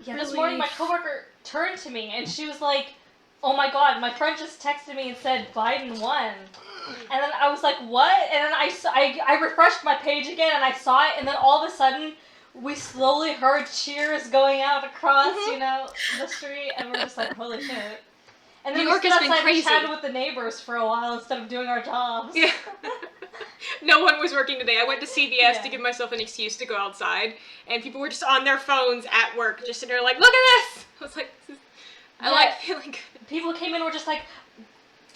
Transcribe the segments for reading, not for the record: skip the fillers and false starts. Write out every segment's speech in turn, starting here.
Yeah, this morning my coworker turned to me and she was like, "Oh my god, my friend just texted me and said Biden won." And then I was like, "What?" And then I refreshed my page again and I saw it, and then all of a sudden we slowly heard cheers going out across, the street, and we're just like, "Holy shit." And then New York we has stood been outside crazy. and chatted with the neighbors for a while instead of doing our jobs. Yeah. No one was working today. I went to CVS to give myself an excuse to go outside, and people were just on their phones at work, just sitting there like, "Look at this!" I was like, I like feeling good. People came in and were just like,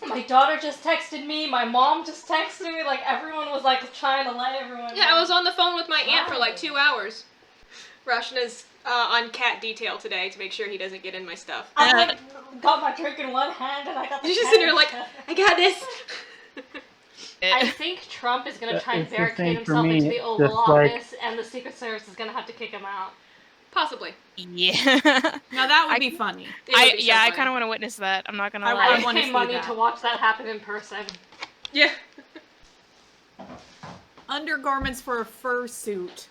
"My daughter just texted me, my mom just texted me," like everyone was like trying to let everyone know. I was on the phone with my aunt for like 2 hours. Rashna's on cat detail today to make sure he doesn't get in my stuff. I got my drink in one hand and I got the You're just sitting there like, "I got this." I think Trump is going to try and barricade himself into the Oval Office, and the Secret Service is going to have to kick him out. Possibly. Yeah. Now that would be funny. I kind of want to witness that. I'm not going to lie. I pay money to watch that happen in person. Yeah. Undergarments for a fursuit.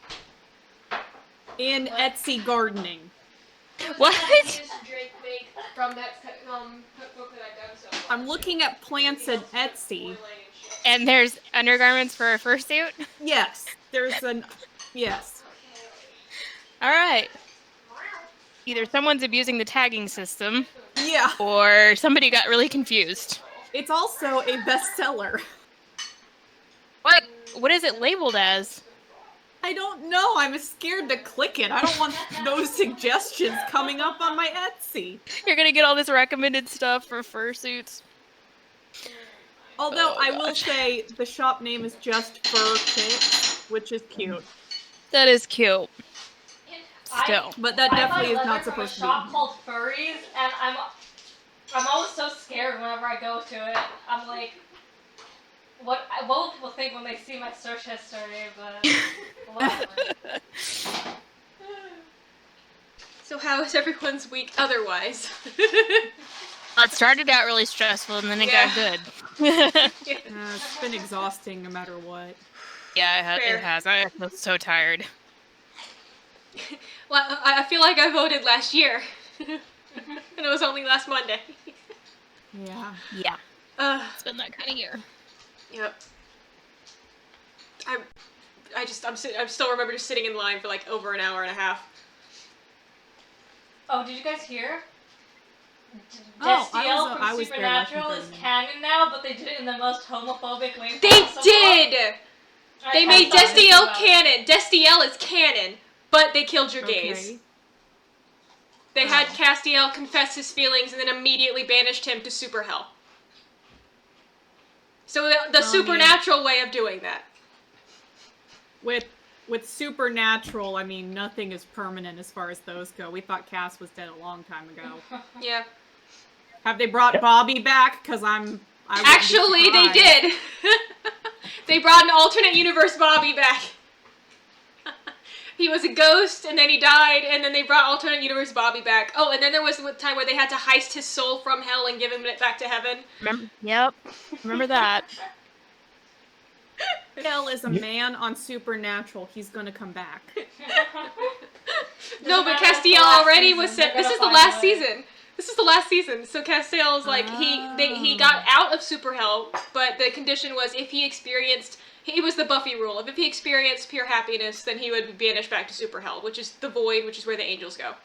In Etsy gardening. What? From that cookbook that I've done so far. I'm looking at plants at Etsy. And there's undergarments for a fursuit? Yes. Yes. Alright. Either someone's abusing the tagging system. Yeah. Or somebody got really confused. It's also a bestseller. What is it labeled as? I don't know. I'm scared to click it. I don't want those suggestions coming up on my Etsy. You're gonna get all this recommended stuff for fursuits. Although I will say the shop name is just Fur Kit, which is cute. That is cute. Still. But that definitely is not supposed to be. I have a shop called Furries, and I'm always so scared whenever I go to it. I'm like, what will people think when they see my search history? But whatever. So how is everyone's week otherwise? It started out really stressful and then it got good. It's been exhausting no matter what. Yeah, it has. I feel so tired. Well, I feel like I voted last year. And it was only last Monday. Yeah. Yeah. It's been that kind of year. Yep. I still remember just sitting in line for like over an hour and a half. Oh, did you guys hear? I from was Supernatural is canon now, but they did it in the most homophobic way They possible. did! They made Destiel canon. Destiel is canon, but they killed your gays. They had Castiel confess his feelings and then immediately banished him to Super Hell. So the supernatural way of doing that. With Supernatural, I mean, nothing is permanent as far as those go. We thought Cass was dead a long time ago. Yeah. Have they brought Bobby back? Because Actually, they did. They brought an alternate universe Bobby back. He was a ghost, and then he died, and then they brought alternate universe Bobby back. Oh, and then there was a time where they had to heist his soul from hell and give him it back to heaven. Remember that. Castiel is a man on Supernatural. He's gonna come back. No, but Castiel already was sent. This is the last season. This is the last season. So Castiel's like he got out of Super Hell, but the condition was if he experienced. It was the Buffy rule. If he experienced pure happiness, then he would be banished back to Super Hell, which is the void, which is where the angels go.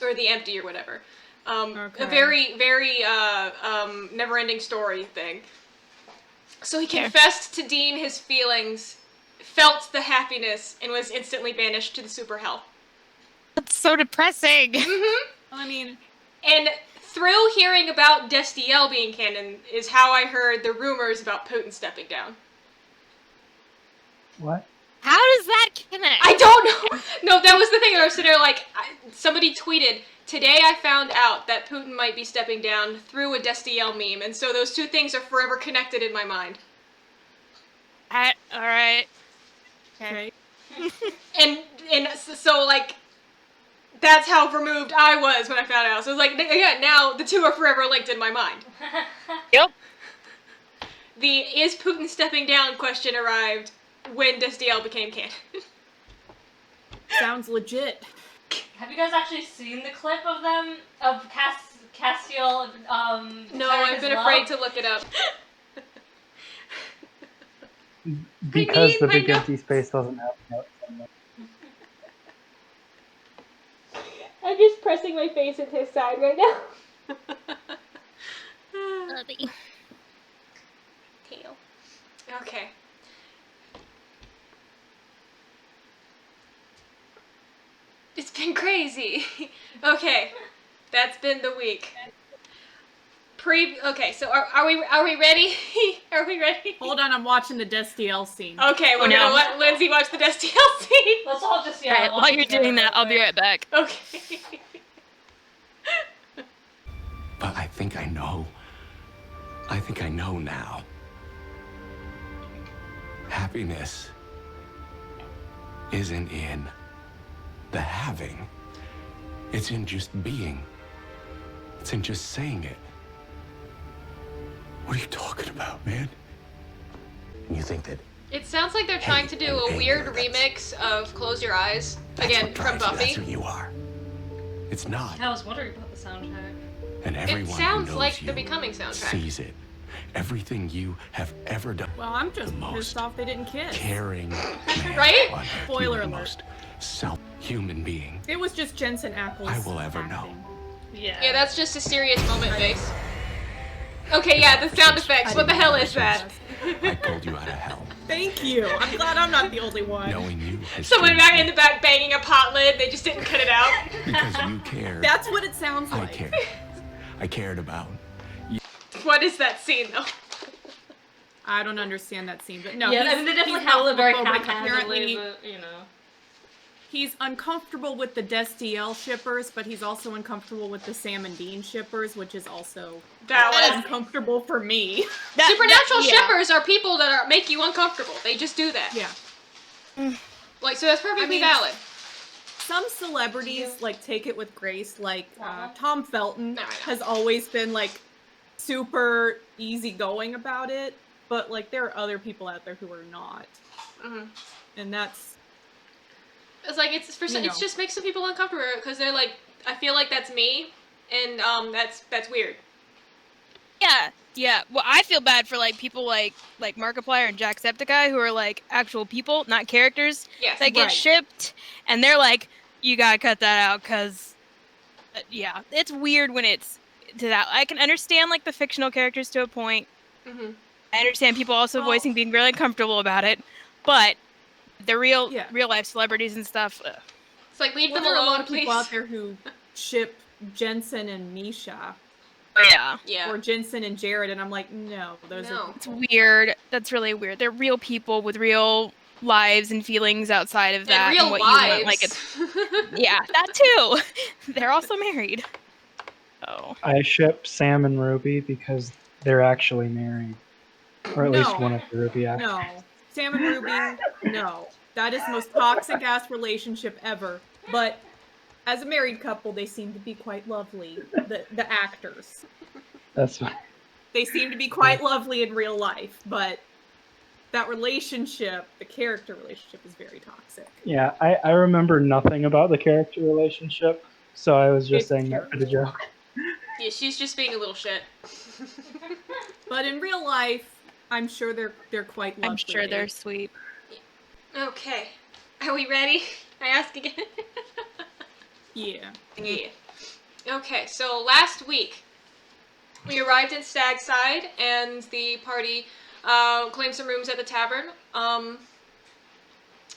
Or the empty, or whatever. A very, very never-ending story thing. So he confessed to Dean his feelings, felt the happiness, and was instantly banished to the Super Hell. That's so depressing. Mm-hmm. I mean... And through hearing about Destiel being canon is how I heard the rumors about Putin stepping down. What? How does that connect? I don't know. No, that was the thing. I was sitting there like, somebody tweeted, today I found out that Putin might be stepping down through a Destiel meme, and so those two things are forever connected in my mind. Alright. Okay. And so, like, that's how removed I was when I found out. So it's like, again, now the two are forever linked in my mind. Yep. The is Putin stepping down question arrived when Destiel became canon. Sounds legit. Have you guys actually seen the clip of them of Castiel? No, I've been afraid to look it up. Because the my big nose. empty space doesn't have notes. I'm just pressing my face at his side right now. Lovey. Tail. Okay. It's been crazy. Okay, that's been the week. Okay, so are we ready? Are we ready? Hold on, I'm watching the Destiel scene. Okay, we're gonna let Lindsay watch the Destiel scene. Let's all just Alright, while you're doing that, I'll be right back. Okay. But I think I know. I think I know now. Happiness isn't in the having. It's in just being. It's in just saying it. What are you talking about, man? And you think that It sounds like they're trying to do a weird remix of Close Your Eyes, again, from Buffy. That's who you are. It's not. I was wondering about the soundtrack. And everyone who sounds knows like you the Becoming soundtrack. sees it. Everything you have ever done. Well, I'm just The most pissed off they didn't kiss. Caring man Right? on earth. Spoiler You are the alert. most self-human being It was just Jensen Ackles. I will ever know. acting. Yeah, that's just a serious moment face. Okay, yeah, the sound effects. What the hell is that? I pulled you out of hell. Thank you. I'm glad I'm not the only one. Knowing you has Someone changed back in me the back banging a pot lid, they just didn't cut it out. because you cared. That's what it sounds I like. cared. I cared about. What is that scene, though? I don't understand that scene, but no. Yeah, he's, I mean they definitely he's handled it very homophobic. haphazardly, Apparently, but you know. he's uncomfortable with the Destiel shippers, but he's also uncomfortable with the Sam and Dean shippers, which is also Valid. uncomfortable for me. Supernatural yeah. shippers are people that make you uncomfortable. They just do that. Yeah. Like, so that's perfectly I mean, valid. Some celebrities like take it with grace, like Tom Felton No, I know. has always been like super easygoing about it, but like there are other people out there who are not, Mhm. and that's It's like it's for some, You it know. just makes some people uncomfortable because they're like, I feel like that's me, and that's weird. Yeah. Well, I feel bad for like people like Markiplier and Jacksepticeye who are like actual people, not characters Yes. that get Right. shipped, and they're like, you gotta cut that out because, yeah, it's weird when it's to that. I can understand like the fictional characters to a point. Mhm. I understand people also Well- voicing being really uncomfortable about it, but the real life celebrities and stuff. It's like leave them there are a alone, lot of please. people out there who ship Jensen and Misha Yeah. Yeah. or Jensen and Jared, and I'm like, no, those No. are It's weird. That's really weird. They're real people with real lives and feelings outside of that. And real what lives. you want. Like it's yeah, that too. They're also married. Oh. I ship Sam and Ruby because they're actually married. Or at least No. one of the Ruby actors. no. Sam and Ruby, no. That is the most toxic ass relationship ever. But as a married couple, they seem to be quite lovely. The actors. That's fine. They seem to be quite lovely in real life, but that relationship, the character relationship, is very toxic. Yeah, I remember nothing about the character relationship, so I was just It's saying that for the joke. Yeah, she's just being a little shit. But in real life, I'm sure they're quite lovely. I'm sure they're sweet. Okay. Are we ready? I ask again. Yeah. Yeah. Okay, so last week we arrived in Stagside and the party claimed some rooms at the tavern.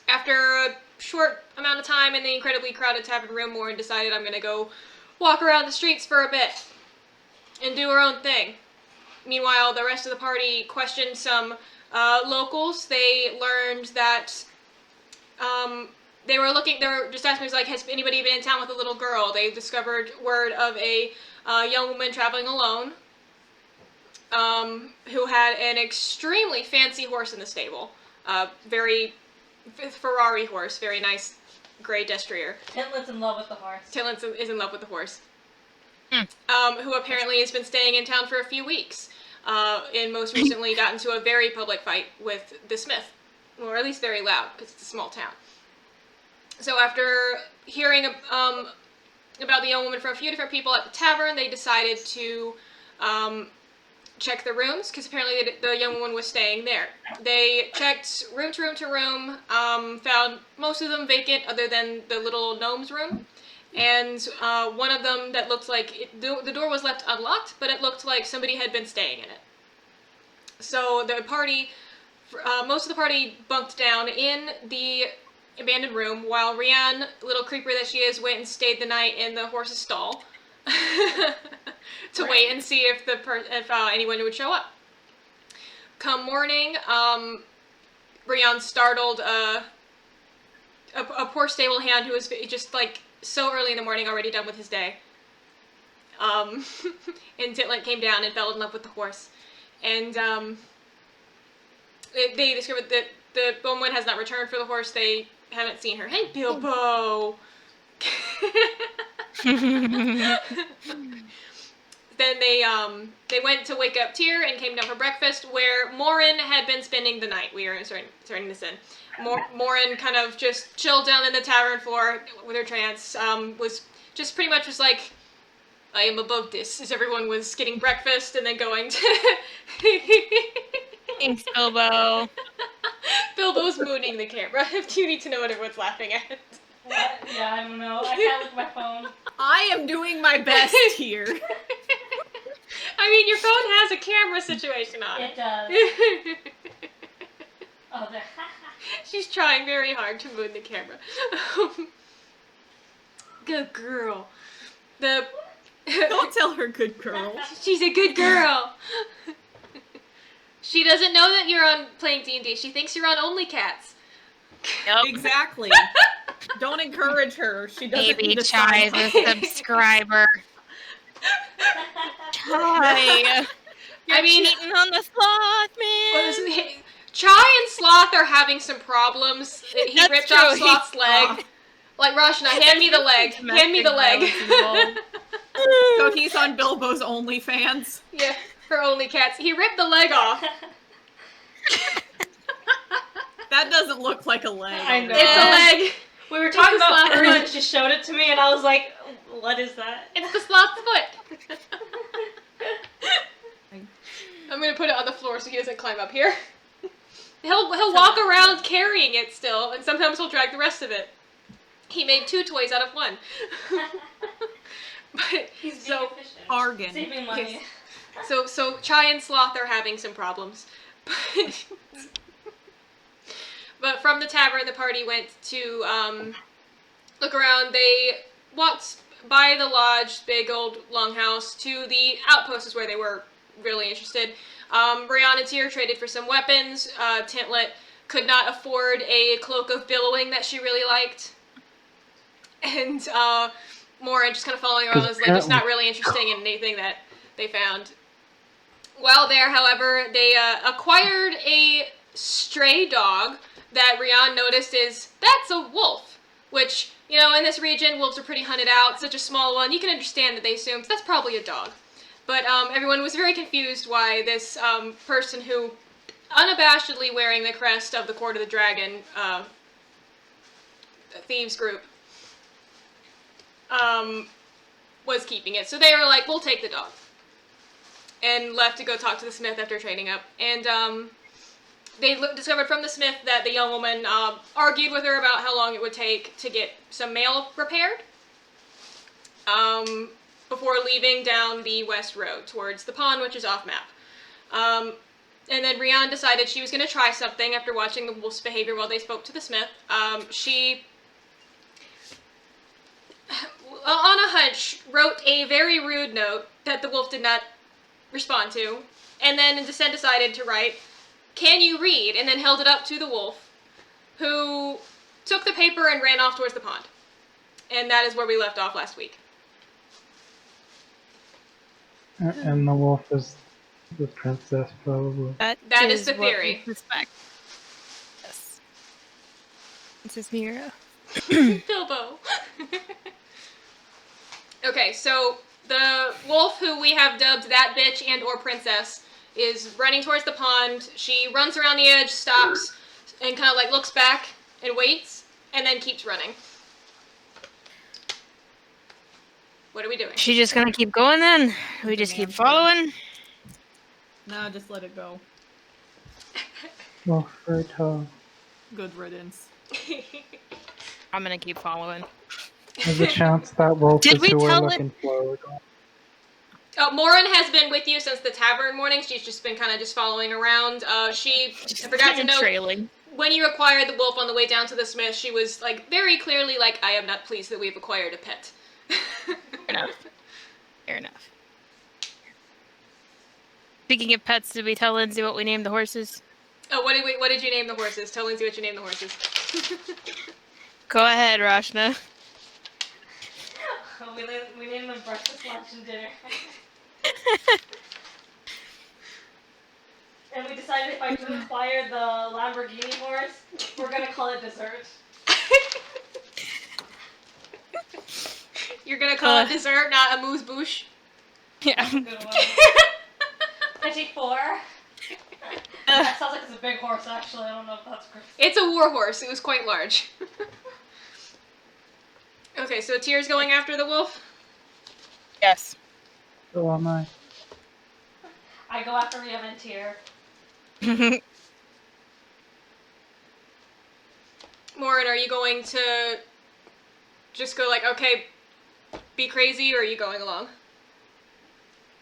After a short amount of time in the incredibly crowded tavern room, Morrin decided I'm gonna go walk around the streets for a bit and do her own thing. Meanwhile, the rest of the party questioned some locals. They learned that they were just asking me, like, has anybody been in town with a little girl? They discovered word of a young woman traveling alone who had an extremely fancy horse in the stable. Very Ferrari horse, very nice gray destrier. Tintlet's in love with the horse. Tintlet is in love with the horse. Who apparently has been staying in town for a few weeks. And most recently got into a very public fight with the smith. Or at least very loud, because it's a small town. So after hearing about the young woman from a few different people at the tavern, they decided to check the rooms, because apparently the young woman was staying there. They checked room to room to room, found most of them vacant other than the little gnome's room. And one of them that looked like the door was left unlocked, but it looked like somebody had been staying in it. So the party, most of the party bunked down in the abandoned room, while Rhian, little creeper that she is, went and stayed the night in the horse's stall to wait and see if anyone would show up. Come morning, Rhian startled a poor stable hand who was just like so early in the morning, already done with his day. And Tintlet came down and fell in love with the horse. And they discovered that the woman has not returned for the horse. They haven't seen her. Hey, Bilbo! Then they went to wake up Tyr and came down for breakfast, where Morrin had been spending the night. We are starting this in. Morrin kind of just chilled down in the tavern floor with her trance. Was just pretty much was like, I am above this, as everyone was getting breakfast and then going to... Thanks, Bilbo. Bilbo's mooning the camera. Do you need to know what everyone's laughing at? What? Yeah, I don't know. I can't look at my phone. I am doing my best here. I mean, your phone has a camera situation on It does. Oh, there. She's trying very hard to moon the camera. Good girl. Don't tell her, good girl. She's a good girl. She doesn't know that you're on playing D&D. She thinks you're on Only Cats. Yep. Exactly. Don't encourage her. She doesn't Maybe need to Chai's sign a subscriber. Chai. You're cheating on the sloth, man. Chai and Sloth are having some problems. He That's ripped true. off Sloth's leg. Like, Rashna, hand me the leg. Hand me the leg. So he's on Bilbo's OnlyFans. Yeah, for Only Cats. He ripped the leg off. That doesn't look like a leg. I know. It's a leg. We were talking It's a about sloth her foot. and she showed it to me and I was like, what is that? It's the sloth's foot. I'm gonna put it on the floor so he doesn't climb up here. He'll walk around carrying it still, and sometimes he'll drag the rest of it. He made 2 toys out of 1. But He's being so efficient. Bargain. Saving money. Yes. So Chai and Sloth are having some problems. But from the tavern, the party went to look around. They walked by the lodge, big old longhouse, to the outposts where they were really interested. Rhiannon and Tyr traded for some weapons. Tintlet could not afford a cloak of billowing that she really liked. And Morrin just kind of following around was like just not really interested in anything that they found. While there, however, they acquired a stray dog that Rhian noticed that's a wolf, which, you know, in this region, wolves are pretty hunted out. Such a small one, you can understand that they assumed that's probably a dog. But everyone was very confused why this person who, unabashedly wearing the crest of the Court of the Dragon thieves group, was keeping it. So they were like, we'll take the dog. And left to go talk to the smith after trading up. And they discovered from the smith that the young woman argued with her about how long it would take to get some mail repaired. Before leaving down the west road towards the pond, which is off map. And then Rhian decided she was going to try something after watching the wolf's behavior while they spoke to the smith. She, on a hunch, wrote a very rude note that the wolf did not respond to, and then instead decided to write, "Can you read?" and then held it up to the wolf, who took the paper and ran off towards the pond. And that is where we left off last week. And the wolf is the princess, probably. That is the what we theory. suspect. Yes. Princess Mira. Bilbo. Okay, so the wolf, who we have dubbed that bitch and or princess, is running towards the pond. She runs around the edge, stops, and kind of like looks back and waits, and then keeps running. What are we doing? She just gonna keep going then? We just keep following? No, just let it go. Well, for a toe. Good riddance. I'm gonna keep following. There's a chance that wolf Did is we who we're tell it- looking for. Morrin has been with you since the tavern mornings. She's just been kind of just following around. I forgot to note, trailing. when you acquired the wolf on the way down to the smith, she was, like, very clearly like, I am not pleased that we've acquired a pet. Fair enough. Speaking of pets, did we tell Lindsay what we named the horses? Oh, what did you name the horses? Tell Lindsay what you named the horses. Go ahead, Rashna. We named them breakfast, lunch, and dinner. And we decided if I do acquire the Lamborghini horse, we're gonna call it dessert. You're gonna call it dessert, not amuse-bouche? Yeah. Good one. Petit four. That sounds like it's a big horse, actually. I don't know if that's correct. It's a war horse. It was quite large. Okay, so Tyr's going after the wolf? Yes. So am I. I go after Rhian and Tyr. Morrin, are you going to just go like, okay, be crazy, or are you going along?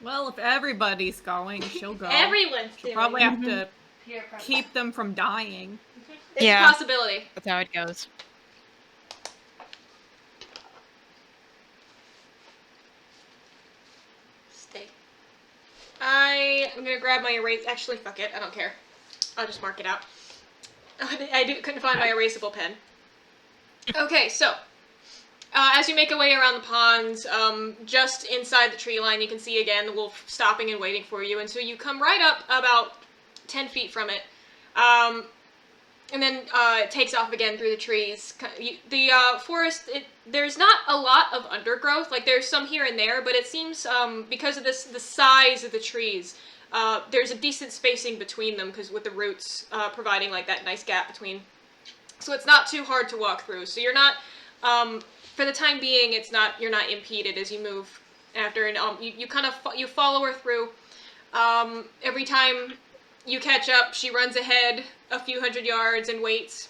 Well, if everybody's going, she'll go. Everyone's She'll doing probably it. have to Peer pressure. keep them from dying. It's Yeah. a possibility. That's how it goes. Stay. I'm gonna grab my erase. Actually, fuck it. I don't care. I'll just mark it out. Couldn't find my erasable pen. Okay, so as you make your way around the ponds, just inside the tree line, you can see again the wolf stopping and waiting for you, and so you come right up about 10 feet from it, and then it takes off again through the trees. The forest, there's not a lot of undergrowth. Like, there's some here and there, but it seems because of the size of the trees, there's a decent spacing between them, because with the roots providing like that nice gap between. So it's not too hard to walk through. So you're not, for the time being, you're not impeded as you move after, and you kind of you follow her through. Every time you catch up, she runs ahead a few hundred yards and waits,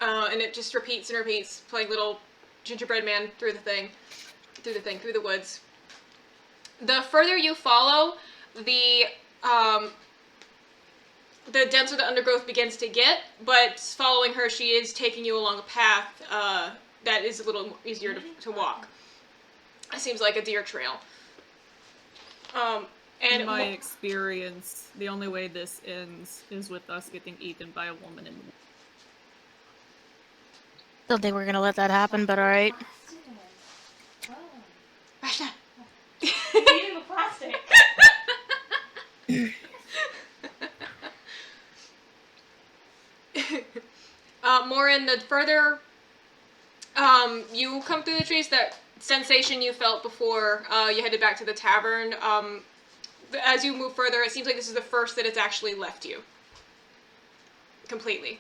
and it just repeats and repeats, playing little gingerbread man through the woods. The further you follow, the denser the undergrowth begins to get, but following her, she is taking you along a path that is a little easier to walk. It seems like a deer trail. And In my experience, the only way this ends is with us getting eaten by a woman in the woods. Don't think we're gonna let that happen, but alright. Rashna. Eating the plastic. Morrin, the further you come through the trees, that sensation you felt before you headed back to the tavern, as you move further, it seems like this is the first that it's actually left you. Completely.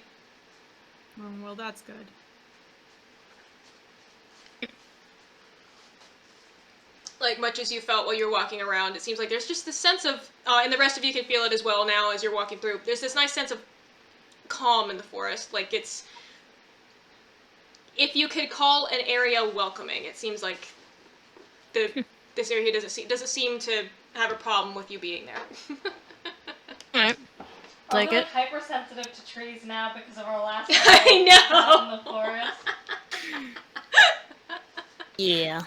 Well, that's good. Like, much as you felt while you were walking around, it seems like there's just this sense of, and the rest of you can feel it as well now as you're walking through, there's this nice sense of calm in the forest. Like, it's, if you could call an area welcoming, it seems like this area doesn't seem to have a problem with you being there. Alright. I'm Like it. hypersensitive to trees now because of our last I know! in the forest. Yeah.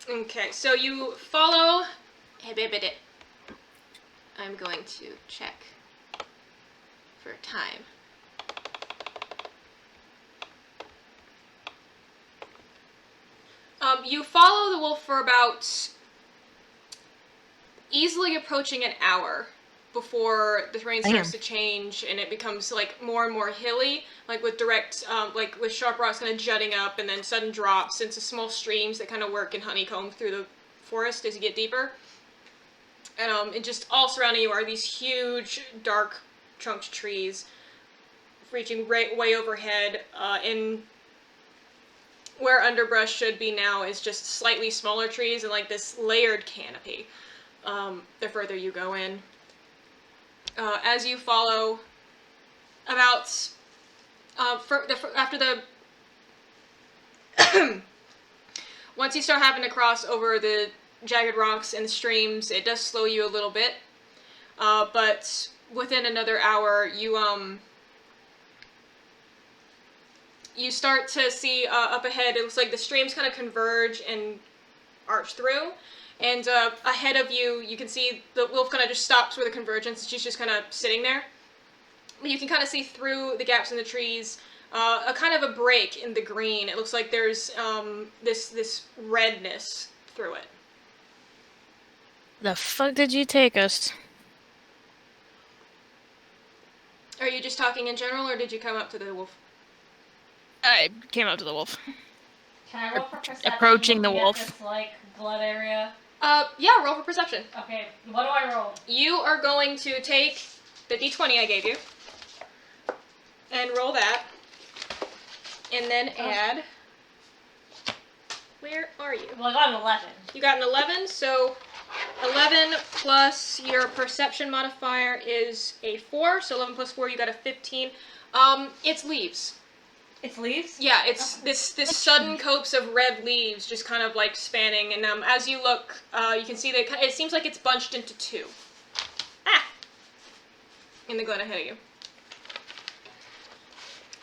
Okay, so you follow. I'm going to check for time. You follow the wolf for about easily approaching an hour before the terrain starts to change and it becomes like more and more hilly, like with direct, like with sharp rocks kind of jutting up and then sudden drops into small streams that kind of work in honeycomb through the forest as you get deeper. And just all surrounding you are these huge, dark, trunked trees reaching way overhead, and where underbrush should be now is just slightly smaller trees and like this layered canopy. The further you go in. As you follow about after the once you start having to cross over the jagged rocks and streams, it does slow you a little bit. But within another hour, you start to see up ahead, it looks like the streams kind of converge and arch through. And ahead of you, you can see the wolf kind of just stops where the convergence, and she's just kind of sitting there. But you can kind of see through the gaps in the trees a kind of a break in the green. It looks like there's this redness through it. The fuck did you take us? Are you just talking in general, or did you come up to the wolf? I came up to the wolf. Can I roll for perception? Approaching the looking at wolf. This, like, blood area. Yeah, roll for perception. Okay, what do I roll? You are going to take the d20 I gave you, and roll that, and then add... Where are you? Well, I got an 11. You got an 11, so 11 plus your perception modifier is a 4, so 11 plus 4, you got a 15. It's leaves. It's leaves? Yeah, it's this sudden copse of red leaves just kind of like spanning, and as you look, you can see that it seems like it's bunched into 2. In the glen ahead of you.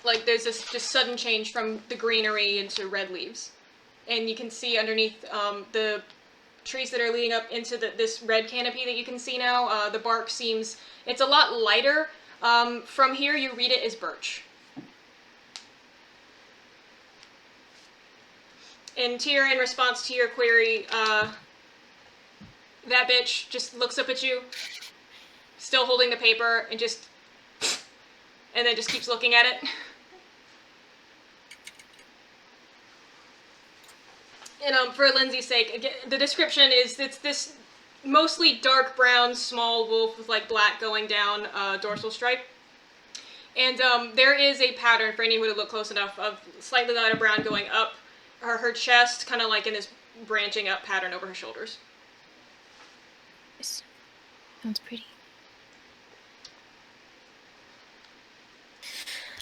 Like there's this just sudden change from the greenery into red leaves. And you can see underneath the trees that are leading up into this red canopy that you can see now, the bark seems, it's a lot lighter. From here you read it as birch. And Tyr, in response to your query, that bitch just looks up at you, still holding the paper, and then just keeps looking at it. And for Lindsay's sake, again, the description is it's this mostly dark brown small wolf with like black going down dorsal stripe. And there is a pattern for anyone to look close enough of slightly lighter brown going up her chest, kind of like in this branching up pattern over her shoulders. Yes. Sounds pretty.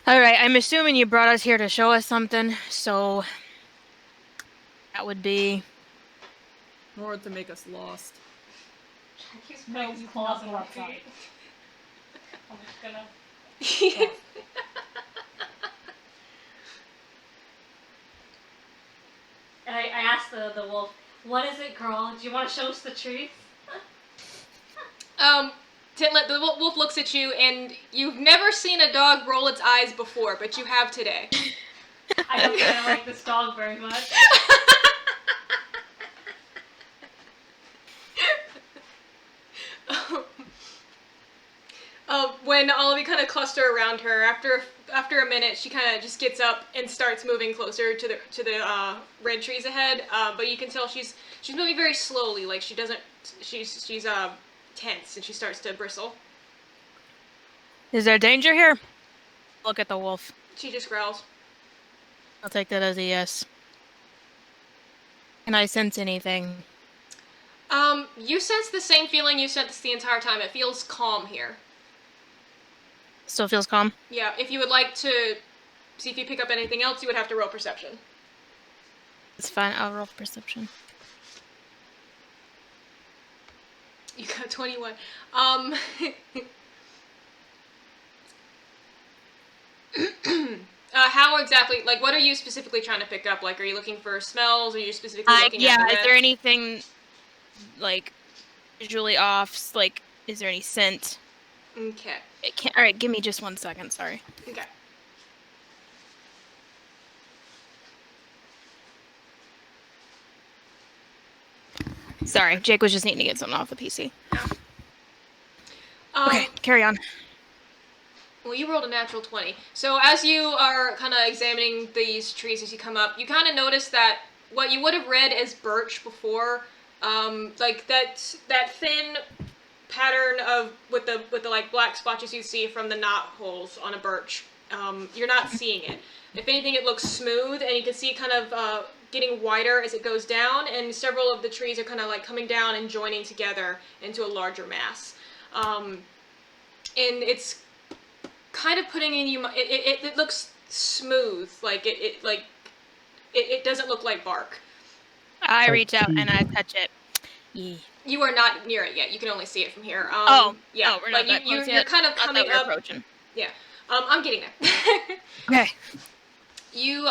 Alright, I'm assuming you brought us here to show us something, so that would be... Or to make us lost. He's putting his claws in my feet. I'm just gonna... And I asked the wolf, what is it, girl? Do you want to show us the trees? Tintlet, the wolf looks at you, and you've never seen a dog roll its eyes before, but you have today. I don't kind of like this dog very much. When all of you kind of cluster around her, after a minute, she kind of just gets up and starts moving closer to the red trees ahead. But you can tell she's moving very slowly, like she's tense, and she starts to bristle. Is there danger here? Look at the wolf. She just growls. I'll take that as a yes. Can I sense anything? You sense the same feeling you sensed the entire time. It feels calm here. Still feels calm? Yeah, if you would like to see if you pick up anything else, you would have to roll perception. It's fine, I'll roll perception. You got 21. How exactly, like, what are you specifically trying to pick up? Like, are you looking for smells? Are you specifically looking at the red? Is there anything, like, visually off? Like, is there any scent? Okay. Alright, give me just 1 second, sorry. Okay. Sorry, Jake was just needing to get something off the PC. Yeah. Okay, carry on. Well, you rolled a natural 20. So as you are kind of examining these trees as you come up, you kind of notice that what you would have read as birch before, like that thin pattern of with the like black splotches you see from the knot holes on a birch, you're not seeing it. If anything, it looks smooth, and you can see it kind of getting wider as it goes down, and several of the trees are kind of like coming down and joining together into a larger mass. And it's kind of putting in you. It looks smooth, like it doesn't look like bark. I reach out and I touch it. Yeah. You are not near it yet. You can only see it from here. Yeah. We're not like that close you're yet. kind of I thought coming we were up. approaching. Yeah. I'm getting there. Okay. You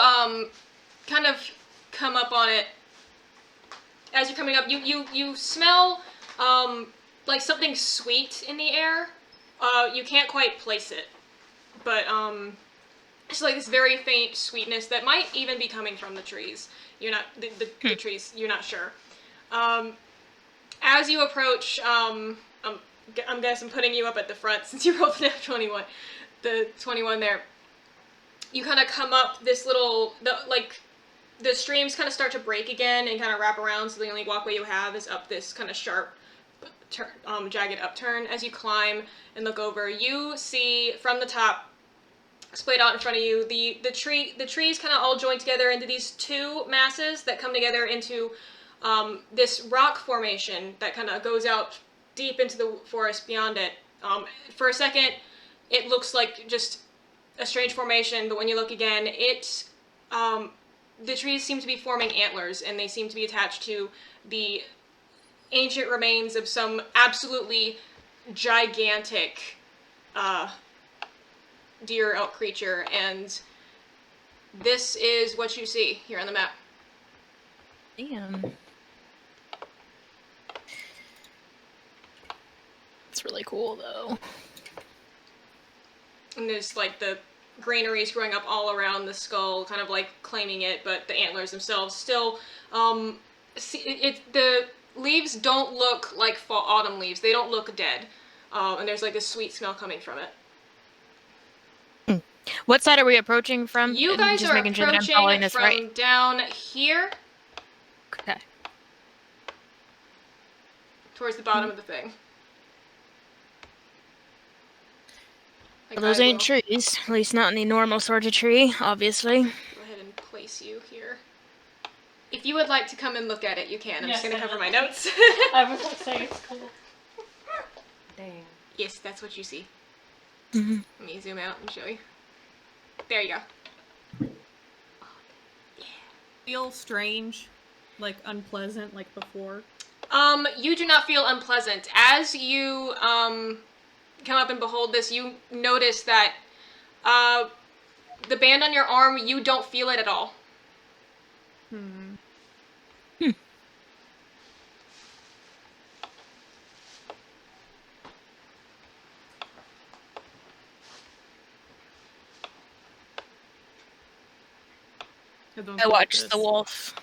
kind of come up on it. As you're coming up, you smell like something sweet in the air. You can't quite place it, but it's like this very faint sweetness that might even be coming from the trees. You're not the trees. You're not sure. As you approach, I'm guessing putting you up at the front since you rolled the F21, the 21 there. You kind of come up this little, the streams kind of start to break again and kind of wrap around, so the only walkway you have is up this kind of sharp, jagged upturn. As you climb and look over, you see from the top, splayed out in front of you, the trees kind of all join together into these two masses that come together into this rock formation that kind of goes out deep into the forest beyond it. For a second, it looks like just a strange formation, but when you look again, the trees seem to be forming antlers, and they seem to be attached to the ancient remains of some absolutely gigantic deer elk creature, and this is what you see here on the map. Damn. It's really cool, though. And there's like the granaries growing up all around the skull, kind of like claiming it, but the antlers themselves still, the leaves don't look like autumn leaves. They don't look dead. And there's like a sweet smell coming from it. What side are we approaching from? You guys just are making sure that I'm approaching following this from right. down here Okay. towards the bottom of the thing. Like, Well, those I ain't will trees. At least not any normal sort of tree, obviously. Go ahead and place you here. If you would like to come and look at it, you can. I'm just going to cover my notes. I was gonna say it's cool. Dang. Yes, that's what you see. Mm-hmm. Let me zoom out and show you. There you go. Feel strange, like unpleasant, like before. You do not feel unpleasant. As you come up and behold this, you notice that the band on your arm, you don't feel it at all. I watched the wolf.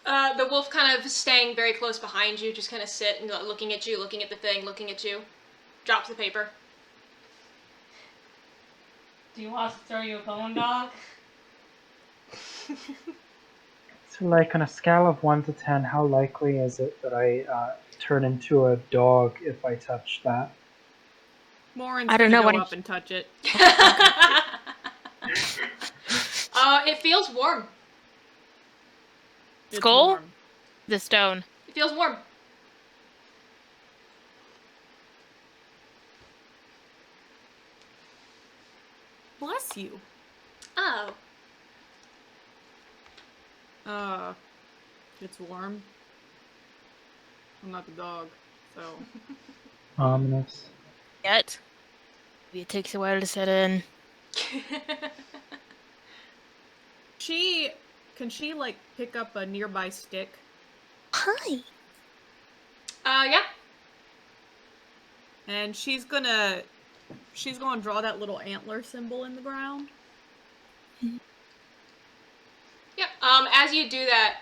The wolf kind of staying very close behind you, just kind of sit and looking at you, looking at the thing, looking at you. Drops the paper. Do you want us to throw you a bone, dog? So, like, on a scale of 1 to 10, how likely is it that I turn into a dog if I touch that? Morrin's I don't know gonna go what up and touch it. It feels warm. It's Skull? warm. The stone. It feels warm. Bless you. Oh. It's warm. I'm not the dog, so. Ominous. Yet. Maybe it takes a while to set in. Can she like pick up a nearby stick? Hi. Yeah. And she's gonna draw that little antler symbol in the ground. Yeah. As you do that,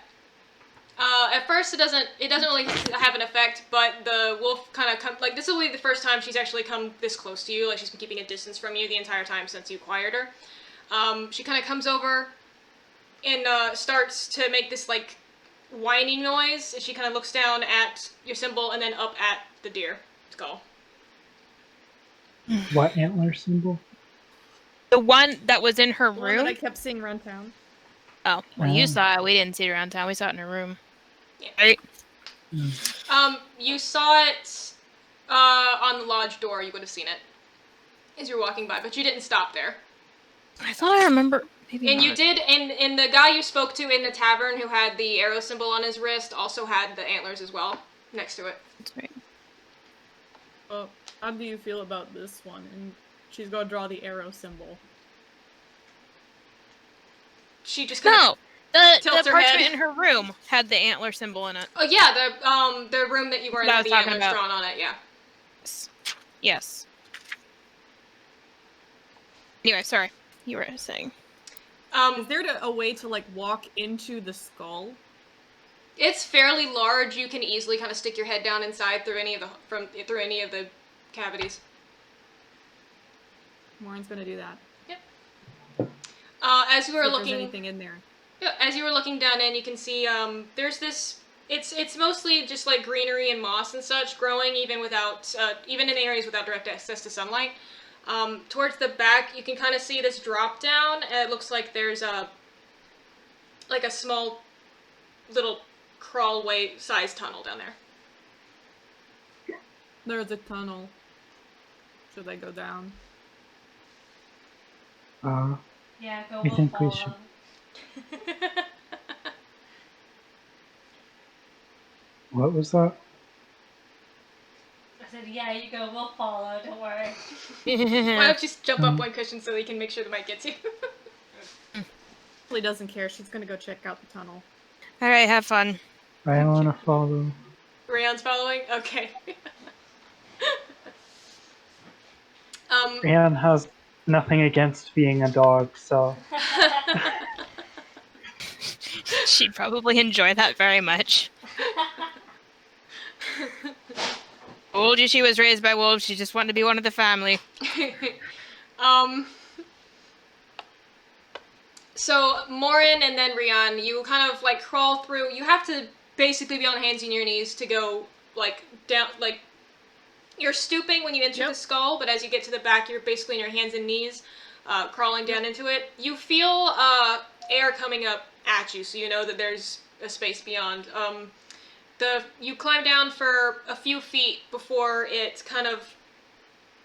at first it doesn't really have an effect, but the wolf kind of like, this will be the first time she's actually come this close to you. Like, she's been keeping a distance from you the entire time since you acquired her. She kind of comes over and starts to make this like whining noise. She kind of looks down at your symbol and then up at the deer skull. What antler symbol? The one that was in her The one that I room? kept seeing around town. Oh, well, you Oh. saw it. We didn't see it around town. We saw it in her room. Yeah. Right? You saw it on the lodge door. You would have seen it as you were walking by, but you didn't stop there. I thought I remember. Maybe And not. you did, and the guy you spoke to in the tavern who had the arrow symbol on his wrist also had the antlers as well next to it. That's right. Well, how do you feel about this one? And she's gonna draw the arrow symbol. She just kind No! The tilts her parchment head. in her room had the antler symbol in it. Oh yeah, the room that you were in That I had was the talking antlers about. drawn on it. Yeah. Yes. Anyway, sorry. You were saying. Is there a way to like walk into the skull? It's fairly large. You can easily kind of stick your head down inside through any of the cavities. Morrin's gonna do that. As you were See if there's looking, anything in there. yeah, as you were looking down in, you can see there's this. It's mostly just like greenery and moss and such growing, even in areas without direct access to sunlight. Towards the back, you can kind of see this drop down. It looks like there's a small little crawlway sized tunnel down there. There's a tunnel. Should I go down? Yeah, go. I We'll think we follow. should- What was that? I said, yeah, you go. We'll follow. Don't worry. Why don't you just jump up one cushion so they can make sure the mic gets you? She doesn't care. She's gonna go check out the tunnel. Alright, have fun. I want to follow. Rhiann's following? Okay. Rhian has nothing against being a dog, so She'd probably enjoy that very much. Told you she was raised by wolves. She just wanted to be one of the family. So Morrin and then Rhian, you kind of like crawl through. You have to basically be on hands and your knees to go like down. Like you're stooping when you enter the skull, but as you get to the back, you're basically on your hands and knees, crawling down into it. You feel air coming up at you, so you know that there's a space beyond. You climb down for a few feet before it's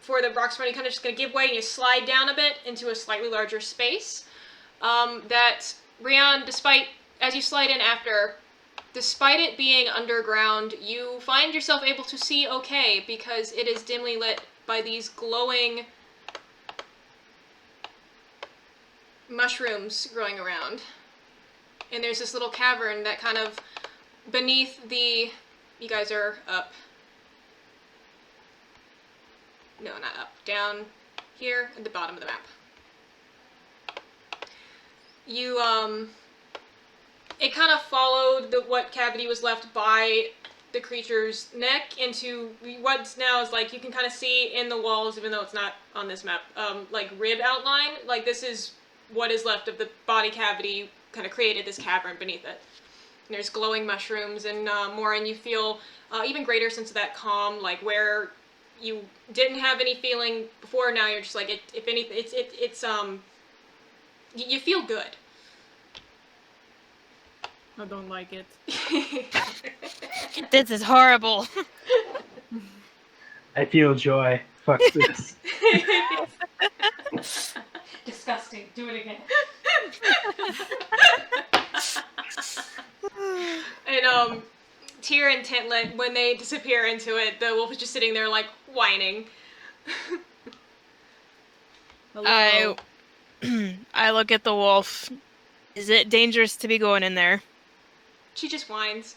before the rocks running kind of just gonna give way and you slide down a bit into a slightly larger space. That Rhian, as you slide in after, despite it being underground, you find yourself able to see okay because it is dimly lit by these glowing mushrooms growing around. And there's this little cavern that kind of beneath you guys are up. No, not up. Down here at the bottom of the map. It kind of followed what cavity was left by the creature's neck into what's now is like, you can kind of see in the walls, even though it's not on this map, like rib outline. Like this is what is left of the body cavity kind of created this cavern beneath it. And there's glowing mushrooms and more, and you feel even greater sense of that calm, like where you didn't have any feeling before. Now you're just like, if anything, you feel good. I don't like it. This is horrible. I feel joy. Fuck this. Disgusting. Do it again. And Tyr and Tintlet, when they disappear into it, the wolf is just sitting there like whining. Hello. I look at the wolf. Is it dangerous to be going in there? She just whines.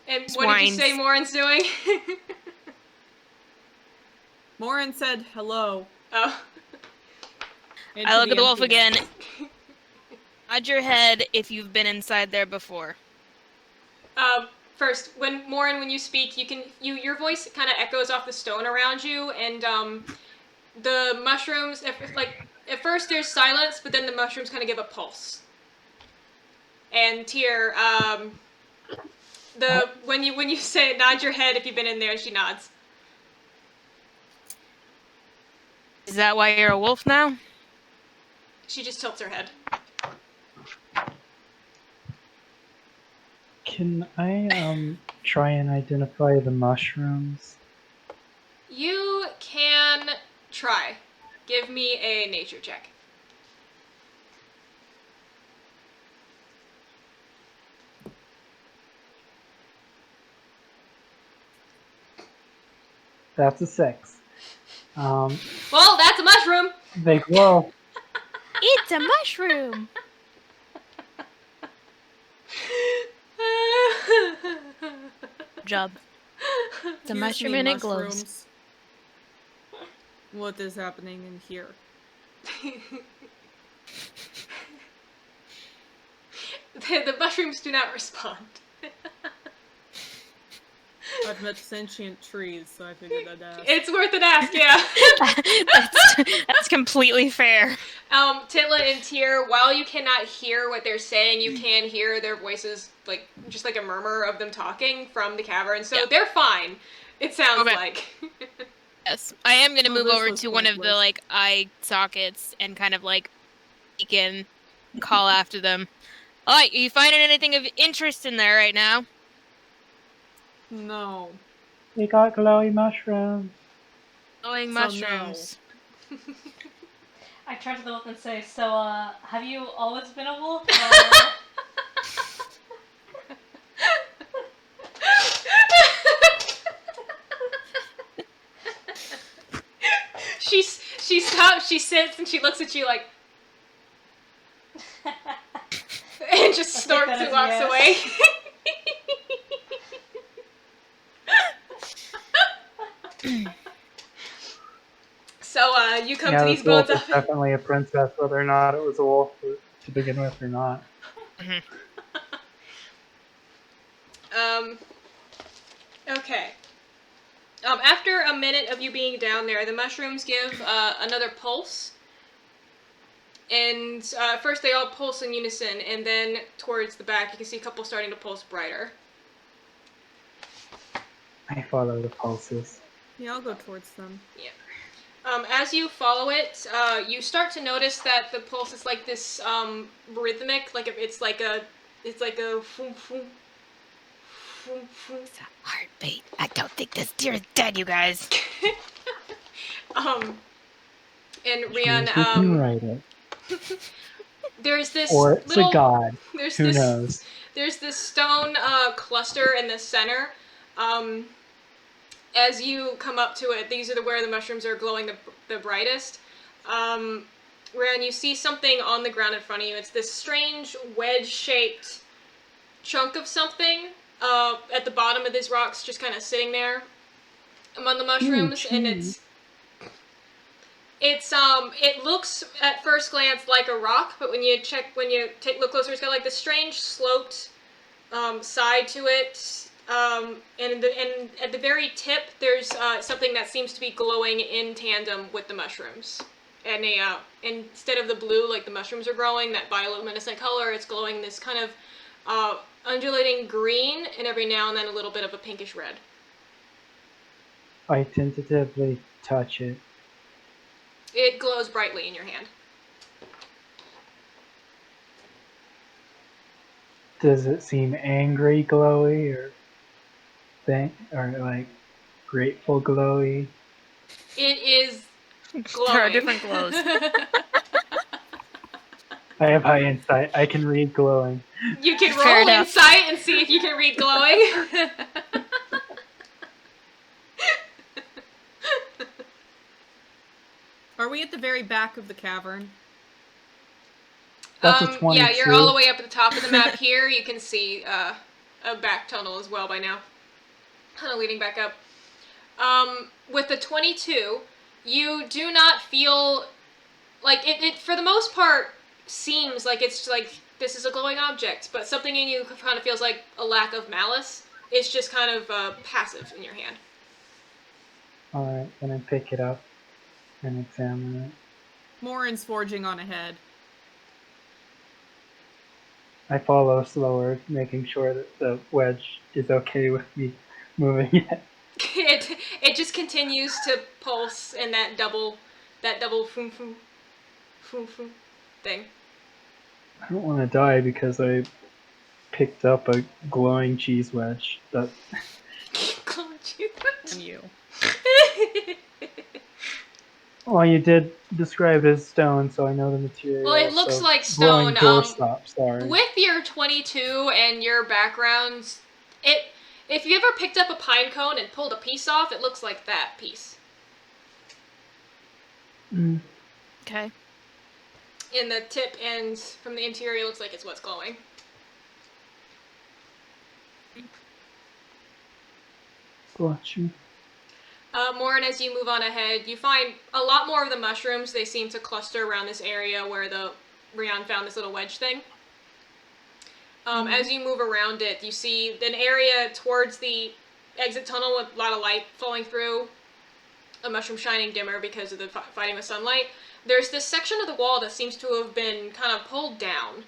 And Just what did you whines. say Morrin's doing? Morrin said hello. Oh. into I look at the wolf emptiness. again. Nod your head if you've been inside there before. First, when you speak, your voice kind of echoes off the stone around you, and the mushrooms. At first, there's silence, but then the mushrooms kind of give a pulse. And Tyr, when you say nod your head if you've been in there, she nods. Is that why you're a wolf now? She just tilts her head. Can I try and identify the mushrooms? You can try. Give me a nature check. That's a 6. Well, that's a mushroom! They glow. It's a mushroom. Job. It's a Excuse mushroom me, and it glows. mushrooms. What is happening in here? The mushrooms do not respond. I've met sentient trees, so I figured I'd ask. It's worth an ask, yeah. that's completely fair. Tintlet and Tyr, while you cannot hear what they're saying, you can hear their voices, like, just like a murmur of them talking from the cavern, so Yep. they're fine, it sounds Okay. like. Yes, I am gonna Well, move this over was to one of the pointless. like eye sockets and kind of like peek in, and call after them. All right, are you finding anything of interest in there right now? No. We got glowy mushrooms. Glowing So mushrooms. I turn to the wolf and say, so, have you always been a wolf? She stops, she sits, and she looks at you like, and just I'll take snorts that and as a walks yes. away. So, you come Yeah, to this these wolf bones is up. definitely a princess, whether or not it was a wolf to begin with or not. Okay. After a minute of you being down there, the mushrooms give another pulse. And first they all pulse in unison, and then towards the back you can see a couple starting to pulse brighter. I follow the pulses. Yeah, I'll go towards them. As you follow it, you start to notice that the pulse is like this rhythmic, like it's like a foom, foom, foom, foom. It's a heartbeat. I don't think this deer is dead, you guys. And Choose Rhian, who can write it. there's this Or it's little a god. there's Who this knows? there's this stone cluster in the center. As you come up to it, these are where the mushrooms are glowing the brightest. Rhian, you see something on the ground in front of you. It's this strange wedge-shaped chunk of something at the bottom of these rocks, just kind of sitting there among the mushrooms, and it looks at first glance like a rock, but when you look closer, it's got like this strange sloped side to it. And at the very tip, there's something that seems to be glowing in tandem with the mushrooms. And instead of the blue, like the mushrooms are growing, that bioluminescent color, it's glowing this kind of undulating green, and every now and then a little bit of a pinkish red. I tentatively touch it. It glows brightly in your hand. Does it seem angry glowy or like grateful glowy? It is glowing. There are different glows. I have high insight. I can read glowing. You can Fair roll enough. insight and see if you can read glowing. Are we at the very back of the cavern? That's a 22. Yeah, you're all the way up at the top of the map here. You can see a back tunnel as well by now. Kind of leading back up. With the 22, you do not feel like it for the most part seems like it's like this is a glowing object, but something in you kind of feels like a lack of malice. It's just kind of passive in your hand. Alright, then I pick it up and examine it. Morrin's forging on ahead. I follow slower, making sure that the wedge is okay with me moving it. It just continues to pulse in that double foom foom foom foom thing. I don't want to die because I picked up a glowing cheese wedge. That And you. well, you did describe it as stone, so I know the material. Well, it looks so like stone. Glowing doorstop. Sorry. With your 22 and your backgrounds, if you ever picked up a pine cone and pulled a piece off, it looks like that piece. Okay. In the tip and from the interior, looks like it's what's glowing. Got you. Morrin, as you move on ahead, you find a lot more of the mushrooms. They seem to cluster around this area where the Rhian found this little wedge thing. As you move around it, you see an area towards the exit tunnel with a lot of light flowing through, a mushroom shining dimmer because of the fighting with sunlight. There's this section of the wall that seems to have been kind of pulled down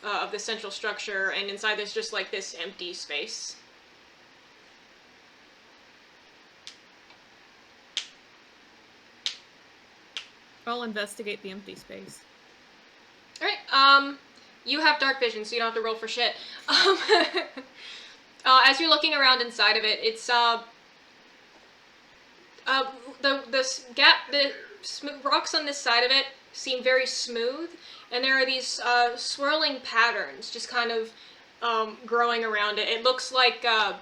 of the central structure, and inside there's just like this empty space. I'll investigate the empty space. Alright, you have dark vision, so you don't have to roll for shit. As you're looking around inside of it, it's, the rocks on this side of it seem very smooth, and there are these, swirling patterns just kind of, growing around it. It looks like the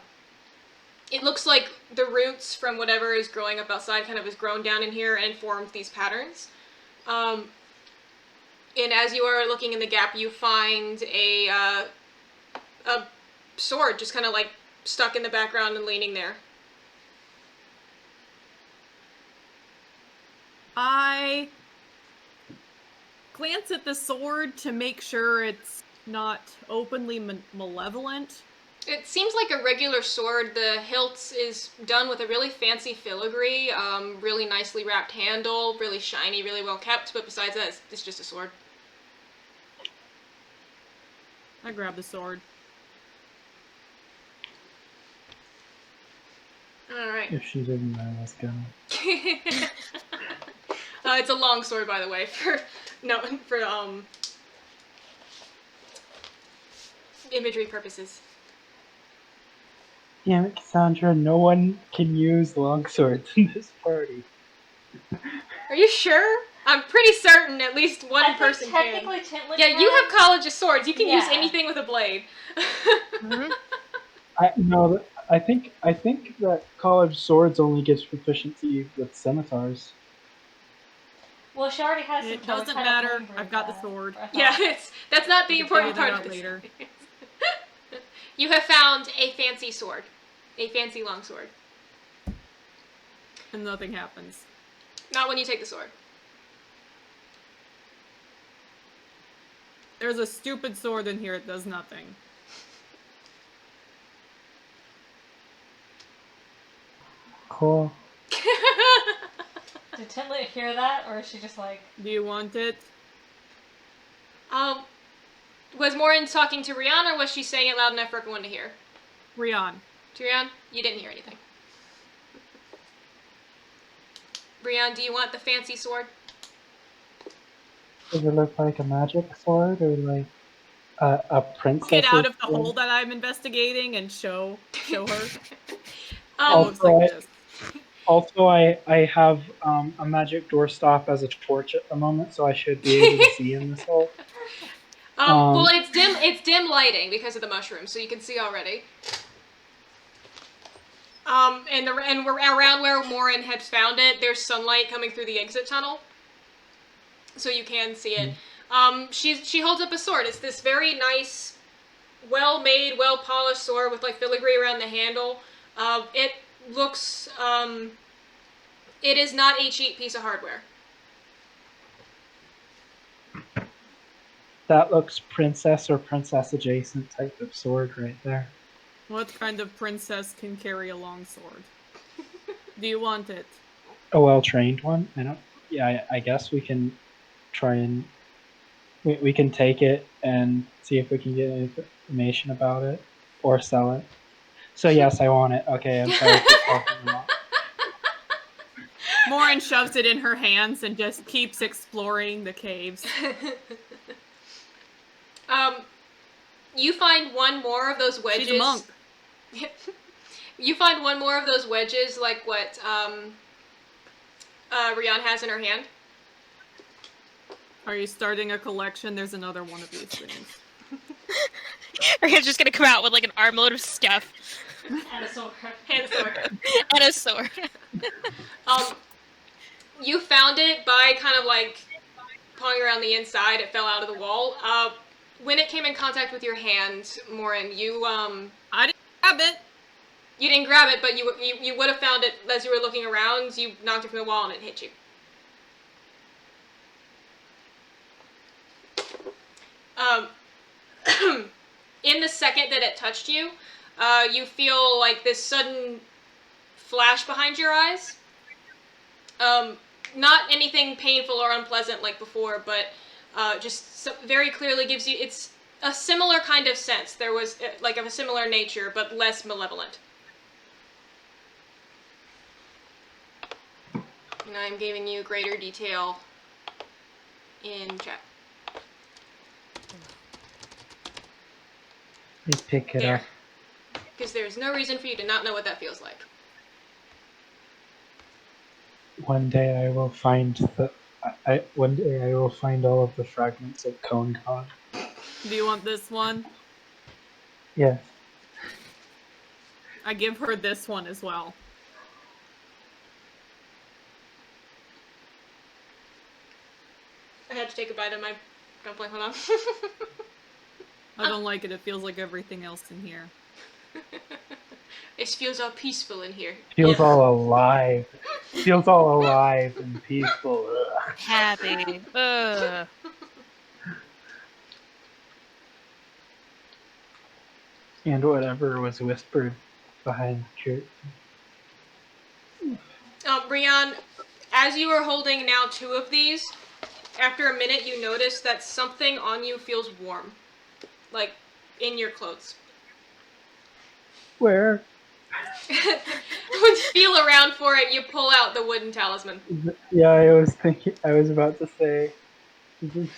roots from whatever is growing up outside kind of has grown down in here and formed these patterns. And as you are looking in the gap, you find a sword just kind of like stuck in the background and leaning there. I glance at the sword to make sure it's not openly malevolent. It seems like a regular sword. The hilt is done with a really fancy filigree, really nicely wrapped handle, really shiny, really well kept, but besides that, it's just a sword. I grab the sword. Alright. If she didn't know, let's go. It's a long sword, by the way, for imagery purposes. Damn it, Cassandra, no one can use longswords in this party. Are you sure? I'm pretty certain at least one person can. Technically, Tintlet Yeah, you have College of Swords. You can use Yeah. anything with a blade. I think that College Swords only gives proficiency with scimitars. Well, she already has some. It doesn't matter. I've got the sword. Yeah, that's not the We can important figure part that of out this. later. You have found a fancy sword. A fancy long sword. And nothing happens. Not when you take the sword. There's a stupid sword in here, it does nothing. Cool. Did Tintlet hear that, or is she just like... Do you want it? Was Morrin talking to Rhian, or was she saying it loud enough for everyone to hear? Rhian. To Rhian? You didn't hear anything. Rhian, do you want the fancy sword? Does it look like a magic sword or like a princess? Get out of the hole that I'm investigating and show her. Um, Looks like this. Also, I have a magic doorstop as a torch at the moment, so I should be able to see in this hole. well, it's dim lighting because of the mushroom, so you can see already. And we're around where Morrin had found it, there's sunlight coming through the exit tunnel, so you can see it. She holds up a sword. It's this very nice, well-made, well-polished sword with like filigree around the handle. It looks, it is not a cheap piece of hardware. That looks princess or princess adjacent type of sword right there. What kind of princess can carry a long sword? Do you want it? A well-trained one? I guess we can try and we can take it and see if we can get information about it or sell it. So yes, I want it. Okay, I'm sorry for talking a lot. Morrin shoves it in her hands and just keeps exploring the caves. You find one more of those wedges. She's a monk. You find one more of those wedges, like what Rhian has in her hand. Are you starting a collection? There's another one of these things. Rhian's just gonna come out with like an armload of stuff. And a sword. And a sword. And a sword. You found it by kind of like pawing around the inside. It fell out of the wall. When it came in contact with your hand, Morrin, you I didn't grab it. You didn't grab it, but you would have found it as you were looking around. You knocked it from the wall and it hit you. In the second that it touched you, you feel like this sudden flash behind your eyes. Not anything painful or unpleasant like before, but just very clearly gives you, it's a similar kind of sense. There was like of a similar nature, but less malevolent. And I'm giving you greater detail in chat. Please pick it up. Because there's no reason for you to not know what that feels like. One day I will find one day I will find all of the fragments of Cone Con. Do you want this one? Yes. I give her this one as well. I had to take a bite of my dumpling. Hold on. I don't like it. It feels like everything else in here. It feels all peaceful in here. Feels all alive. Feels all alive and peaceful. Ugh. Happy. Ugh. And whatever was whispered behind the curtain. Rhian, as you are holding now 2 of these, after a minute you notice that something on you feels warm. Like, in your clothes. Where? When you feel around for it, you pull out the wooden talisman. Yeah, I was about to say. Is this,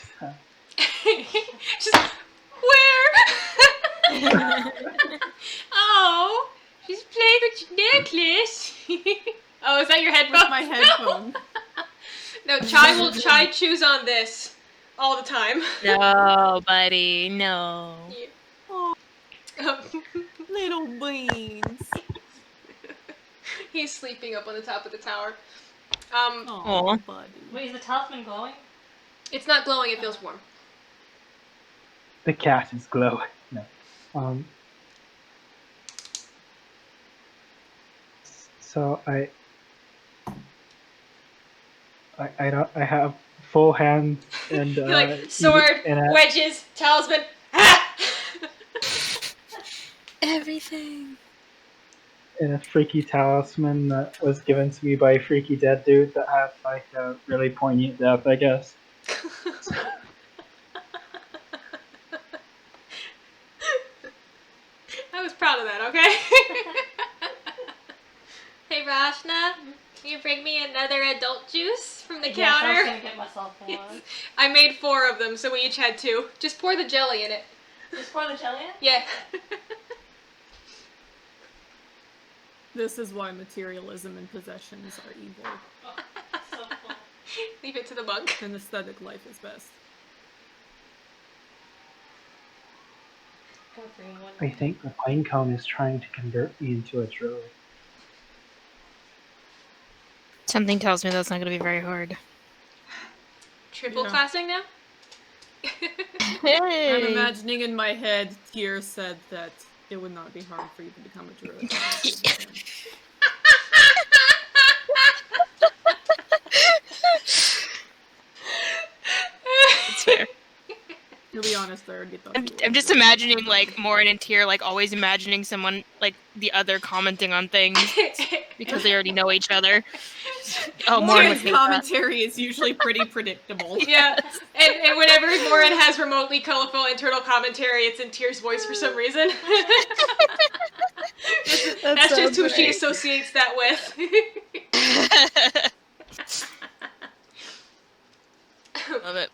She's like, where? Oh, she's playing with your necklace. Oh, is that your headphone? With my headphone. No, Chai chews on this all the time. No, buddy, no. Yeah. Little beans. He's sleeping up on the top of the tower. Oh, buddy. Wait, is the talisman glowing? It's not glowing, it feels warm. the cat is glowing. No. So I have full hand and You're like sword, wedges, talisman. Everything. And a freaky talisman that was given to me by a freaky dead dude that had like a really poignant death, I guess. I was proud of that, okay? Hey Rashna, can you bring me another adult juice from the Yes, I was counter? gonna get myself one. I made 4 of them, so we each had 2. Just pour the jelly in it. Just pour the jelly in? Yeah. This is why materialism and possessions are evil. So cool. Leave it to the monk. An aesthetic life is best. Go green one. I think the pine cone is trying to convert me into a druid. Something tells me that's not going to be very hard. Triple Yeah. classing now? I'm imagining in my head, Tyr said that it would not be hard for you to become a druid. It's fair. To be honest, I already thought you I'm were just a druid. imagining like Morrin and Tyr like always imagining someone like the other commenting on things because they already know each other. Oh, Morrin would Tyr's hate that. commentary is usually pretty predictable. Yeah, and whenever Morrin has remotely colorful internal commentary, it's in Tyr's voice for some reason. That's so just who she great. associates that with. Love it.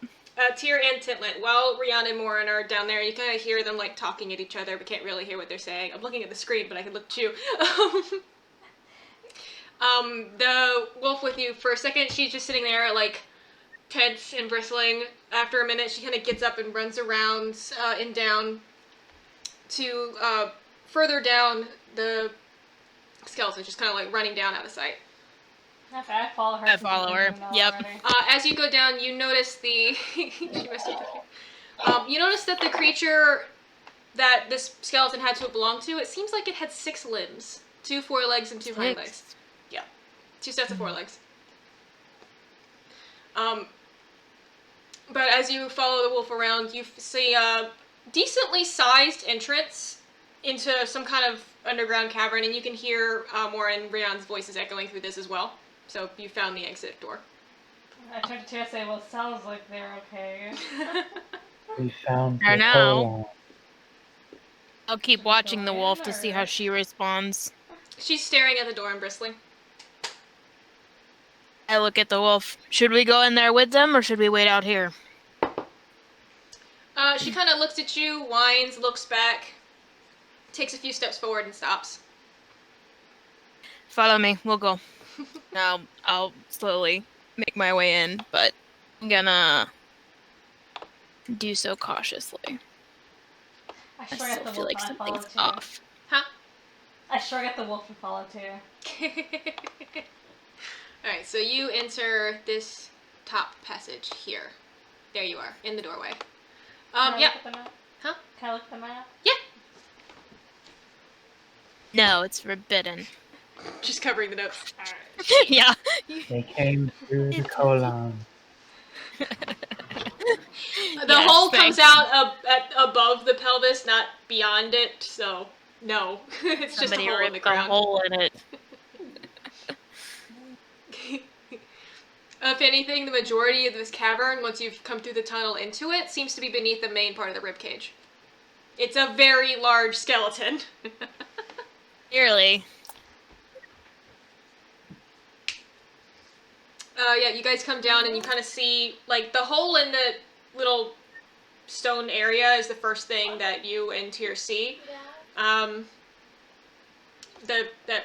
Tyr and Tintlet, while Rhian and Morrin are down there, you kind of hear them like talking at each other, but can't really hear what they're saying. I'm looking at the screen, but I can look at you. The wolf with you for a second, she's just sitting there like tense and bristling. After a minute, she kind of gets up and runs around and down to further down the skeleton, just kind of like running down out of sight. Okay, I follow her. I follow her. Yep. As you go down, you notice the she messed up the thing. You notice that the creature that this skeleton had to belong to, it seems like it had 6 limbs, 2 forelegs and 2 hind legs. Yeah, 2 sets of forelegs. But as you follow the wolf around, you see a decently sized entrance into some kind of underground cavern, and you can hear Morrin and Rhiannon's voices echoing through this as well. So you found the exit door. I turned to Tyr and say, well, it sounds like they're okay. We found I the know. colon. I'll keep watching the wolf to see how she responds. She's staring at the door and bristling. I look at the wolf. Should we go in there with them, or should we wait out here? She kind of looks at you, whines, looks back, takes a few steps forward and stops. Follow me. We'll go. Now, I'll slowly make my way in, but I'm gonna do so cautiously. I I sure still got the feel wolf like and I follow something's too. off. Huh? I sure got the wolf and follow too. Alright, so you enter this top passage here. There you are, in the doorway. Can I Yeah. look at the map? Huh? Can I look at the map? Yeah. No, it's forbidden. Just covering the notes. Yeah. They came through the colon. The Yes, hole thanks. comes out above the pelvis, not beyond it, so no. It's Somebody just a hole in the ripped a ground. hole in it. If anything, the majority of this cavern, once you've come through the tunnel into it, seems to be beneath the main part of the ribcage. It's a very large skeleton. Clearly. Yeah, you guys come down and you kind of see, like, the hole in the little stone area is the first thing that you and Tyr see. That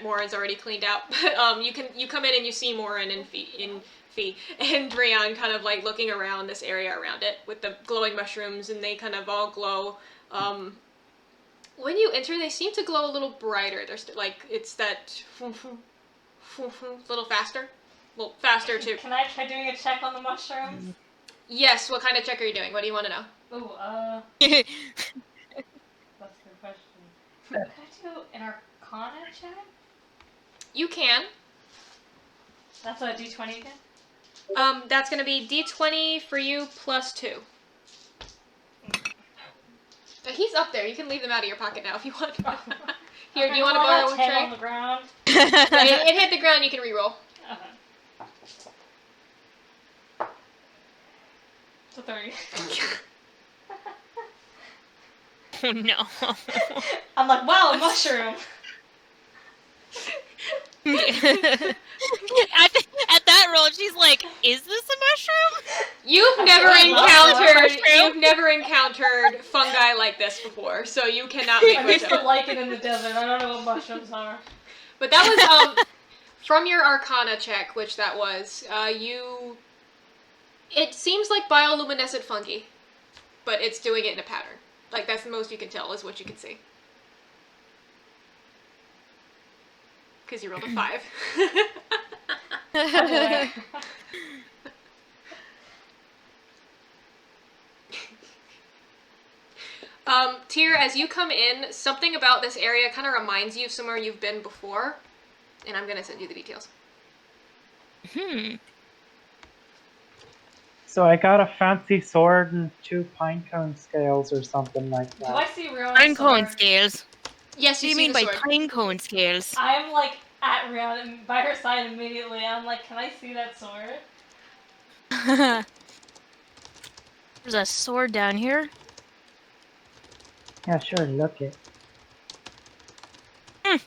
Morrin's already cleaned out. But you come in and you see Morrin and Fee and Rhian kind of like looking around this area around it with the glowing mushrooms, and they kind of all glow. When you enter, they seem to glow a little brighter. There's like it's that little faster. Well, faster too. Can I try doing a check on the mushrooms? Yes. What kind of check are you doing? What do you want to know? Ooh, that's a good question. Can I do an Arcana check? You can. That's what a D20 again? That's gonna be D20 for you plus 2. He's up there. You can leave them out of your pocket now if you want. Here, do you want to borrow a 10 tray? on the ground. It hit the ground. You can re-roll. Okay. It's a 30. Oh no. I'm like, wow, a mushroom. At that roll, she's like, "Is this a mushroom?" You've never mushroom. encountered fungi like this before, so you cannot make I'm much used of to it. lichen in the desert. I don't know what mushrooms are. But that was from your Arcana check, which that was. It seems like bioluminescent fungi, but it's doing it in a pattern. Like that's the most you can tell is what you can see. Because you rolled a 5. Okay. Tyr, as you come in, something about this area kind of reminds you of somewhere you've been before, and I'm gonna send you the details. So I got a fancy sword and 2 pinecone scales or something like Do I that. see Rhian's Pine cone sword? scales. Yes, What do you you see mean the by sword. pine cone scales? I'm like at Rhian and by her side immediately. I'm like, can I see that sword? There's a sword down here. Yeah, sure, look it. I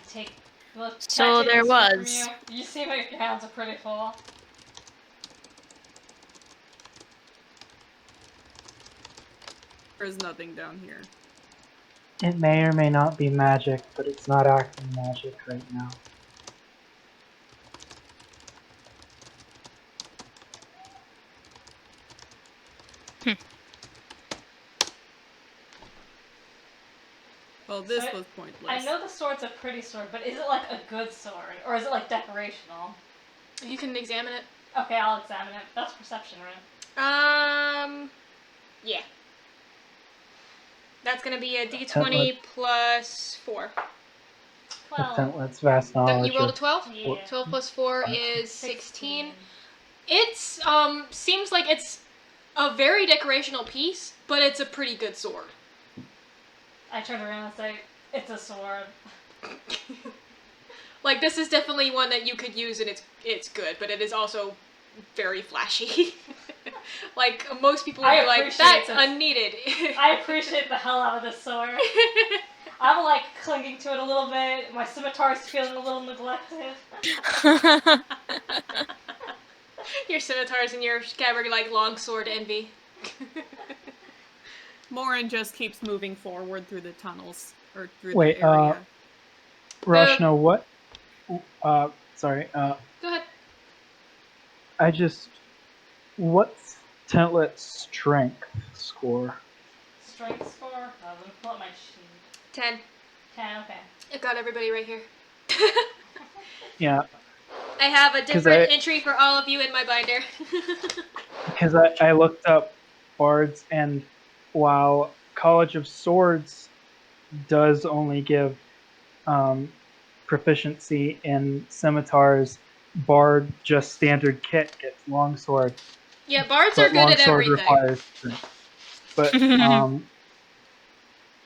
take. Look, can So I take there the sword from was. You? You seem like your hands are pretty full. There's nothing down here. It may or may not be magic, but it's not acting magic right now. Well, this So was pointless. I know the sword's a pretty sword, but is it like a good sword? Or is it like decorational? You can examine it. Okay, I'll examine it. That's perception, right? Yeah. That's gonna be a d20 plus 4. 12. Let's vast knowledge. You rolled a 12? Yeah. 12 plus 4 is 16. It's, seems like it's a very decorational piece, but it's a pretty good sword. I turn around and say, it's a sword. Like, this is definitely one that you could use and it's good, but it is also very flashy. Like, most people would be like, that's unneeded. I appreciate the hell out of this sword. I'm like clinging to it a little bit. My scimitar's feeling a little neglected. Your scimitars and your scabbard like longsword envy. Morrin just keeps moving forward through the tunnels or through Wait, the area. Rashna, what? Sorry. Go ahead. What's Tintlet's strength score? Strength score? Oh, let me pull up my sheet. 10. 10, okay. I've got everybody right here. Yeah, I have a different entry for all of you in my binder. because I looked up bards, and while College of Swords does only give proficiency in scimitars, bard just standard kit gets longsword. Yeah, bards are good at everything. Requires strength. But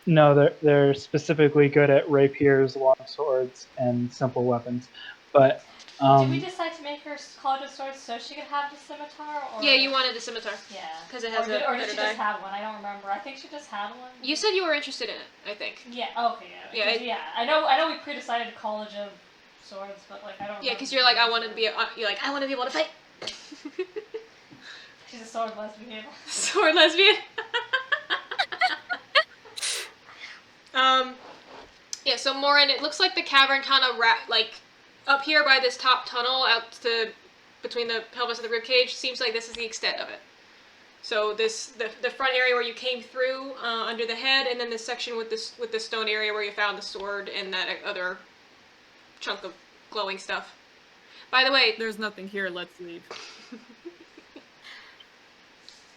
no, they're specifically good at rapiers, longswords, and simple weapons. But did we decide to make her College of Swords so she could have the scimitar? Or... Yeah, you wanted the scimitar. Yeah. Because it has or did she just have one? I don't remember. I think she just had one. You said you were interested in it, I think. Yeah, okay, yeah. Yeah, I know we pre-decided College of Swords, but like I don't remember. Yeah, because you're like, I want to be able to fight. She's a sword lesbian. Sword lesbian. Yeah, so Morrin, it looks like the cavern kind of up here by this top tunnel out to between the pelvis and the ribcage seems like this is the extent of it. So the front area where you came through under the head, and then this section with the stone area where you found the sword and that other chunk of glowing stuff. By the way, there's nothing here. Let's leave.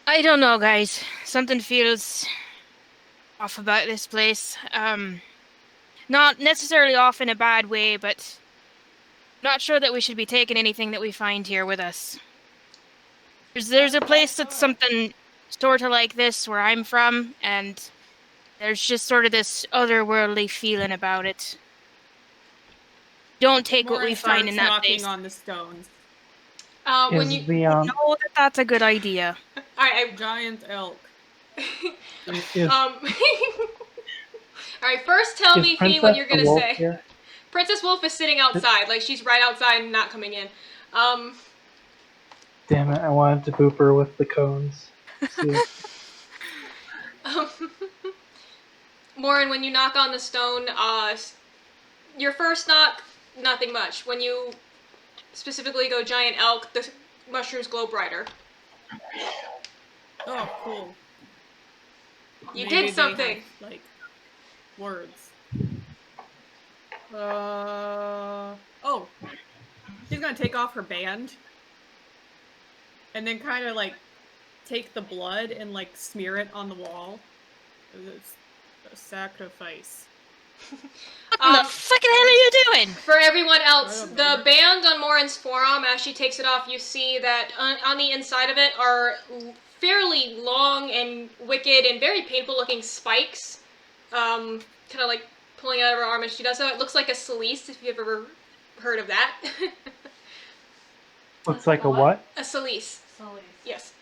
I don't know, guys. Something feels off about this place. Not necessarily off in a bad way, but not sure that we should be taking anything that we find here with us. There's a place that's something sort of like this where I'm from, and there's just sort of this otherworldly feeling about it. Don't take what we find in that place. Knocking on the stones. When you know that's a good idea. Alright, giant elk. Alright, first tell me, Fee, what you're gonna say. Here? Princess Wolf is sitting outside, like she's right outside and not coming in. Damn it, I wanted to boop her with the cones. Morrin, when you knock on the stone, your first knock, nothing much. When you specifically go giant elk, the mushrooms glow brighter. Oh, cool. You did something. Have, like, words. Oh. She's gonna take off her band. And then kind of, like, take the blood and, like, smear it on the wall. It's a sacrifice. What the fucking hell are you doing? For everyone else, the band on Morrin's forearm, as she takes it off, you see that on the inside of it are fairly long and wicked and very painful-looking spikes, kind of like pulling out of her arm as she does so. It looks like a cilice, if you've ever heard of that. Looks like a what? A cilice. Silice. Yes.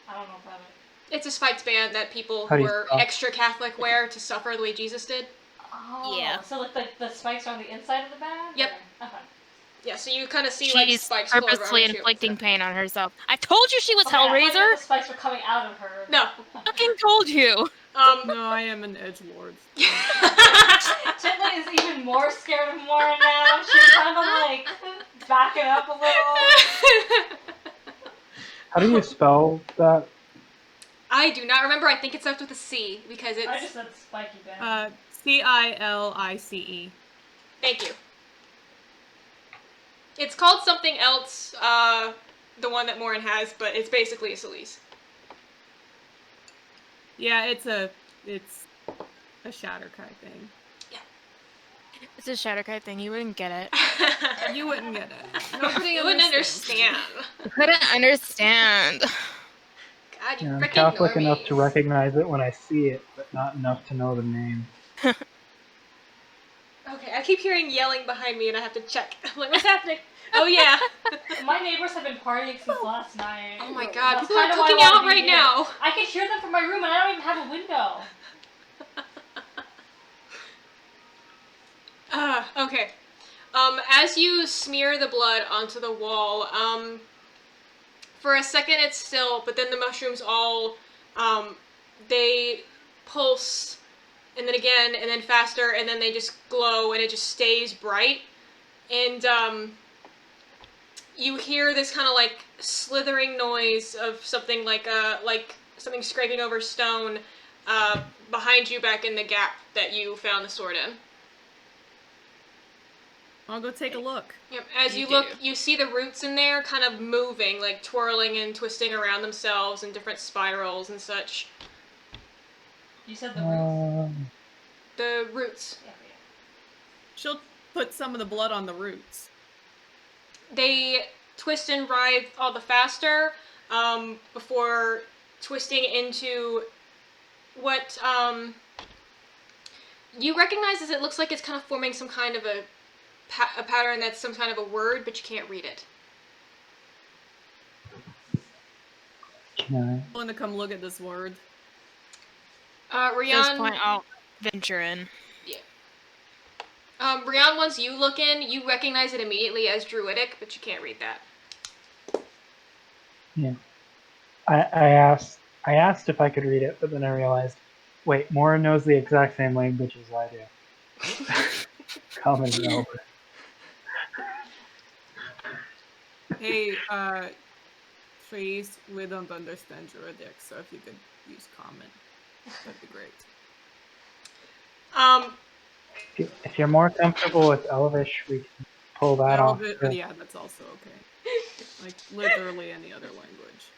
I don't know about it. It's a spiked band that people who are extra Catholic wear to suffer the way Jesus did. Oh, yeah. So like the spikes are on the inside of the band? Yep. Or? Okay. Yeah, so you kind of see like She's spikes float around purposely her too. inflicting pain on herself. I told you she was Okay, I thought Hellraiser! the spikes were coming out of her. No. Fucking told you! No, I am an edgelord. Tintlet is even more scared of Morrin now. She's kind of like backing up a little. How do you spell that? I do not remember. I think it starts with a C because it's. I just said spiky bang. Cilice. Thank you. It's called something else, the one that Morrin has, but it's basically a Celise. Yeah, it's a Shatterkai thing. It's a Shatterkai thing, you wouldn't get it. You wouldn't get it. Nobody You wouldn't understand. You couldn't understand. God, you I'm freaking Catholic normies. enough to recognize it when I see it, but not enough to know the name. Okay, I keep hearing yelling behind me and I have to check. I'm like, what's happening? Oh yeah. My neighbors have been partying since last night. Oh my god, That's people are kinda why cooking I wanna out be right here. now. I can hear them from my room and I don't even have a window. Okay. As you smear the blood onto the wall, for a second it's still, but then the mushrooms all, they pulse, and then again, and then faster, and then they just glow, and it just stays bright. And, you hear this kind of, like, slithering noise of something like something scraping over stone, behind you back in the gap that you found the sword in. I'll go take a look. Yep. As you You look, do. you see the roots in there kind of moving, like twirling and twisting around themselves in different spirals and such. You said the roots. The roots. Yeah. She'll put some of the blood on the roots. They twist and writhe all the faster, before twisting into what, you recognize as it looks like it's kind of forming some kind of a pattern that's some kind of a word, but you can't read it. Can I'm willing to come look at this word. At this Rhiannon, point, I'll venture in. Rhiannon, once you look in, you recognize it immediately as Druidic, but you can't read that. Yeah. I asked if I could read it, but then I realized, wait, Morrin knows the exact same language as I do. Common and Elder. Hey, please, we don't understand Druidic, so if you could use common, that'd be great. If you're more comfortable with Elvish, we can pull that off. Yeah, that's also okay. Like, literally any other language.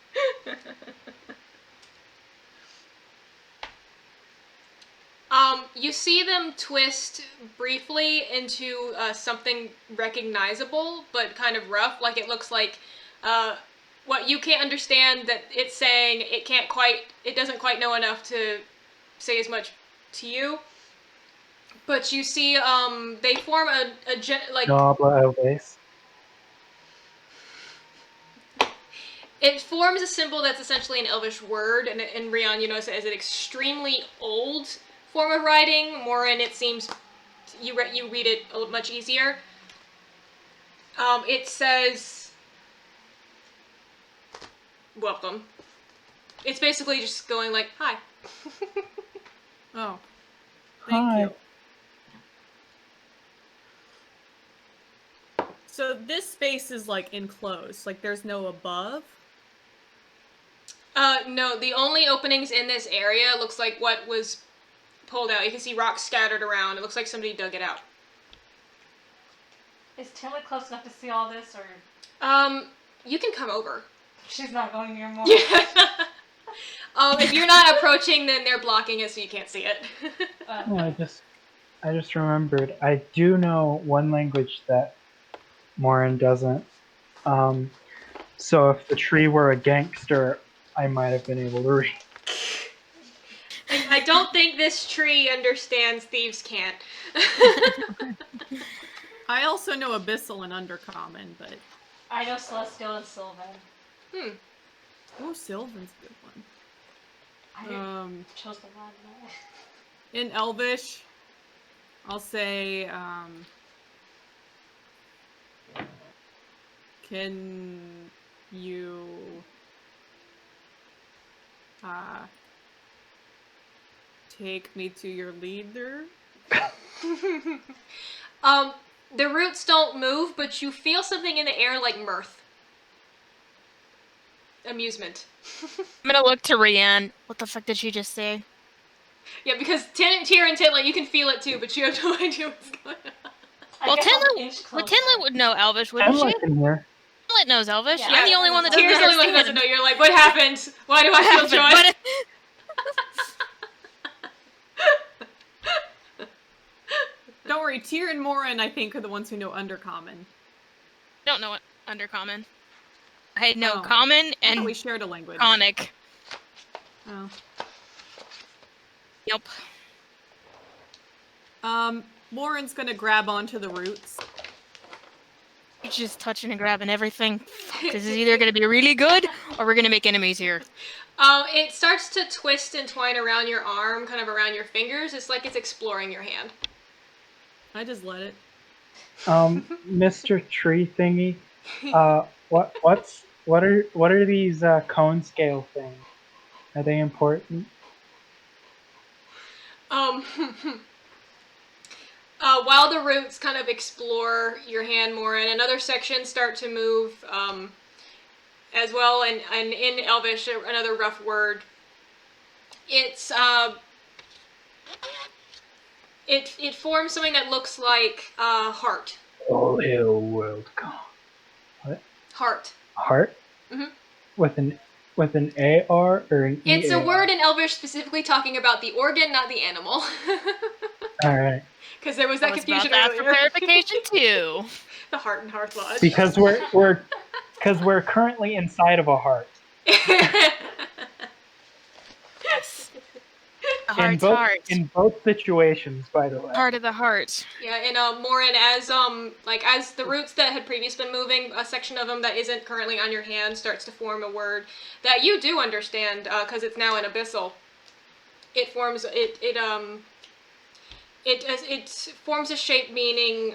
You see them twist briefly into something recognizable, but kind of rough. Like it looks like what you can't understand that it's saying. It doesn't quite know enough to say as much to you. But you see, they form a Nobla Elvis. It forms a symbol that's essentially an Elvish word, and in Rhiannon, you notice it as an extremely old form of writing. Morrin, it seems you read it much easier. It says, "Welcome." It's basically just going like, "Hi." Oh, thank you. So this space is like enclosed, like there's no above? No, the only openings in this area looks like what was pulled out. You can see rocks scattered around. It looks like somebody dug it out. Is Tintlet close enough to see all this, or? You can come over. She's not going near more. If you're not approaching, then they're blocking it so you can't see it. Oh, I just remembered. I do know one language that Morrin doesn't. So if the tree were a gangster, I might have been able to read. I don't think this tree understands thieves can't. I also know Abyssal and Undercommon, but... I know Celestial and Sylvan. Oh, Sylvan's a good one. I chose the wrong one. In Elvish, I'll say, Can you take me to your leader? The roots don't move, but you feel something in the air like mirth. Amusement. I'm gonna look to Rhian. What the fuck did she just say? Yeah, because Tyr and Tintlet, you can feel it too, but you have no idea what's going on. Well, Tintlet Tintlet would know Elvish, wouldn't I'm she? looking here. Tintlet knows Elvish. Yeah, I'm the only one that Tyr's doesn't the only one who doesn't know. You're like, what happened? Why do I feel joy? Don't worry, Tyr and Morrin, I think, are the ones who know Undercommon. Don't know what Undercommon. I know Oh. Common I thought and we shared a language. Conic. Oh. Yep. Morrin's gonna grab onto the roots. You're just touching and grabbing everything. This is either gonna be really good, or we're gonna make enemies here. It starts to twist and twine around your arm, kind of around your fingers. It's like it's exploring your hand. I just let it. Mr. Tree thingy. What are these cone scale things? Are they important? While the roots kind of explore your hand more, and another section start to move as well, and in Elvish, another rough word. It's it forms something that looks like heart. All hail world come. What? Heart. Heart? Mhm. With an AR or an EAR? It's a word in Elvish specifically talking about the organ, not the animal. Alright. Because there was that confusion about that for earlier. clarification too. The heart and hearth lodge. Because we're currently inside of a heart. Yes. A heart's both, heart. In both situations, by the way. Heart of the heart. Yeah, and Morrin, as the roots that had previously been moving, a section of them that isn't currently on your hand starts to form a word that you do understand because it's now an abyssal. It forms it forms a shape meaning.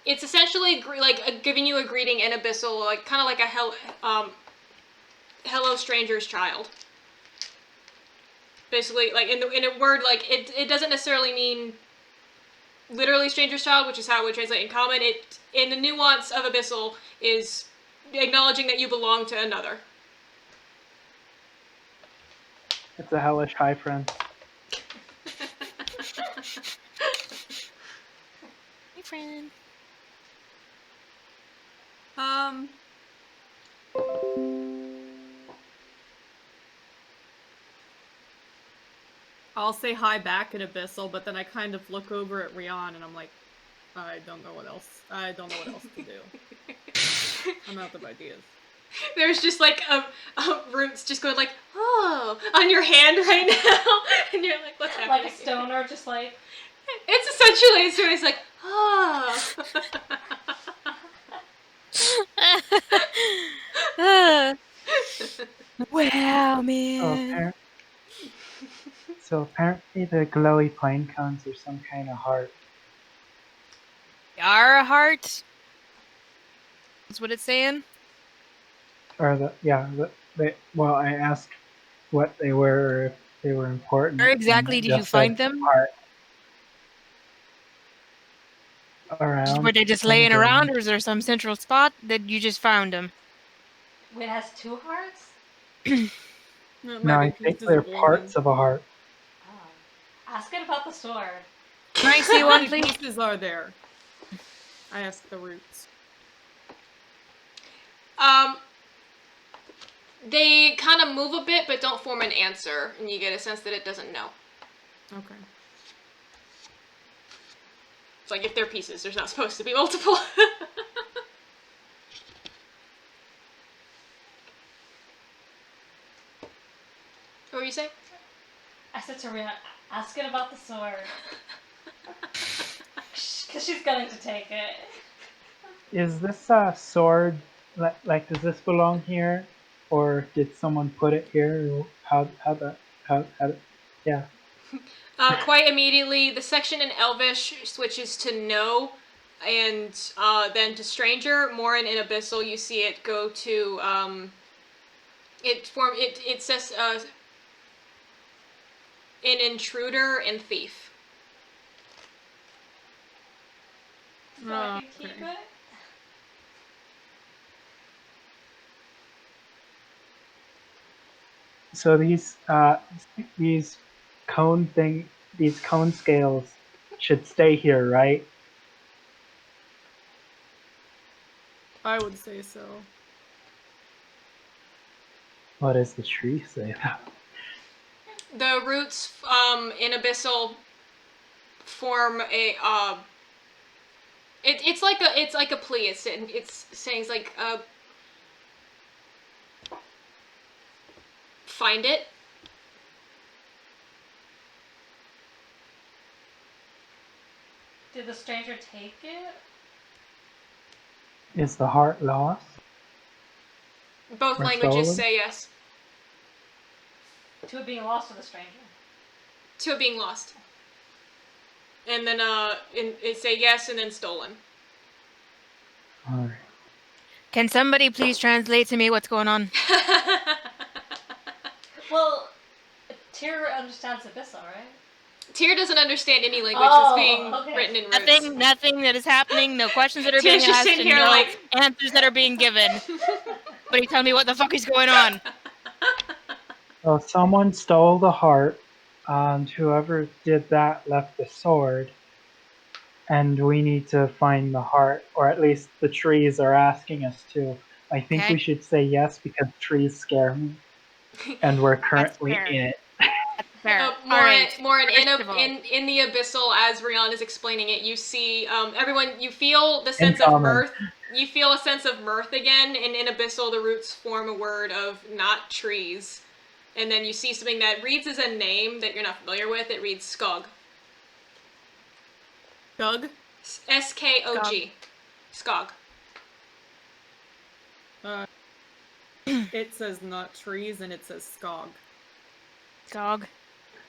It's essentially giving you a greeting in abyssal, like kind of like a hello stranger's child. Basically, like in a word, like it doesn't necessarily mean literally stranger's child, which is how it would translate in common. It in the nuance of abyssal is acknowledging that you belong to another. It's a hellish hi, friend. Hey, friend. I'll say hi back in Abyssal, but then I kind of look over at Rhian and I'm like, I don't know what else to do. I'm out of ideas. There's just like roots just going like, oh, on your hand right now, and you're like, what's happening? Like a stoner, just like. It's essentially it's like, oh. Wow, man. So apparently the glowy pine cones are some kind of heart. They are a heart. That's what it's saying. Or well, I asked what they were, or if they were important. Where exactly did you find them? Heart. Around. Were they just laying around, or is there some central spot that you just found them? Wait, it has two hearts? No, I think they're parts of a heart. Oh. Ask it about the sword. Can I see one, How many please? pieces are there? I asked the roots. They kind of move a bit, but don't form an answer, and you get a sense that it doesn't know. Okay. It's like if they're pieces, there's not supposed to be multiple. What were you saying? I said to Rhian, ask it about the sword. Because she's going to take it. Is this sword like? Does this belong here, or did someone put it here? How? Yeah. Quite immediately, the section in Elvish switches to no, and then to Stranger, Morrin in Abyssal, you see it go to it says an Intruder and Thief. So I can keep okay. it. So these these cone scales should stay here, right? I would say so. What does the tree say? The roots in Abyssal form a it's like a plea. It's saying it's like find it. Did the stranger take it? Is the heart lost? Both Or languages stolen? say yes To it being lost to the stranger. to it being lost. And then it say yes and then stolen. Alright. Can somebody please translate to me what's going on? Well, Tyr understands Abyssal, right? Tyr doesn't understand any language that's being okay. written in roots. Nothing that is happening. No questions that are Tyr's being just asked, sitting and here no like- answers that are being given. Somebody tell me what the fuck is going on. So someone stole the heart, and whoever did that left the sword. And we need to find the heart, or at least the trees are asking us to. I think Okay. we should say yes because trees scare me, and we're currently fair. in it. Fair. More All right. in First of all, in the Abyssal, as Rhian is explaining it, you see everyone. You feel the sense of Incoming. mirth. You feel a sense of mirth again, and in Abyssal, the roots form a word of not trees, and then you see something that reads as a name that you're not familiar with. It reads Skog. Doug? Skog. Skog. It says not trees and it says skog. Skog.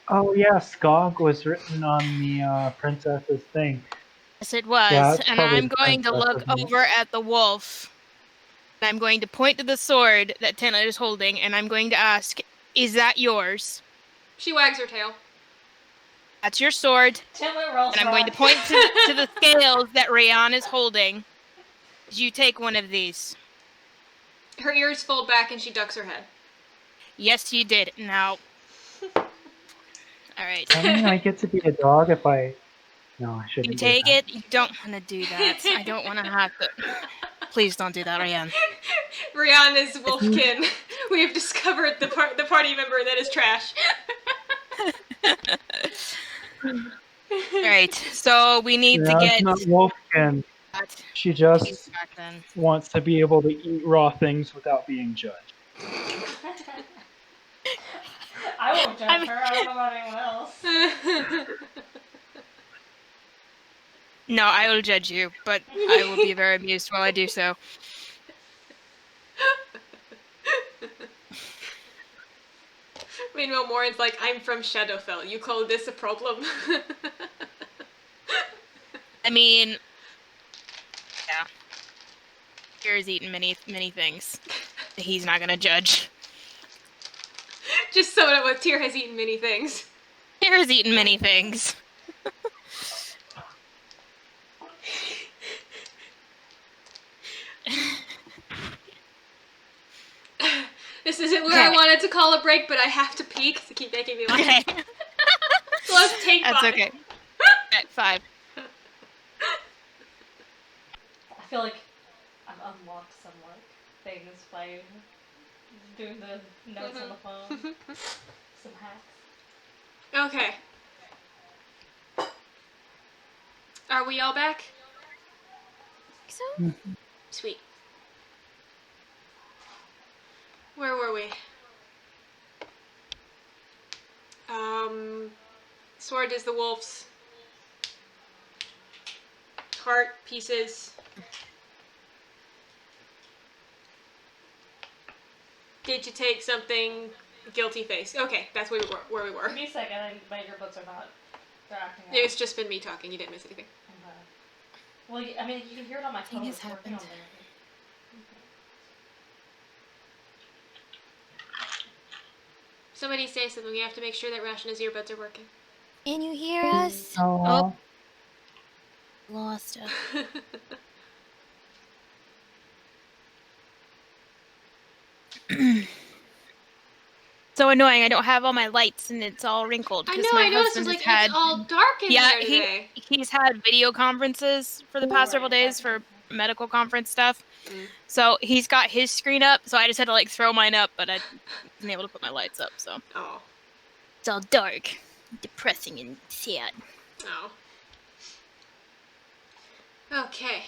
Oh yeah, Skog was written on the princess's thing. Yes, it was. Yeah, it's And probably I'm the going to look princess's name. over at the wolf. And I'm going to point to the sword that Tintlet is holding, and I'm going to ask, "Is that yours?" She wags her tail. That's your sword. Tintlet rolls And I'm going to her point to the scales that Rhian is holding. Did you take one of these? Her ears fold back and she ducks her head. Yes, you did. Now. Alright. I mean, I get to be a dog if I... No, I shouldn't You do take that. it. You don't want to do that. I don't want to have to. Please don't do that, Rhian. Rhian is Wolfkin. We have discovered the party member that is trash. Alright, so we need to That's get not Wolfkin. that She piece just back then. wants to be able to eat raw things without being judged. I won't judge her. I don't know about anyone else. No, I will judge you, but I will be very amused while I do so. Meanwhile, Morrin's like, I'm from Shadowfell. You call this a problem? I mean, yeah. Tyr's eaten many things. He's not gonna judge. Just so it was, Tyr has eaten many things. Tyr's eaten many things. This isn't where I wanted to call a break, but I have to pee because they keep making me laugh. Okay. So let's take That's 5. okay. At 5. I feel like I've unlocked some like things by doing the notes on the phone. Some hacks. Okay. Are we all back? So? Sweet. Where were we? Sword is the wolf's. Heart pieces. Did you take something? Guilty face. Okay, that's where we were. Give me a second, my earbuds are not. They're acting up. It's just been me talking. You didn't miss anything. Well, I mean, you can hear it on my phone. Thing has It's working happened. on there. Somebody say something. We have to make sure that Rashna's earbuds are working. Can you hear us? Oh, Lost us. So annoying. I don't have all my lights and it's all wrinkled. I 'cause know. my I noticed. husband It's has like had, it's all dark in yeah, there today. he's had video conferences for the past several days for medical conference stuff. So he's got his screen up. So I just had to like throw mine up, but I wasn't able to put my lights up. So Oh. it's all dark, depressing, and sad. Oh. Okay.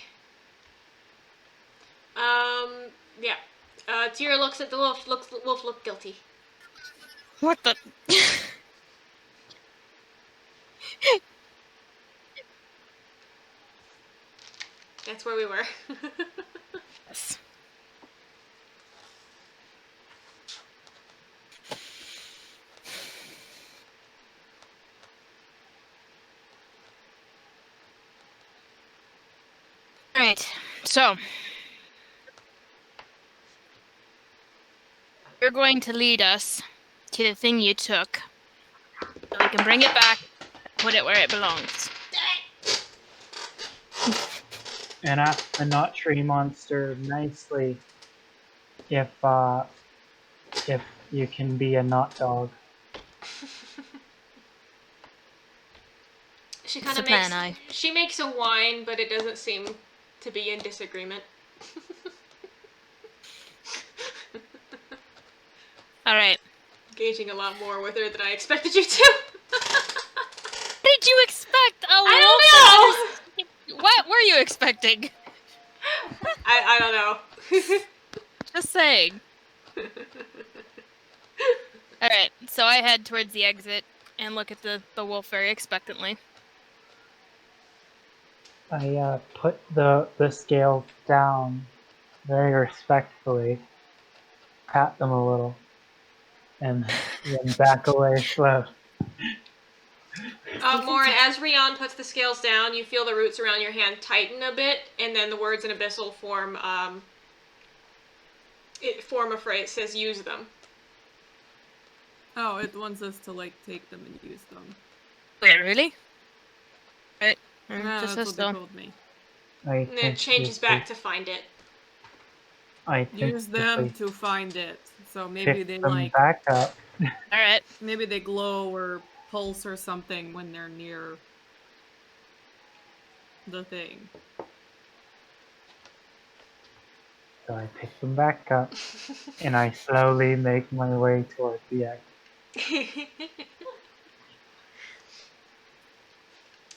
Yeah. Tira looks at the wolf. The wolf look guilty. What the? That's where we were. Yes. All right. So you're going to lead us to the thing you took, so we can bring it back, and put it where it belongs. and ask the nut tree monster nicely if you can be a nut dog. She What's kind of the makes. plan, She makes a whine, but it doesn't seem to be in disagreement. All right. Engaging a lot more with her than I expected you to. What did you expect? I don't know. What were you expecting? I don't know. Just saying. All right. So I head towards the exit and look at the wolf very expectantly. I put the scales down very respectfully, pat them a little, and then back away slow. Morrin, as Rhian puts the scales down, you feel the roots around your hand tighten a bit, and then the words in Abyssal form a phrase. It says use them. Oh, it wants us to like take them and use them. Wait, really? Right. Yeah, Just that's us what they though. told me. And then it changes back to find it. Use them to find it. So maybe they them like back up. All right. maybe they glow or pulse or something when they're near the thing. So I pick them back up, and I slowly make my way towards the exit.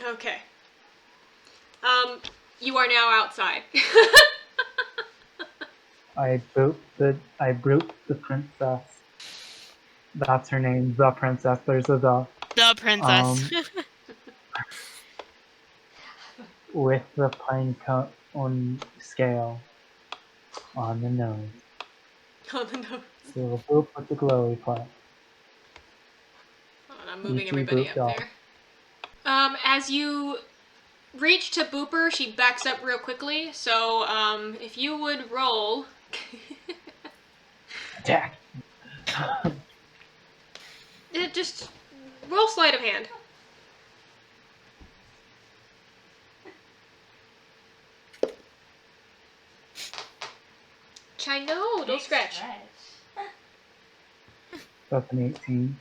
Okay. You are now outside. I boot the princess. That's her name, the princess. There's a the. The princess. With the pine cone scale on the nose. On the nose. So boop with the glowy part. I'm moving everybody up there. As you reach to Booper, she backs up real quickly. So, if you would roll. Attack! Just roll sleight of hand. I know, don't scratch. That's an 18.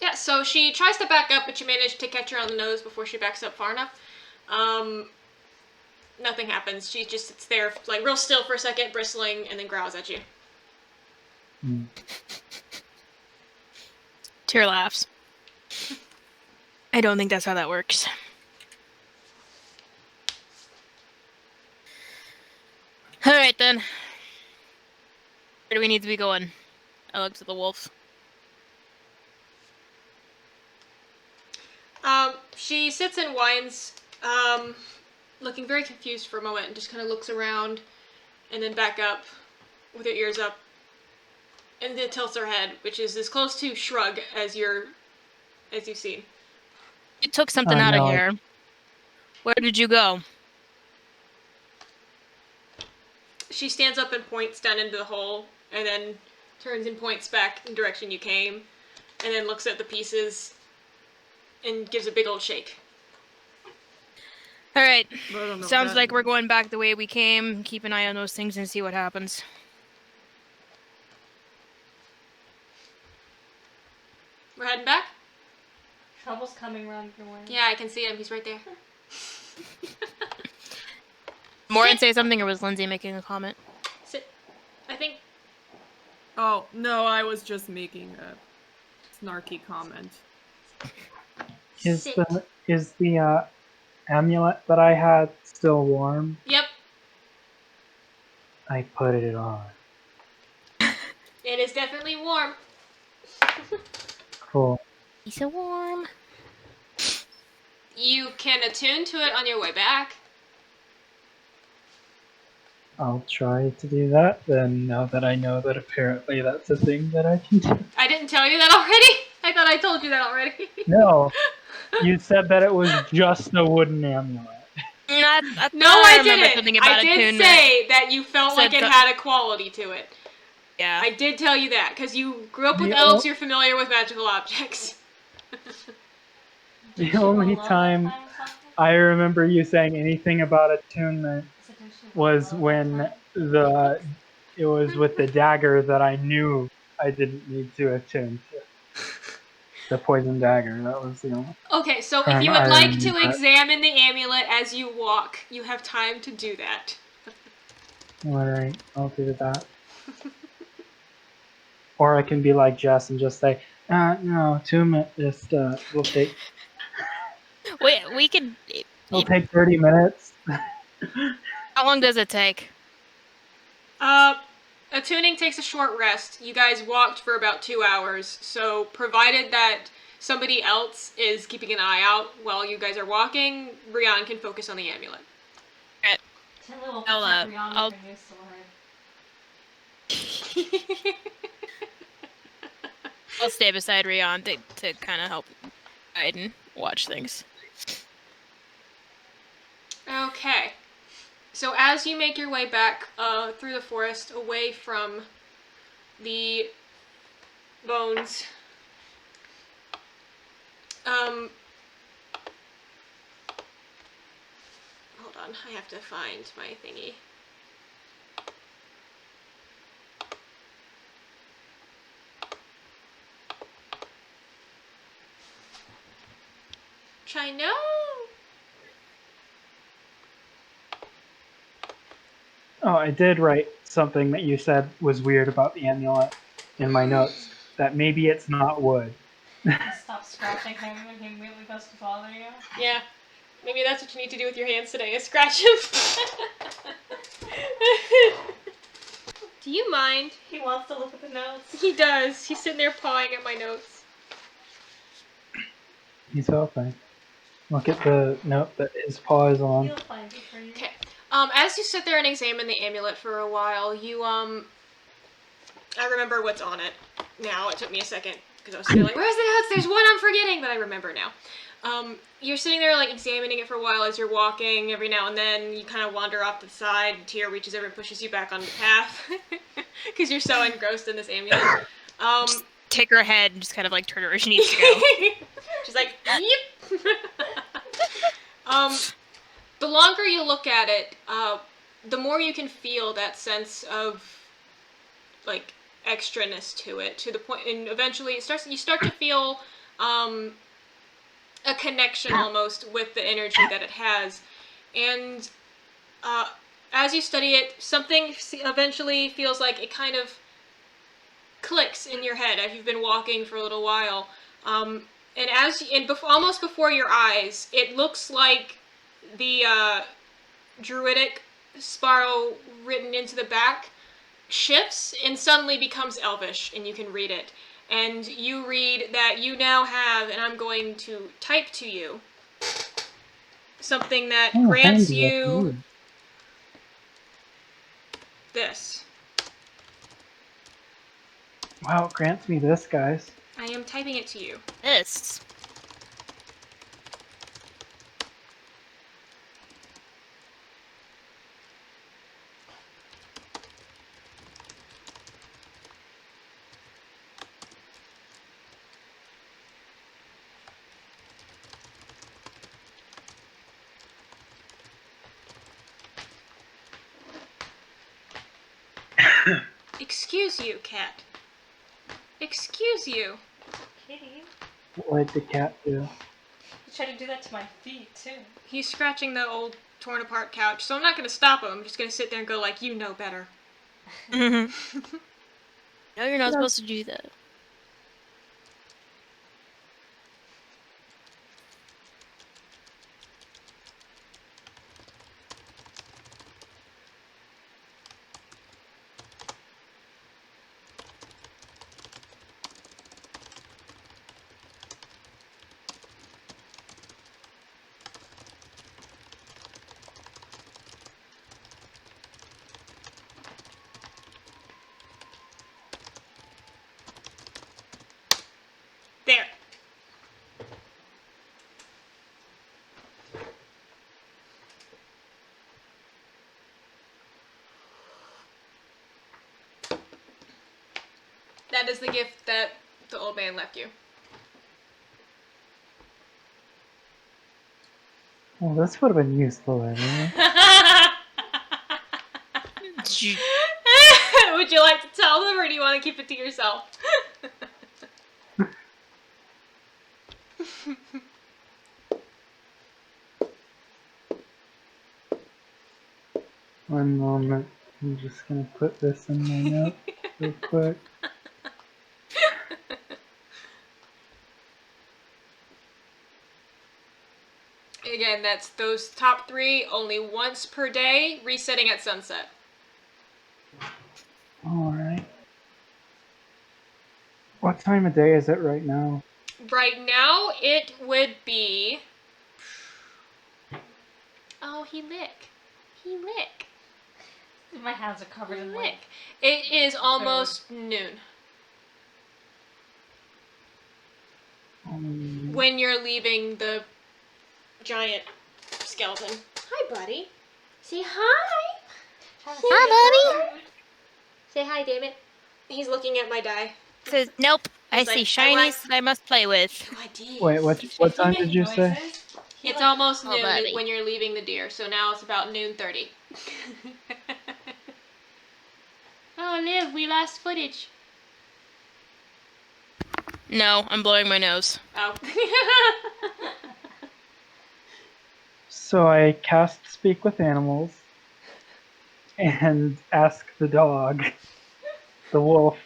Yeah, so she tries to back up, but you manage to catch her on the nose before she backs up far enough. Nothing happens. She just sits there, like, real still for a second, bristling, and then growls at you. Tyr laughs. I don't think that's how that works. All right, then. Where do we need to be going? I look to the wolf. She sits and whines, looking very confused for a moment, and just kind of looks around, and then back up, with her ears up, and then tilts her head, which is as close to shrug as you've seen. You took something out of here. Where did you go? She stands up and points down into the hole, and then turns and points back in the direction you came, and then looks at the pieces and gives a big old shake. Alright. I don't know Sounds what like that we're means. going back the way we came. Keep an eye on those things and see what happens. We're heading back? Trouble's coming around your way. Yeah, I can see him. He's right there. Morrin say something, or was Lindsay making a comment? Sit. I think... Oh, no, I was just making a snarky comment. Is Sit. the amulet that I had still warm? Yep. I put it on. It is definitely warm. Cool. He's so warm. You can attune to it on your way back. I'll try to do that then, now that I know that apparently that's a thing that I can do. I didn't tell you that already? I thought I told you that already. No, you said that it was just a wooden amulet. No, I didn't. Something about I did attunement. say that you felt Said like it the- had a quality to it. Yeah. I did tell you that, because you grew up with The elves, o- you're familiar with magical objects. The only time I remember you saying anything about attunement was when it was with the dagger that I knew I didn't need to attune to. The poison dagger, that was the only Okay, so if time you would I like to remember that. examine the amulet as you walk, you have time to do that. Alright, I'll do that. Or I can be like Jess and just say, no, attunement just will take Wait, we could. it'll take 30 minutes. How long does it take? Attuning takes a short rest. You guys walked for about 2 hours, so provided that somebody else is keeping an eye out while you guys are walking, Rhian can focus on the amulet. Tintlet will I'll, protect Rhiannon I'll- from new sword. I'll stay beside Rhian to kind of help guide and watch things. Okay. So as you make your way back through the forest, away from the bones, hold on, I have to find my thingy. Chino! Oh, I did write something that you said was weird about the amulet in my notes. That maybe it's not wood. Stop scratching him when he immediately goes to bother you. Yeah. Maybe that's what you need to do with your hands today, is scratch him. Do you mind? He wants to look at the notes. He does. He's sitting there pawing at my notes. He's hoping. Look at the note that his paw is on. He'll find it for you. Okay. As you sit there and examine the amulet for a while, you, I remember what's on it now. It took me a second, because I was feeling like, where's the notes? There's one I'm forgetting, but I remember now. You're sitting there, like, examining it for a while as you're walking. Every now and then, you kind of wander off to the side. Tyr reaches over and pushes you back on the path, because you're so engrossed in this amulet. Take her head and just kind of like turn her where she needs to go. She's like, yep. The longer you look at it, the more you can feel that sense of, like, extraness to it, to the point, and eventually you start to feel a connection almost with the energy that it has. And as you study it, something eventually feels like it kind of clicks in your head as you've been walking for a little while. Almost before your eyes, it looks like the druidic spiral written into the back shifts and suddenly becomes elvish, and you can read it. And you read that you now have, and I'm going to type to you, something that grants handy, you this. Wow, it grants me this, guys. I am typing it to you. This. Excuse you, cat. Excuse you. Kitty. What did the cat do? He tried to do that to my feet, too. He's scratching the old torn apart couch, so I'm not gonna stop him. I'm just gonna sit there and go like, you know better. No, you're not supposed to do that. There. That is the gift that the old man left you. Well, this would have been useful anyway. Would you like to tell them, or do you want to keep it to yourself? One moment. I'm just gonna put this in my notes real quick. Again, that's those top 3 only once per day, resetting at sunset. Alright. What time of day is it right now? Right now, it would be... Oh, he lick. He lick. My hands are covered in, Lick. like... It is almost noon. When you're leaving the giant skeleton. Hi, buddy. Say hi. Hi, buddy. Say hi, David. He's looking at my die. Says, nope. I He's see like, shinies that I must play with. I did. Wait, what time did you say? It's almost Oh, noon buddy. when you're leaving the deer, so now it's about noon 30. Oh, Liv, we lost footage. No, I'm blowing my nose. Oh. So I cast Speak with Animals and ask the dog, the wolf.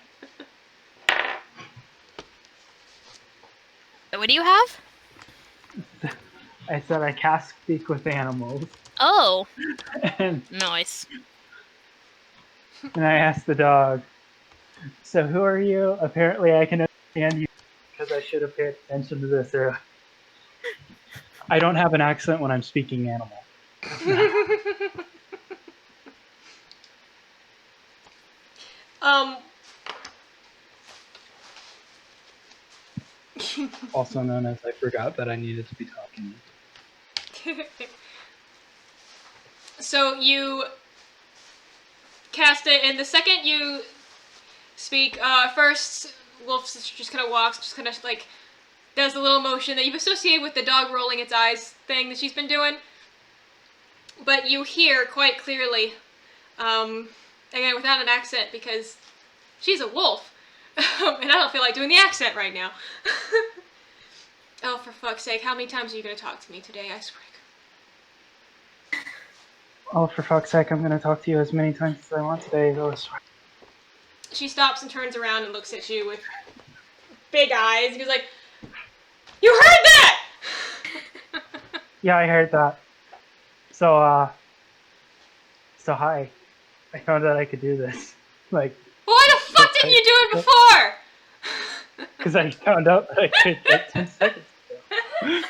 What do you have? I said I cast Speak with Animals, Oh, and nice. I asked the dog, so who are you? Apparently I can understand you because I should have paid attention to this earlier. I don't have an accent when I'm speaking animal. Also known as I forgot that I needed to be talking. So you cast it, and the second you speak, first Wolf just kind of walks, just kind of like does the little motion that you've associated with the dog rolling its eyes thing that she's been doing. But you hear quite clearly, again without an accent because she's a wolf, and I don't feel like doing the accent right now. Oh, for fuck's sake, how many times are you going to talk to me today, I swear? Oh, for fuck's sake, I'm going to talk to you as many times as I want today, though. She stops and turns around and looks at you with big eyes. He goes like, "You heard that?" Yeah, I heard that. So hi. I found out I could do this. Like, Why the fuck didn't you do it before? because I found out that I could like 10 seconds ago.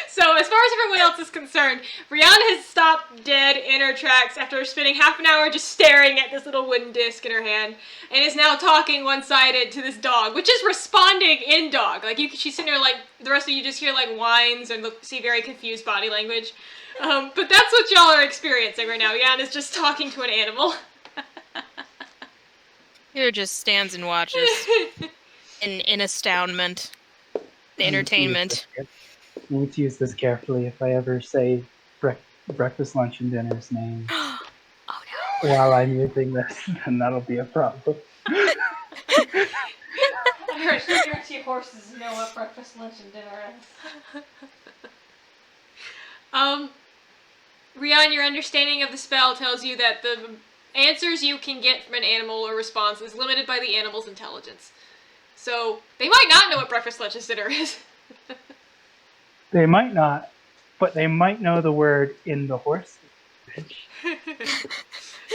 So, as far as everyone else is concerned, Rhiannon has stopped dead in her tracks after spending half an hour just staring at this little wooden disc in her hand, and is now talking one-sided to this dog, which is responding in dog. Like, she's sitting there like, the rest of you just hear like whines and see very confused body language. But that's what y'all are experiencing right now. Rhiannon is just talking to an animal. Here just stands and watches in astoundment. The entertainment. I need to use this carefully if I ever say breakfast, lunch, and dinner's name. Oh no. while I'm using this, then that'll be a problem. I'm pretty sure your two horses know what breakfast, lunch, and dinner is. Rhian, your understanding of the spell tells you that the answers you can get from an animal or response is limited by the animal's intelligence. So, they might not know what breakfast, lunch, and dinner is. They might not, but they might know the word in the horse language.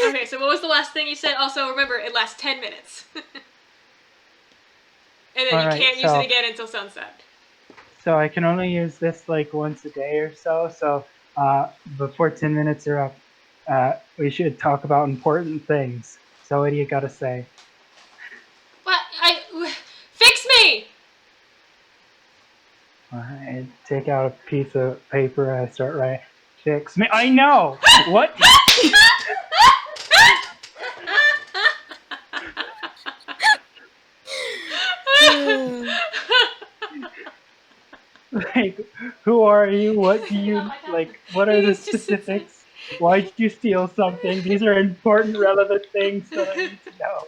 Okay, so what was the last thing you said? Also, remember, it lasts 10 minutes. And then Alright, you can't use it again until sunset. So I can only use this like once a day or so. So before 10 minutes are up, we should talk about important things. So what do you gotta say? What? Fix me! I take out a piece of paper and I start writing. Fix me. I know! What? Like, who are you? What do you, like, what are the specifics? Why'd you steal something? These are important, relevant things that I need to know.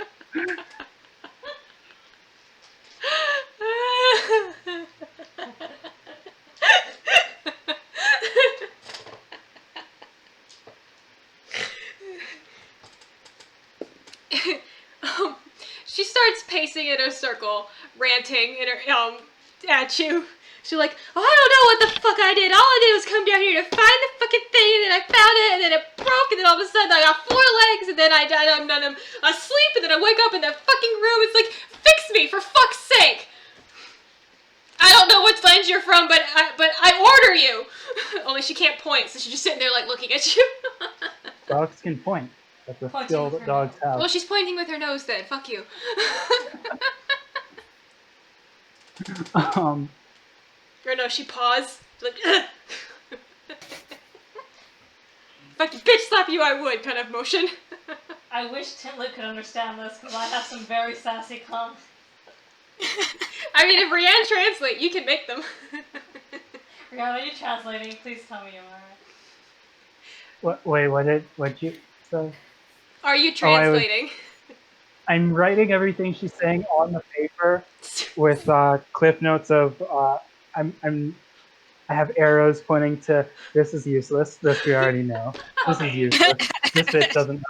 She starts pacing in a circle, ranting in her, at you. She's like, oh, I don't know what the fuck I did. All I did was come down here to find the fucking thing, and then I found it, and then it broke, and then all of a sudden I got 4 legs, and then I'm asleep, and then I wake up in the fucking room. It's like, fix me, for fuck's sake. I don't know which land you're from, but I order you. Only she can't point, so she's just sitting there like looking at you. Dogs can point. That's a skill that dogs have. Well, she's pointing with her nose then. Fuck you. Or no, she paused. Like, if I could bitch slap you, I would, kind of motion. I wish Tintlet could understand this, because I have some very sassy comments. I mean, if Rhiannon translate, you can make them. Rhiannon, are you translating? Please tell me you are. What? Wait, what'd you say? Are you translating? I'm writing everything she's saying on the paper with cliff notes of I have arrows pointing to this is useless. This we already know. This is useless. This bit doesn't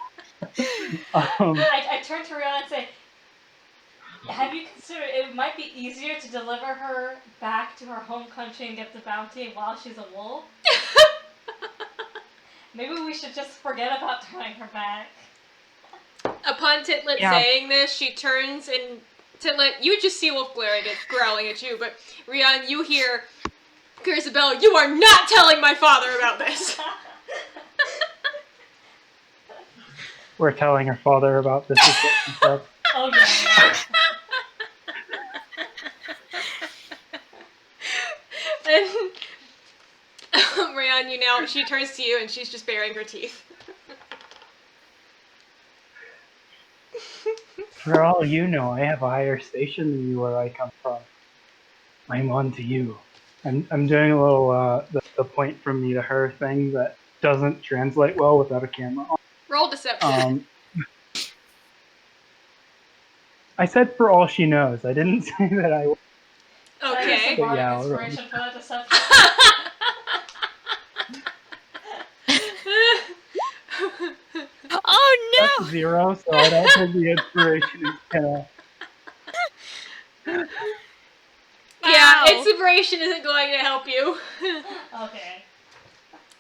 matter. I turn to Rhiannon and say, have you considered it might be easier to deliver her back to her home country and get the bounty while she's a wolf? Maybe we should just forget about turning her back. Upon Tintlet saying this, she turns and Tintlet, you just see Wolf growling at you, but Rhian, you hear Isabella, you are not telling my father about this. We're telling her father about this. Is what she said. Oh yeah. And Rhian, she turns to you and she's just baring her teeth. For all you know, I have a higher station than you where I come from. I'm on to you. I'm doing a little the point from me to her thing that doesn't translate well without a camera on. Roll deception. I said for all she knows. I didn't say that I. Okay. But yeah, inspiration for that deception. Oh no! That's 0, so I don't think the inspiration is gonna. Yeah, inspiration isn't going to help you. Okay.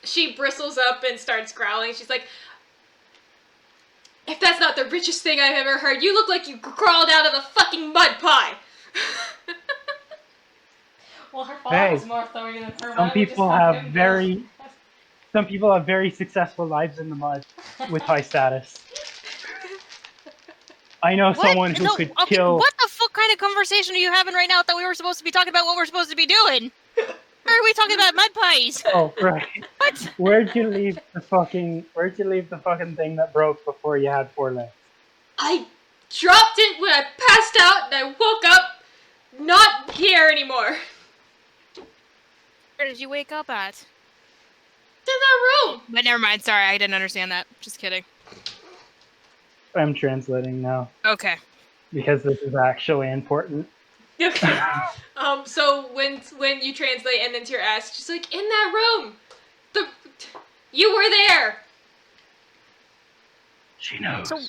She bristles up and starts growling. She's like, if that's not the richest thing I've ever heard, you look like you crawled out of a fucking mud pie. Well, her father was more authority than her. Some people have very successful lives in the mud with high status. I know someone who could kill. What the fuck kind of conversation are you having right now? I thought we were supposed to be talking about what we're supposed to be doing. Why are we talking about mud pies? Oh, right. What? Where'd you leave the fucking thing that broke before you had 4 legs? I dropped it when I passed out and I woke up not here anymore. Where did you wake up at? The that room. But never mind. Sorry, I didn't understand that. Just kidding. I'm translating now Okay. because this is actually important. Okay. So when you translate and then Tyr asks, she's like, in that room. You were there. She knows. So,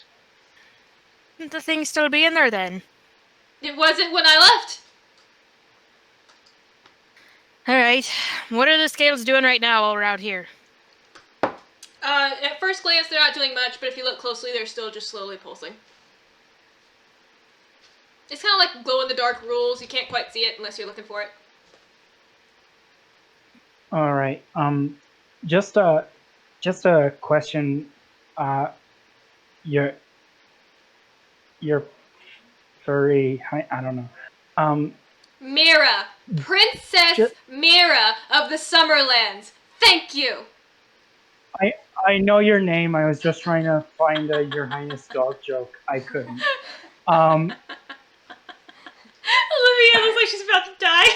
shouldn't the thing still be in there then? It wasn't when I left. Alright. What are the scales doing right now while we're out here? At first glance, they're not doing much, but if you look closely, they're still just slowly pulsing. It's kind of like glow-in-the-dark rules. You can't quite see it unless you're looking for it. All right. Just a question. Your furry. I don't know. Mira, Princess Mira of the Summerlands. Thank you. I know your name. I was just trying to find a Your Highness dog joke. I couldn't. Olivia looks like she's about to die.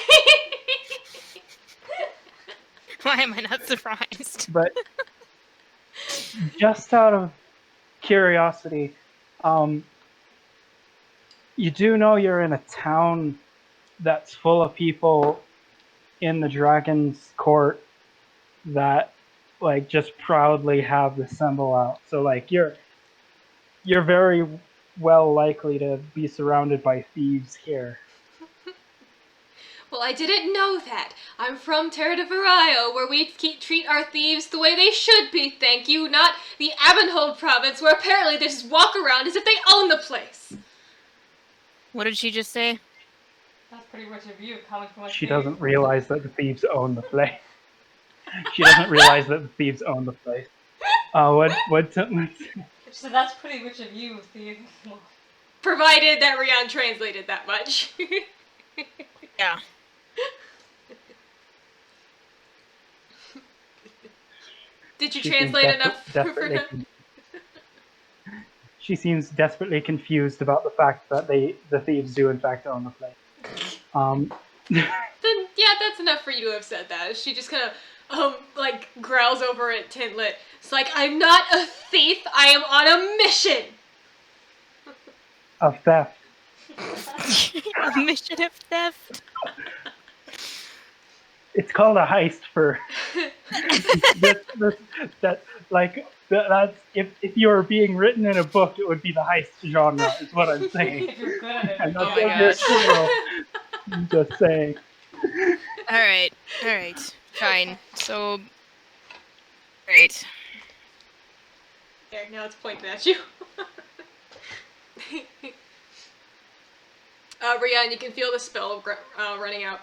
Why am I not surprised? But just out of curiosity, you do know you're in a town that's full of people in the Dragon's Court that like just proudly have the symbol out. So like you're very well likely to be surrounded by thieves here. Well, I didn't know that. I'm from Terra de Vario, where we treat our thieves the way they should be, thank you, not the Avonhold province, where apparently they just walk around as if they own the place. What did she just say? That's pretty rich of you, coming from a She thief. doesn't realize that the thieves own the place. She doesn't realize that the thieves own the place. What So that's pretty rich of you, thief. Provided that Rhian translated that much. Yeah. Did you She translate seems enough for desperately him? She seems desperately confused about the fact that the thieves do in fact own the place. Then, yeah, that's enough for you to have said that. She just kind of, like, growls over at Tintlet. It's like, I'm not a thief, I am on a mission! Of theft. A mission of theft. It's called a heist for that's if you were being written in a book, it would be the heist genre. Is what I'm saying. If you're good at it. I'm not Oh my saying you're a gosh. criminal. I'm just saying. Alright. Fine. So... Great. There, now it's pointing at you. Rhian, you can feel the spell running out.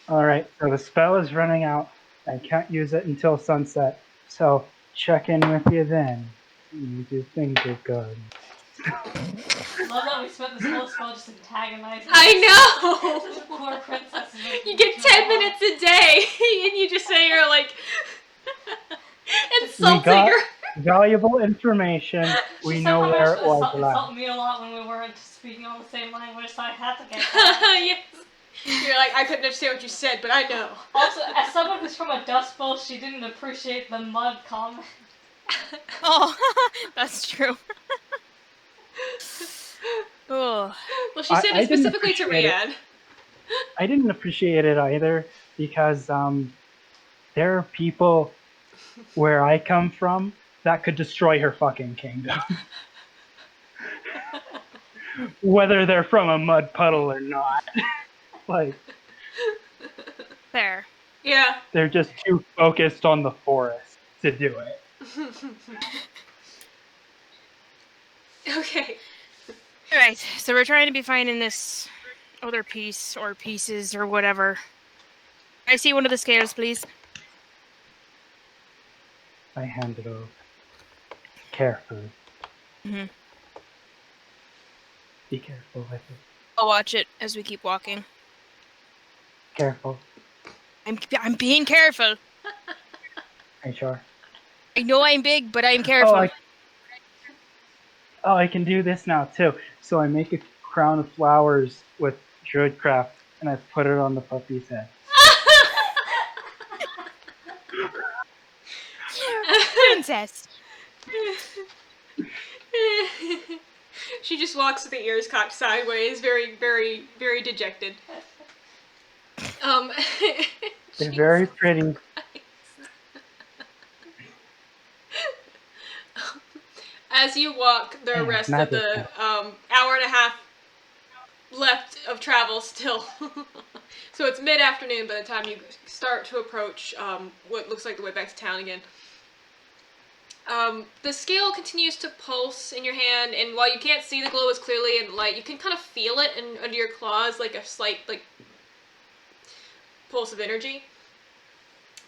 Alright, so the spell is running out. I can't use it until sunset. So check in with you then. You do things are good. Love that we spent this whole spell just antagonizing. I know! This poor princess. You get 10 minutes a day, and you just say you're like insulting We got her. valuable information. We know where it was last. Insulted me a lot when we weren't speaking on the same language, so I had to get Yes. You're like, I couldn't understand what you said, but I know. Also, as someone who's from a Dust Bowl, she didn't appreciate the mud comment. Oh, that's true. Oh. Well, she said I it didn't specifically to appreciate Rhian. I didn't appreciate it either because there are people where I come from that could destroy her fucking kingdom. Whether they're from a mud puddle or not. Like, Fair. Yeah. they're just too focused on the forest to do it. Okay. Alright, so we're trying to be finding this other piece, or pieces, or whatever. Can I see one of the scales, please? I hand it over. Carefully. Mhm. Be careful with it. I'll watch it as we keep walking. Careful. I'm being careful. Are you sure? I know I'm big, but I'm careful. I can do this now too. So I make a crown of flowers with druidcraft and I put it on the puppy's head. princess. She just walks with the ears cocked sideways, very, very, very dejected. They're very pretty. As you walk the Yeah, rest of magic. the hour and a half left of travel still. So it's mid-afternoon by the time you start to approach what looks like the way back to town again. The scale continues to pulse in your hand, and while you can't see the glow as clearly in the light, you can kind of feel it under your claws, like a slight pulse of energy.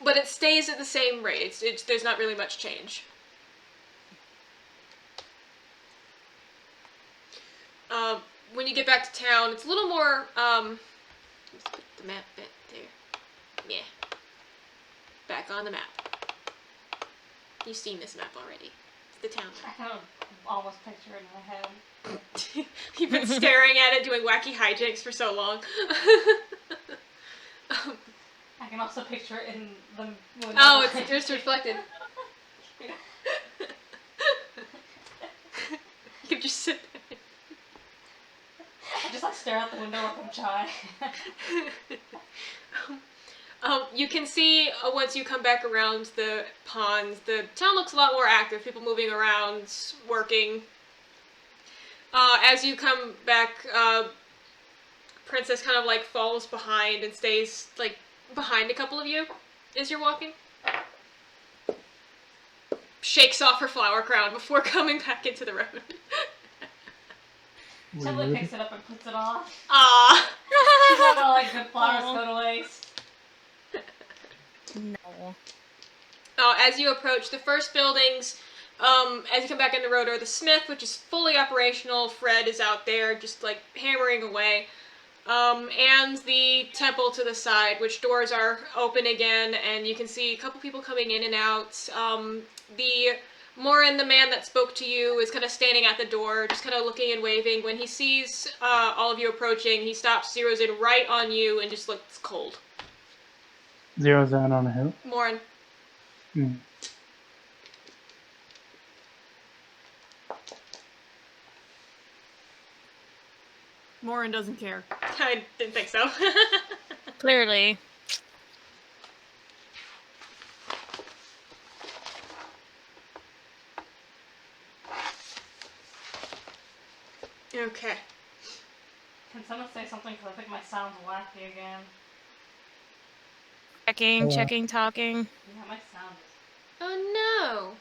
But it stays at the same rate. There's not really much change. When you get back to town, it's a little more, let's put the map back there. Yeah. Back on the map. You've seen this map already. It's the town I map. kind of almost picture it in my head. You've been staring at it, doing wacky hijinks for so long. I can also picture it in the window. Oh, it's just reflected. You can just sit there. I just stare out the window like I'm shy. You can see once you come back around the ponds, the town looks a lot more active. People moving around, working. As you come back, Princess kind of falls behind and stays behind a couple of you as you're walking. Shakes off her flower crown before coming back into the road. Tintlet picks it up and puts it on. Ah. She's not gonna let good flowers go to waste. No. As you approach the first buildings, as you come back in the road, are the smith, which is fully operational. Fred is out there just hammering away. And the temple to the side, which doors are open again, and you can see a couple people coming in and out. The Morrin, the man that spoke to you, is kind of standing at the door, just kind of looking and waving. When he sees all of you approaching, he stops, zeroes in right on you, and just looks cold. Zeroes in on who? Morrin. Hmm. Morrin doesn't care. I didn't think so. Clearly. Okay. Can someone say something? Because I think my sound's wacky again. Checking, talking. Yeah, my sound is... Oh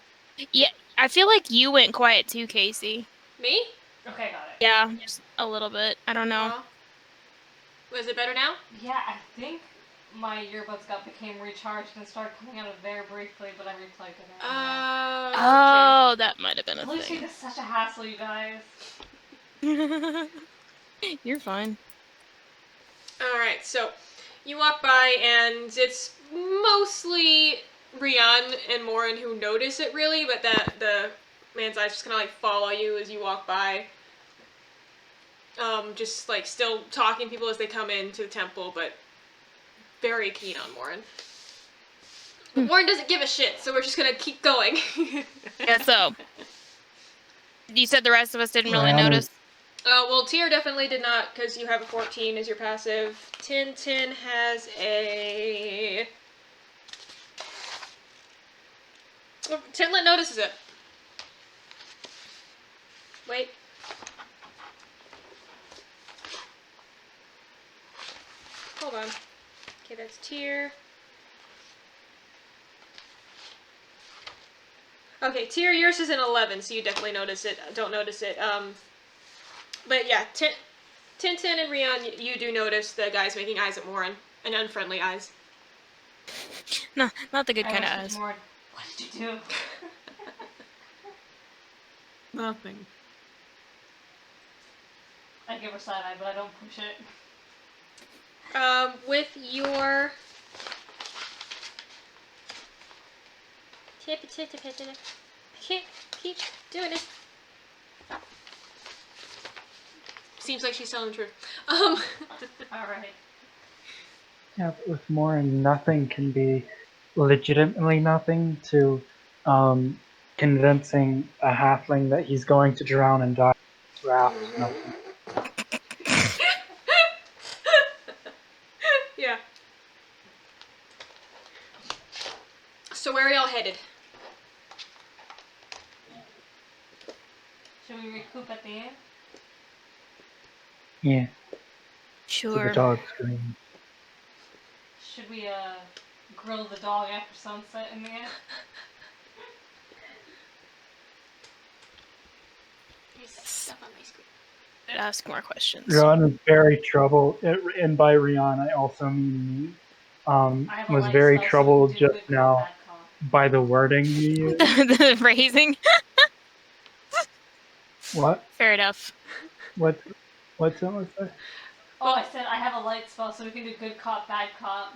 Yeah, I feel like you went quiet too, Casey. no. Me? Okay, got it. Yeah, just a little bit. I don't know. Was it better now? Yeah, I think my earbuds became recharged and started coming out of there briefly, but I replugged it in. Oh, that might have been a Bluetooth thing. is such a hassle, you guys. You're fine. Alright, so you walk by and it's mostly Rhian and Morrin who notice it really, but the man's eyes just kind of follow you as you walk by. Just still talking to people as they come into the temple, but very keen on Morrin. But Morrin doesn't give a shit, so we're just gonna keep going. Yeah, so. You said the rest of us didn't really Rhiannon. notice? Well, Tyr definitely did not, because you have a 14 as your passive. Tin has a... Oh, Tintlet notices it. Wait. Hold on. Okay, that's Tyr. Okay, Tyr, yours is an 11, so you definitely notice it. Don't notice it. But yeah, Tintin and Rhian, you do notice the guys making eyes at Morrin, and unfriendly eyes. No, not the good kind of I eyes. What did you do? Nothing. I give her side eye, but I don't push it. With your... I can't keep doing it. Seems like she's telling the truth. Alright. Yeah, but with Morrin, nothing can be legitimately nothing to convincing a halfling that he's going to drown and die. Raft, nothing. Yeah. So where are y'all headed? Should we recoup at the end? Yeah, to the Sure. dog scream. Should we grill the dog after sunset in the end? There's stuff on my screen. I'd ask more questions. Rhiannon is very troubled, and by Rhiannon I also mean me. I have a Was light very spell, so troubled we do just good cop, now bad cop. by the wording you used. The phrasing. What? Fair enough. What's it was that? Oh, I said I have a light spell, so we can do good cop, bad cop.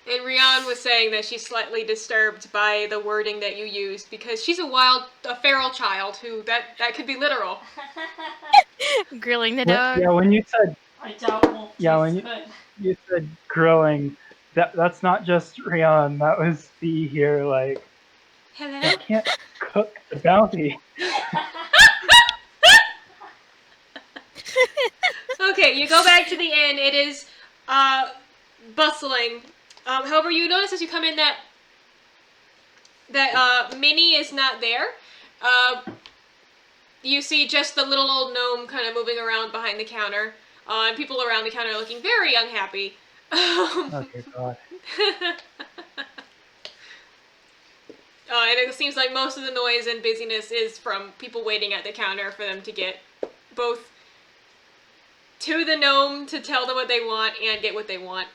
And Rhian was saying that she's slightly disturbed by the wording that you used because she's a feral child who that could be literal. Grilling the dog. Yeah, when you said I doubt wolf tastes good. you said grilling, that's not just Rhiannon. That was B here. Like, Hello? I can't cook the bounty. Okay, you go back to the inn. It is bustling. However, you notice as you come in that Minnie is not there. You see just the little old gnome kind of moving around behind the counter. And people around the counter are looking very unhappy. Okay, God. And it seems like most of the noise and busyness is from people waiting at the counter for them to get both to the gnome to tell them what they want and get what they want.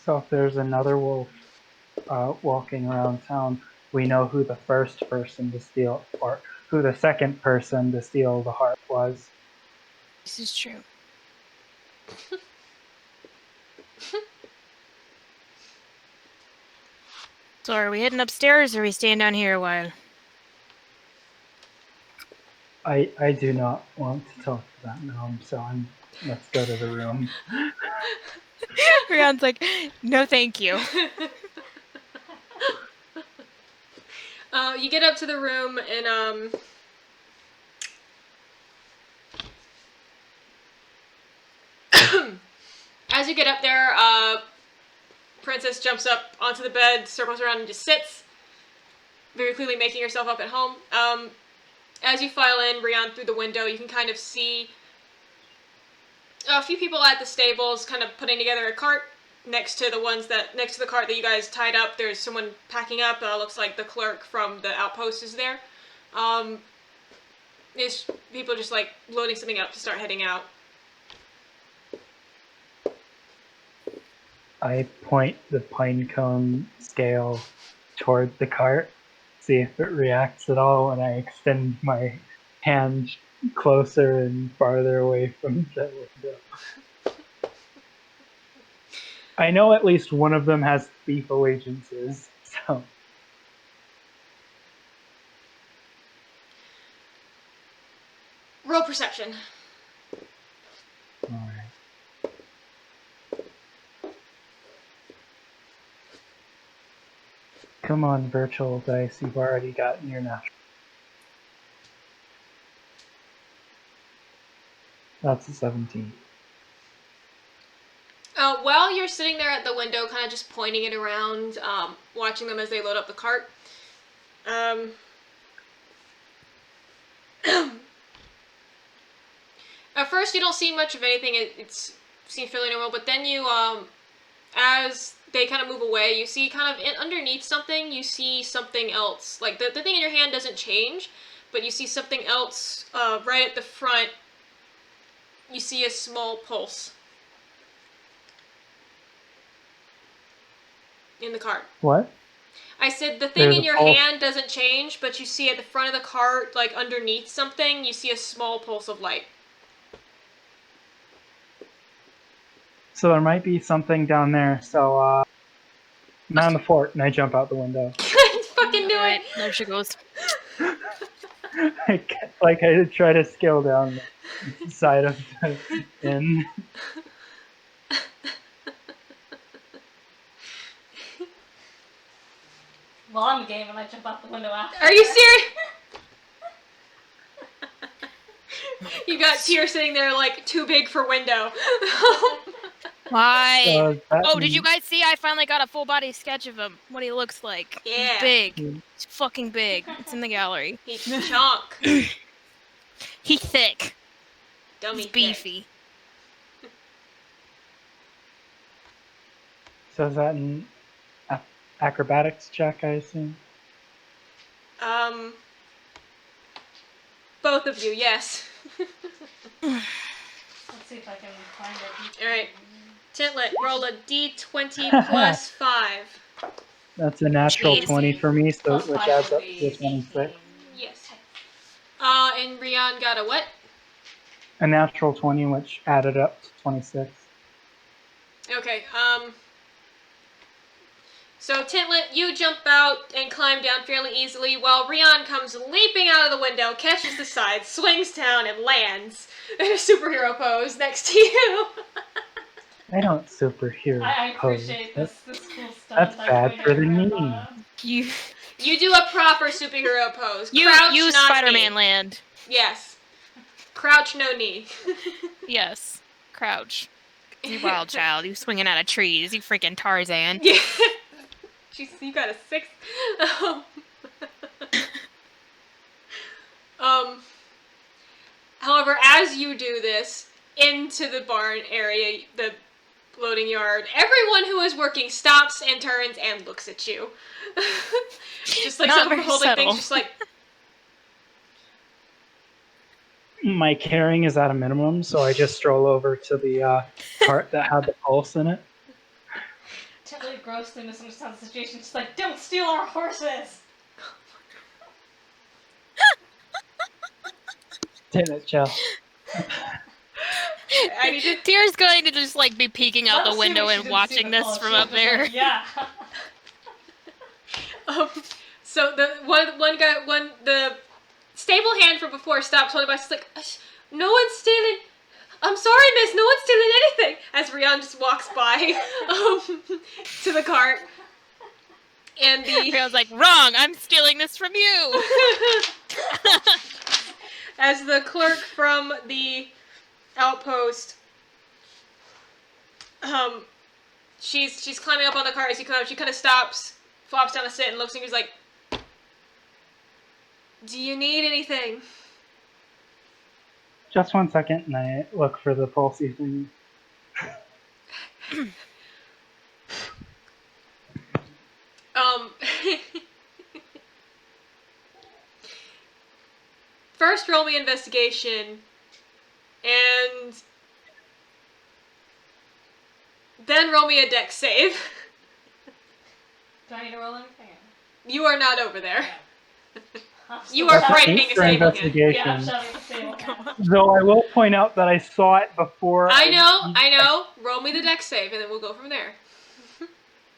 So if there's another wolf walking around town, we know who the first person to steal, or who the second person to steal the heart was. This is true. So are we heading upstairs or are we staying down here a while? I do not want to talk to that gnome, so let's go to the room. Rhiannon's like, no thank you. You get up to the room and as you get up there, Princess jumps up onto the bed, circles around, and just sits, very clearly making herself up at home. As you file in, Rhian, through the window, you can kind of see a few people at the stables kind of putting together a cart next to the cart that you guys tied up. There's someone packing up. Looks like the clerk from the outpost is there. There's people just like loading something up to start heading out. I point the pine cone scale toward the cart, see if it reacts at all, and I extend my hand closer and farther away from the window. I know at least one of them has thief allegiances, so... Roll perception. Alright. Come on, virtual dice, you've already gotten your natural. That's a 17. While you're sitting there at the window, kind of just pointing it around, watching them as they load up the cart, at first you don't see much of anything. It seems fairly normal, but then you, as they kind of move away, you see kind of underneath something, you see something else. Like, the thing in your hand doesn't change, but you see something else right at the front. You see a small pulse in the cart. What? I said the thing There's in a your pulse. hand doesn't change, but you see at the front of the cart, like underneath something, you see a small pulse of light. So there might be something down there, so, man the fort, and I jump out the window. Fucking do it! There she goes. I try to scale down the side of the inn. Well, I'm game and I jump out the window after. Are you serious? You got Tyr sitting there like too big for window. Why? that Oh, did you means- guys see? I finally got a full body sketch of him. What he looks like. Yeah. He's big. Hmm. He's fucking big. It's in the gallery. He's chonk. He's thick. Dummy He's thick. beefy. So is that an acrobatics check, I assume? Both of you, yes. Let's see if I can find it. Alright. Tintlet, roll a d20 plus 5. That's a natural Jeez. 20 for me, so Plus which 5 adds would up be to 26. 18. Yes. And Rhian got a what? A natural 20, which added up to 26. Okay, so Tintlet, you jump out and climb down fairly easily, while Rhian comes leaping out of the window, catches the side, swings down, and lands in a superhero pose next to you. I don't superhero I pose. appreciate That's, this cool stuff. that's bad for the knee. You You do a proper superhero pose. you Crouch, use not Spider-Man knee. land. Yes. Crouch, no knee. Yes. Crouch. You wild child. You swinging out of trees. You freaking Tarzan. Yeah. Jeez, you got a 6. However, as you do this, into the barn area, the loading yard, everyone who is working stops and turns and looks at you. Just like Not some very holding subtle. things, just like, My carrying is at a minimum, so I just stroll over to the cart that had the pulse in it. Totally grossly misunderstands the situation. She's like, don't steal our horses! Tintlet, chill. I need to... Tyr's going to just like be peeking out I'm the window assuming she and didn't see watching the this pulse. from She was up just there. like, yeah. So the the stable hand from before stops holding by. She's like, no one's stealing. I'm sorry, miss. No one's stealing anything. As Rhian just walks by to the cart, and the I was like, wrong. I'm stealing this from you. as the clerk from the outpost, she's climbing up on the cart as you come up. She kind of stops, flops down to sit, and looks at you. She's like, do you need anything? Just 1 second, and I look for the pulse thing. First, roll me investigation, and then roll me a dex save. Do I need to roll anything? You are not over there. I'm You still are That's an frightening 8 a for stable hand. investigation. Yeah, I'm shoving the stable hand. Though I will point out that I saw it before. I know. Roll me the dex save, and then we'll go from there.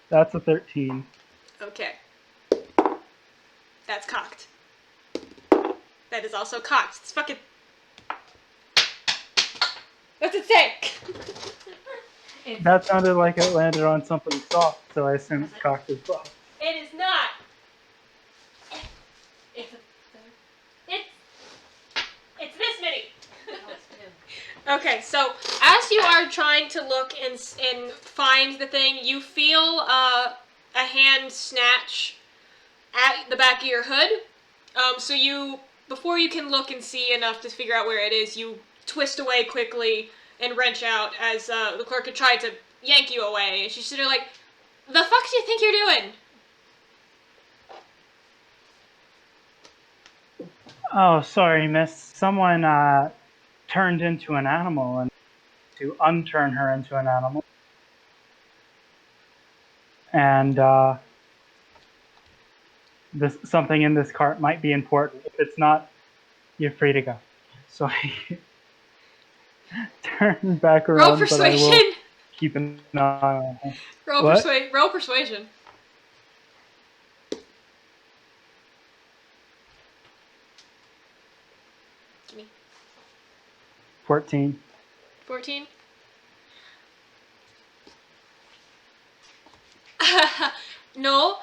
That's a 13. Okay. That's cocked. That is also cocked. It's fucking... What's it say? That sounded like it landed on something soft, so I assume it's cocked as well. It is not. It's this many. Okay, so as you are trying to look and find the thing, you feel a hand snatch at the back of your hood. So you, before you can look and see enough to figure out where it is, you twist away quickly and wrench out as the clerk had tried to yank you away. And she's sort of like, the fuck do you think you're doing? Oh, sorry, miss. Someone turned into an animal, and to unturn her into an animal. And something in this cart might be important. If it's not, you're free to go. So I turn back around, Roll but I will persuasion. keep an eye on her. Roll What? Roll persuasion. Give me 14. 14. No.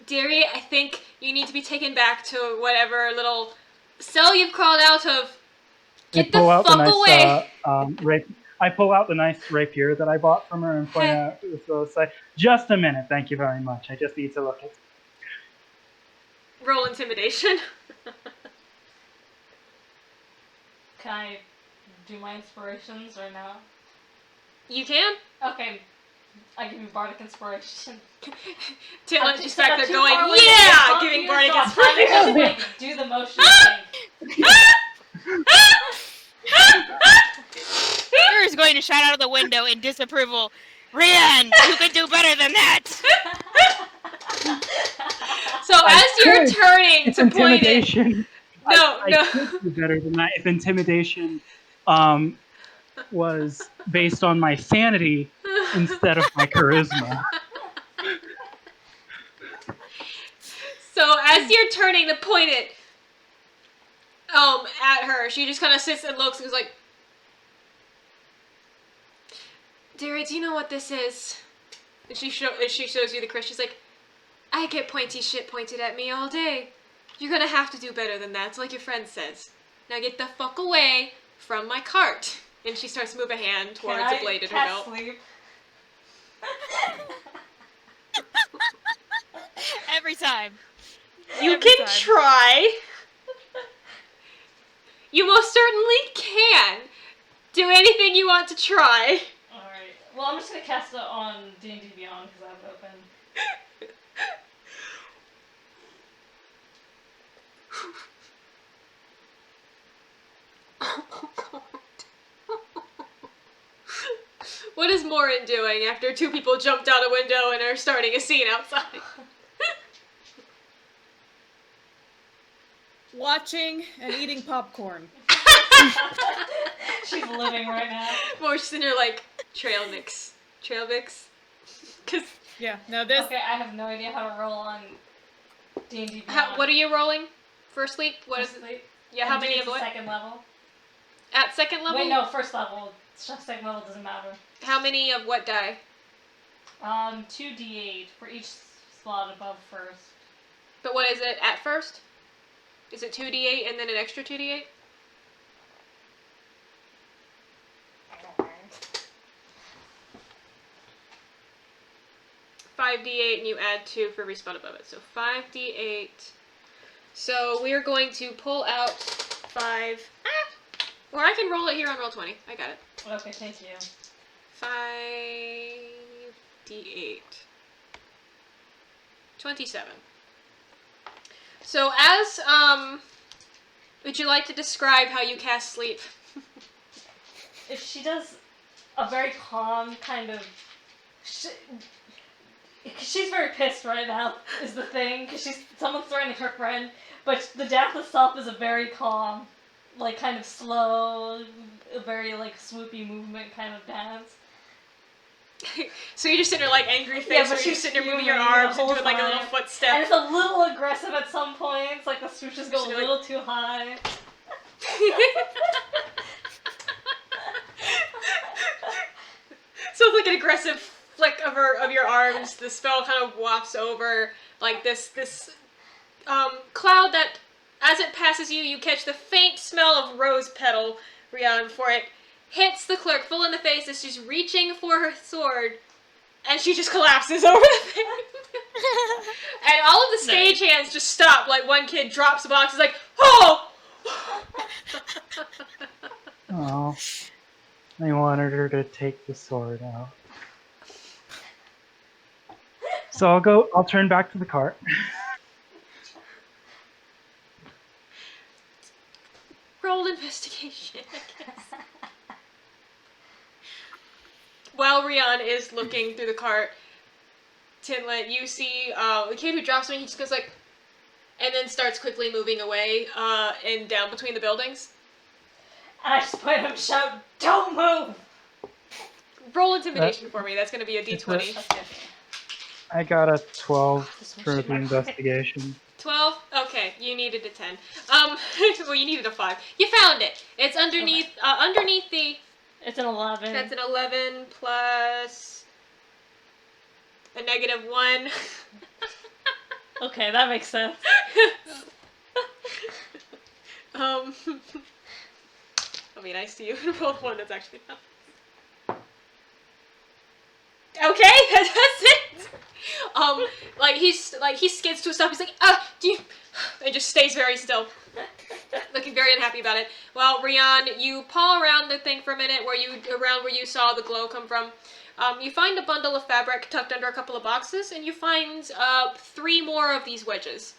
Dearie, I think you need to be taken back to whatever little cell you've crawled out of. Get the fuck away! I pull out the nice rapier that I bought from her and point out. So say, just a minute, thank you very much. I just need to look at. Roll intimidation. Can I do my inspirations or no? You can. Okay, I give you bardic inspiration. Tintlet just back there going, yeah, giving bardic inspiration. Just like do the motion thing. Is going to shout out of the window in disapproval. Rhian, you could do better than that. So as you're turning It's to point it, intimidation. I could do better than that if intimidation was based on my sanity instead of my charisma. So as you're turning to point it at her, she just kind of sits and looks and is like, Dearie, do you know what this is? And she shows you the crest. She's like, I get pointy shit pointed at me all day. You're gonna have to do better than that, like your friend says. Now get the fuck away from my cart. And she starts to move a hand towards a blade in her belt. Sleep? Every time. You Every can time. try. You most certainly can. Do anything you want to try. Alright. Well, I'm just gonna cast it on D&D Beyond because I have it open. What is Morrin doing after two people jumped out a window and are starting a scene outside? Watching and eating popcorn. She's living right now. Mor's in her, like, trail mix. Cause Yeah, no, this. Okay, I have no idea how to roll on D&D Beyond. what are you rolling for sleep? What is it? Sleep? Yeah, how And many it's of what? Second level. At second level? Wait, no, first level. Second level doesn't matter. How many of what die? 2d8 for each slot above first. But what is it at first? Is it 2d8 and then an extra 2d8? I don't know. 5d8 and you add 2 for every spot above it. So 5d8. So we're going to pull out 5. Or I can roll it here on Roll20. I got it. Okay, thank you. 5d8. 27. So as, would you like to describe how you cast sleep? If she does a very calm kind of... She's very pissed right now, is the thing, because someone's threatening her friend, but the death itself is a very calm, like, kind of slow, very, like, swoopy movement kind of dance. So you're just sitting there, like, angry face, Yeah, but where you're she's sitting there moving your fuming the arms and whole doing, like, a little time. footstep. And it's a little aggressive at some points, like, the swooshes go a She's little too high. So it's like an aggressive flick of your arms. The spell kind of wafts over, like this cloud that, as it passes you, you catch the faint smell of rose petal, Rhiannon, before it hits the clerk full in the face as she's reaching for her sword, and she just collapses over the thing. And all of the stage hands just stop, like one kid drops a box, is like, oh! Oh, I wanted her to take the sword out. So I'll turn back to the cart. Roll investigation, I guess. While Rhian is looking through the cart, Tintlet, you see the kid who drops me, he just goes like, and then starts quickly moving away and down between the buildings. And I just point him and shout, "Don't move!" Roll intimidation for me. That's going to be a d20. Okay. I got a 12 for the investigation. 12? Okay, you needed a 10. Well, you needed a 5. You found it. It's underneath, underneath the... It's an 11. That's an 11 plus a -1. Okay, that makes sense. I'll be nice to you and roll one that's actually not. Okay, that's it. He skids to a stop. He's like, do you? And just stays very still, looking very unhappy about it. Well, Rhian, you paw around the thing for a minute, where you saw the glow come from. You find a bundle of fabric tucked under a couple of boxes, and you find 3 more of these wedges.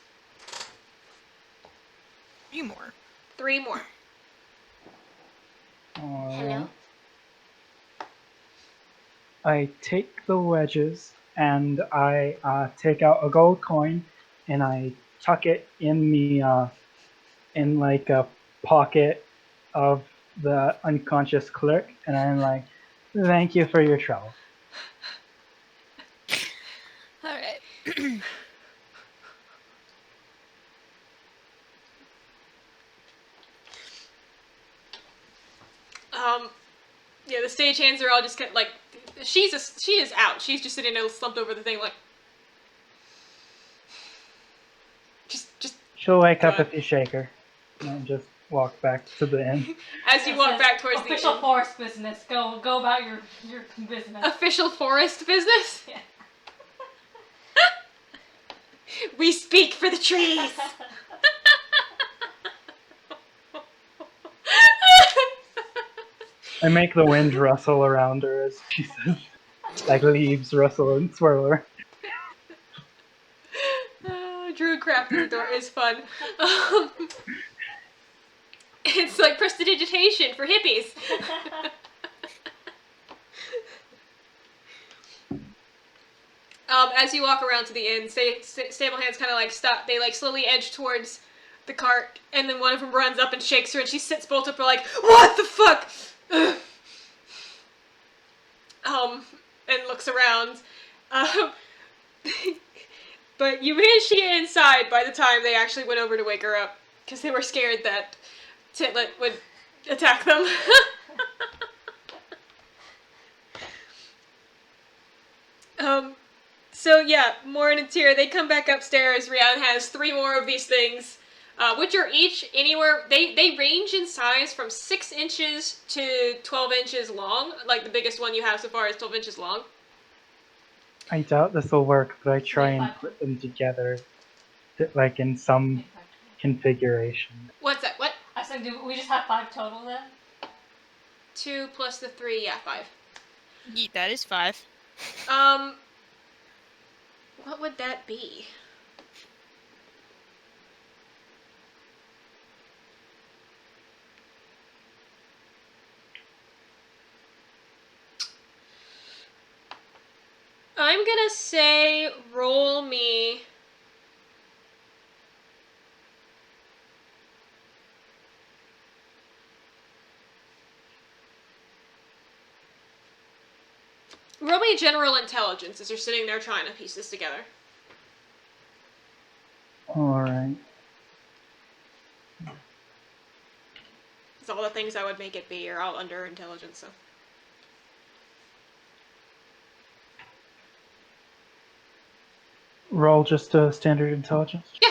3 more. 3 more. Hello. I take the wedges and I take out a gold coin and I tuck it in the in like a pocket of the unconscious clerk, and I'm like, "Thank you for your trouble." All right. Yeah, the stagehands are all just kind of like, she is out. She's just sitting there slumped over the thing, like, just. She'll wake up if you shake her, and just walk back to the inn. As you walk back towards the official inn. forest business. Go about your business. Official forest business. Yeah. We speak for the trees. I make the wind rustle around her as she says, like leaves rustle and swirl her. Druidcraft in the door is fun. It's like prestidigitation for hippies. As you walk around to the inn, stable hands kind of like stop. They like slowly edge towards the cart, and then one of them runs up and shakes her, and she sits bolt up, like, "What the fuck?" And looks around. But you managed to get inside by the time they actually went over to wake her up, because they were scared that Tintlet would attack them. So yeah, Morrin and Tyr, they come back upstairs. Rhian has 3 more of these things, which are each anywhere, they range in size from 6 inches to 12 inches long. Like, the biggest one you have so far is 12 inches long. I doubt this will work, but I try and put them together, like in some configuration. What's that? What? I said, do we just have 5 total then? 2 plus the 3, yeah, 5. That is 5. What would that be? I'm gonna say roll me... Roll me general intelligence as you're sitting there trying to piece this together. Alright. Because all the things I would make it be are all under intelligence, so... Roll just a standard intelligence? Yeah!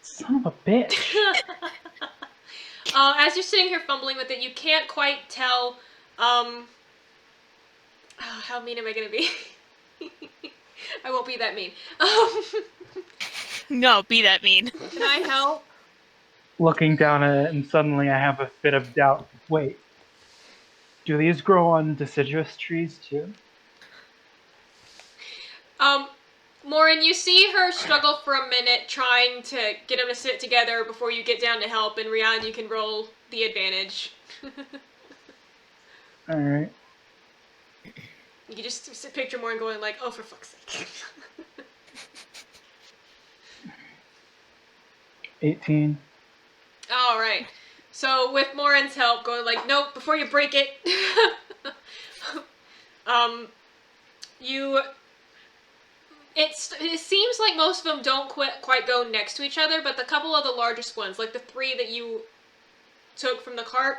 Son of a bitch. As you're sitting here fumbling with it, you can't quite tell, how mean am I gonna be? I won't be that mean. No, be that mean. Can I help? Looking down at it, and suddenly I have a bit of doubt. Wait, do these grow on deciduous trees too? Morrin, you see her struggle for a minute trying to get them to sit together before you get down to help, and Rhian, you can roll the advantage. Alright. You can just picture Morrin going like, oh, for fuck's sake. 18. Alright. So with Morrin's help, going like, nope, before you break it. It seems like most of them don't quite go next to each other, but the couple of the largest ones, like the 3 that you took from the cart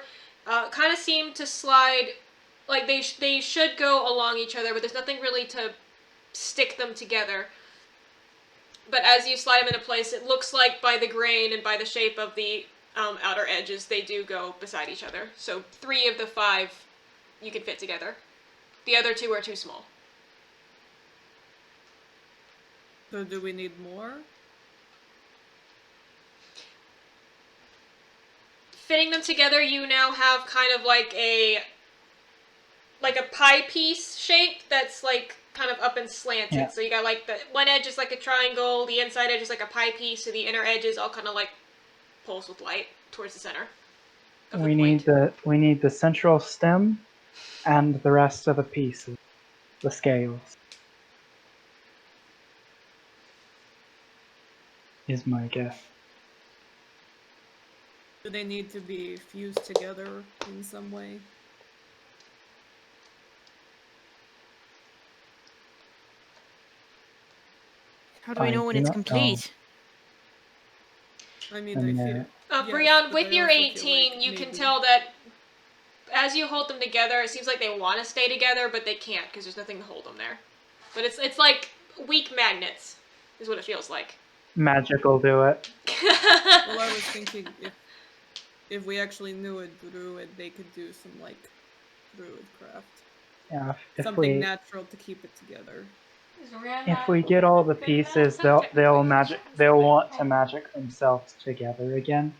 kind of seem to slide, like they should go along each other, but there's nothing really to stick them together. But as you slide them into place, it looks like by the grain and by the shape of the outer edges, they do go beside each other. So 3 of the 5 you can fit together. The other 2 are too small. So do we need more? Fitting them together, you now have kind of like a pie piece shape that's like kind of up and slanted. Yeah. So you got like the one edge is like a triangle, the inside edge is like a pie piece, so the inner edge is all kind of like pulse with light towards the center. We need the central stem and the rest of the pieces, the scales. Is my guess. Do they need to be fused together in some way? How do we know when it's complete? I mean, And they they're- feel... yes, Rhian, but with I your also feel 18, like you can maybe- tell that as you hold them together, it seems like they want to stay together, but they can't because there's nothing to hold them there. But it's like weak magnets, is what it feels like. Magic will do it. Well, I was thinking if we actually knew a druid, they could do some like druid craft, Yeah, if something we natural to keep it together. Is Rhian if not we get all the good at pieces, that? they'll want to magic themselves together again.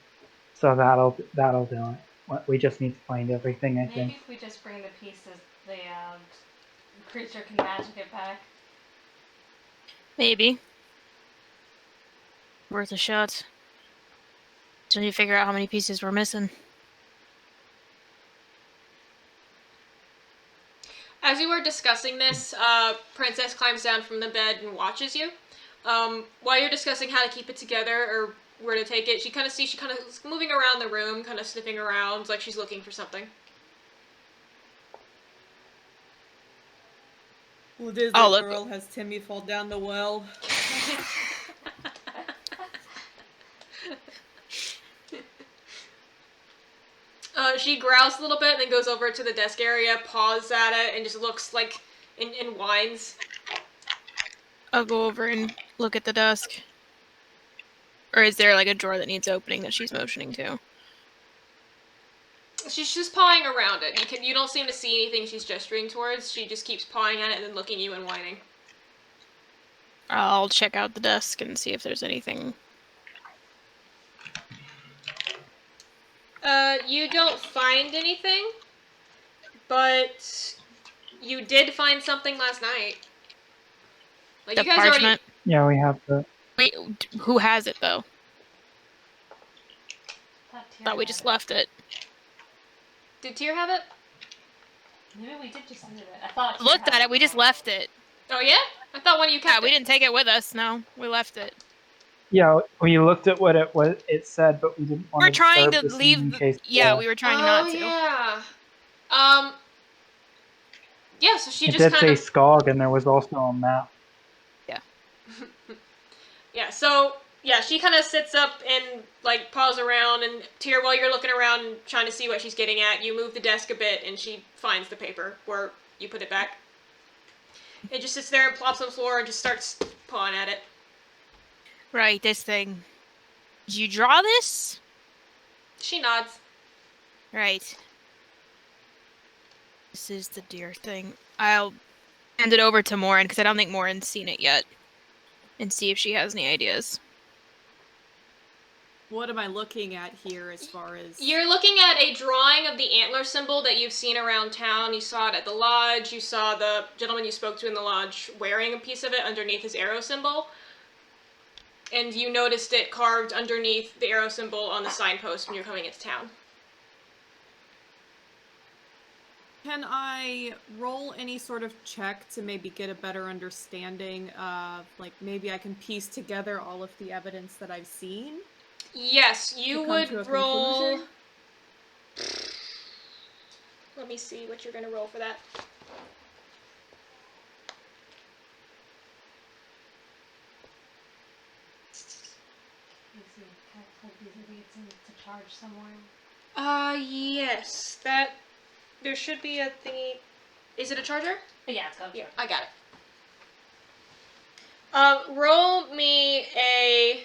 So that'll do it. We just need to find everything, I Maybe think. if we just bring the pieces, the creature can magic it back. Maybe. Worth a shot. So you figure out how many pieces we're missing. As you are discussing this, Princess climbs down from the bed and watches you. While you're discussing how to keep it together or where to take it, she kind of is moving around the room, kind of sniffing around, like she's looking for something. Well, this Oh, look. girl has Timmy fall down the well. She growls a little bit and then goes over to the desk area, paws at it, and just looks like and whines. I'll go over and look at the desk. Or is there like a drawer that needs opening that she's motioning to? She's just pawing around it. You don't seem to see anything she's gesturing towards. She just keeps pawing at it and then looking at you and whining. I'll check out the desk and see if there's anything. You don't find anything, but you did find something last night. Like The you guys parchment? already. Yeah, we have the. Wait, who has it though? Thought we Tyrenan just had left it. Did Tyr have it? Maybe we did just leave it. I thought. Tyr Looked had at it, we just left it. Oh yeah? I thought one of you Yeah, kept we it. didn't take it with us, no. We left it. Yeah, we looked at what it said, but we didn't want We're trying disturb to the scene in leave. case. Yeah, we were trying not to. Yeah. Yeah, so she It just did kind say of. Skog, and there was also a map. Yeah, so, yeah, she kind of sits up and, like, paws around, and Tyr, while you're looking around and trying to see what she's getting at, you move the desk a bit, and she finds the paper where you put it back. It just sits there and plops on the floor and just starts pawing at it. Right, this thing. Did you draw this? She nods. Right. This is the deer thing. I'll hand it over to Morrin, because I don't think Morrin's seen it yet. And see if she has any ideas. What am I looking at here as far as... You're looking at a drawing of the antler symbol that you've seen around town. You saw it at the lodge. You saw the gentleman you spoke to in the lodge wearing a piece of it underneath his arrow symbol. And you noticed it carved underneath the arrow symbol on the signpost when you're coming into town. Can I roll any sort of check to maybe get a better understanding of, like, maybe I can piece together all of the evidence that I've seen? Yes, you To come to would a roll... conclusion? Let me see what you're going to roll for that. Can I plug these idiots in to charge somewhere? Yes. That... There should be a thingy... Is it a charger? Yeah, it's got. Yeah, I got it. Roll me a...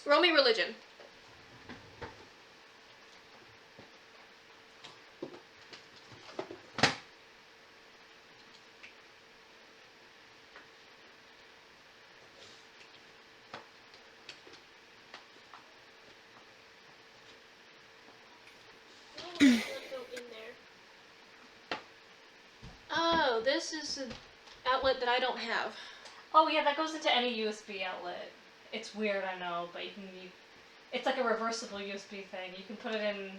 Roll me religion. Oh, this is an outlet that I don't have. Oh yeah, that goes into any USB outlet. It's weird, I know, but it's like a reversible USB thing. You can put it in.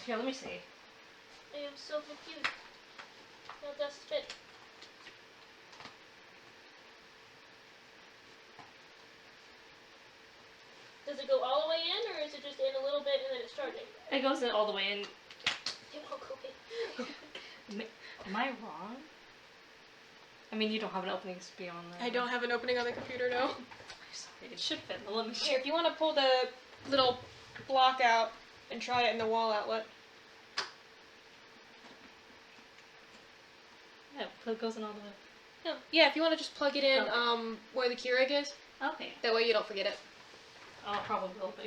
Here, let me see. I am so confused. No, that's fit. Does it go all the way in, or is it just in a little bit and then it's charging? It goes in all the way in. It won't go in. Am I wrong? I mean, you don't have an opening USB on there. I don't have an opening on the computer, no. I'm sorry, it should fit. But let me Here, if you want to pull the little block out and try it in the wall outlet. Yeah, it goes in all the way. No. Yeah, if you want to just plug it in Okay. where the Keurig is. Okay. That way you don't forget it. I'll probably will, but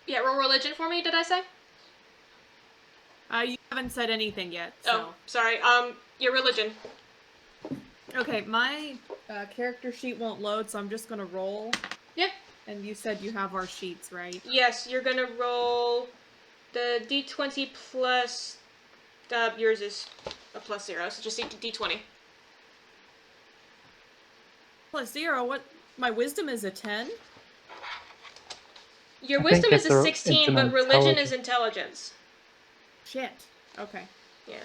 Yeah, roll religion for me, did I say? You haven't said anything yet, so. Oh, sorry. Your religion. Okay, my character sheet won't load, so I'm just gonna roll. Yeah. And you said you have our sheets, right? Yes, you're gonna roll the d20 plus... yours is a plus 0, so just d20. Plus 0, what? My wisdom is a 10? Your I wisdom think is it's a a- 16, it's an but religion intelligence. is intelligence. Shit. Okay. Yeah.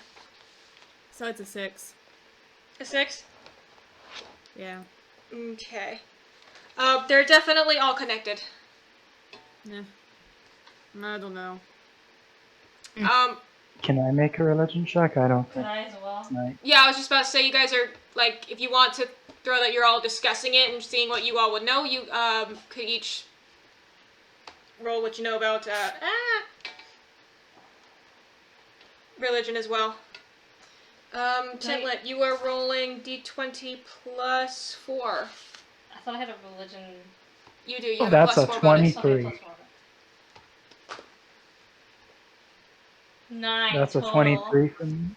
So it's a 6. A 6? Yeah. Okay. They're definitely all connected. Nah. I don't know. Can I make a religion check? I don't can think I as well? tonight. Yeah, I was just about to say, you guys are, like, if you want to throw that you're all discussing it and seeing what you all would know, you, could each roll what you know about, religion as well. Tintlet, you are rolling d20 plus 4. I thought I had a religion. You do, you Oh, have that's a a plus 4 bonus. 20. Okay, 23. plus 4. 9 That's a total. 23 from me.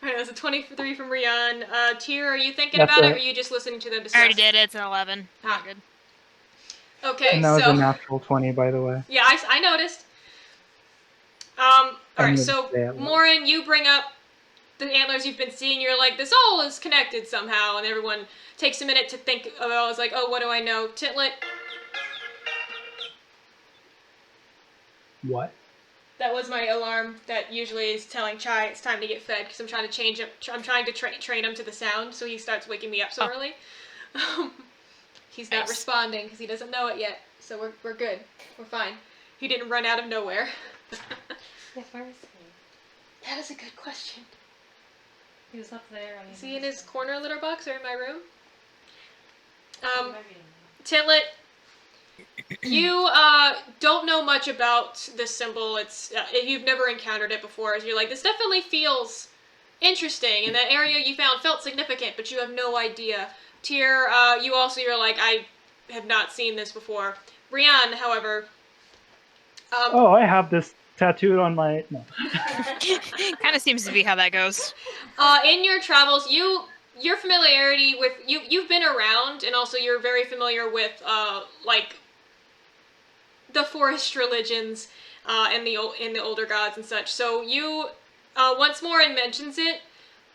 Alright, that's a 23 from Rhian. Tyr, are you thinking That's about it, or a- are you just listening to them I discuss? already did it. It's an 11. Ah. Good. Okay, And that was so... a natural 20, by the way. Yeah, I noticed. Alright, I'm so, gonna say it loud. Morrin, you bring up the antlers you've been seeing, you're like, this all is connected somehow, and everyone takes a minute to think about it. It's like, oh, what do I know? Tintlet, What? that was my alarm that usually is telling Chai it's time to get fed, because I'm trying to change him, I'm trying to train him to the sound, so he starts waking me up so early. He's not Nice. responding, because he doesn't know it yet, so we're good. We're fine. He didn't run out of nowhere. Yeah, where is he? That is a good question. He was up there. And Is he in his corner litter box or in my room? Maybe. Tintlet, you don't know much about this symbol. It's you've never encountered it before. You're like, this definitely feels interesting, and that area you found felt significant, but you have no idea. Tyr, you're like, I have not seen this before. Rhian, however, Oh, I have this tattooed on my... No. Kind of seems to be how that goes. in your travels, your familiarity with you've been around, and also you're very familiar with like the forest religions and the older gods and such. So you once Morrin mentions it,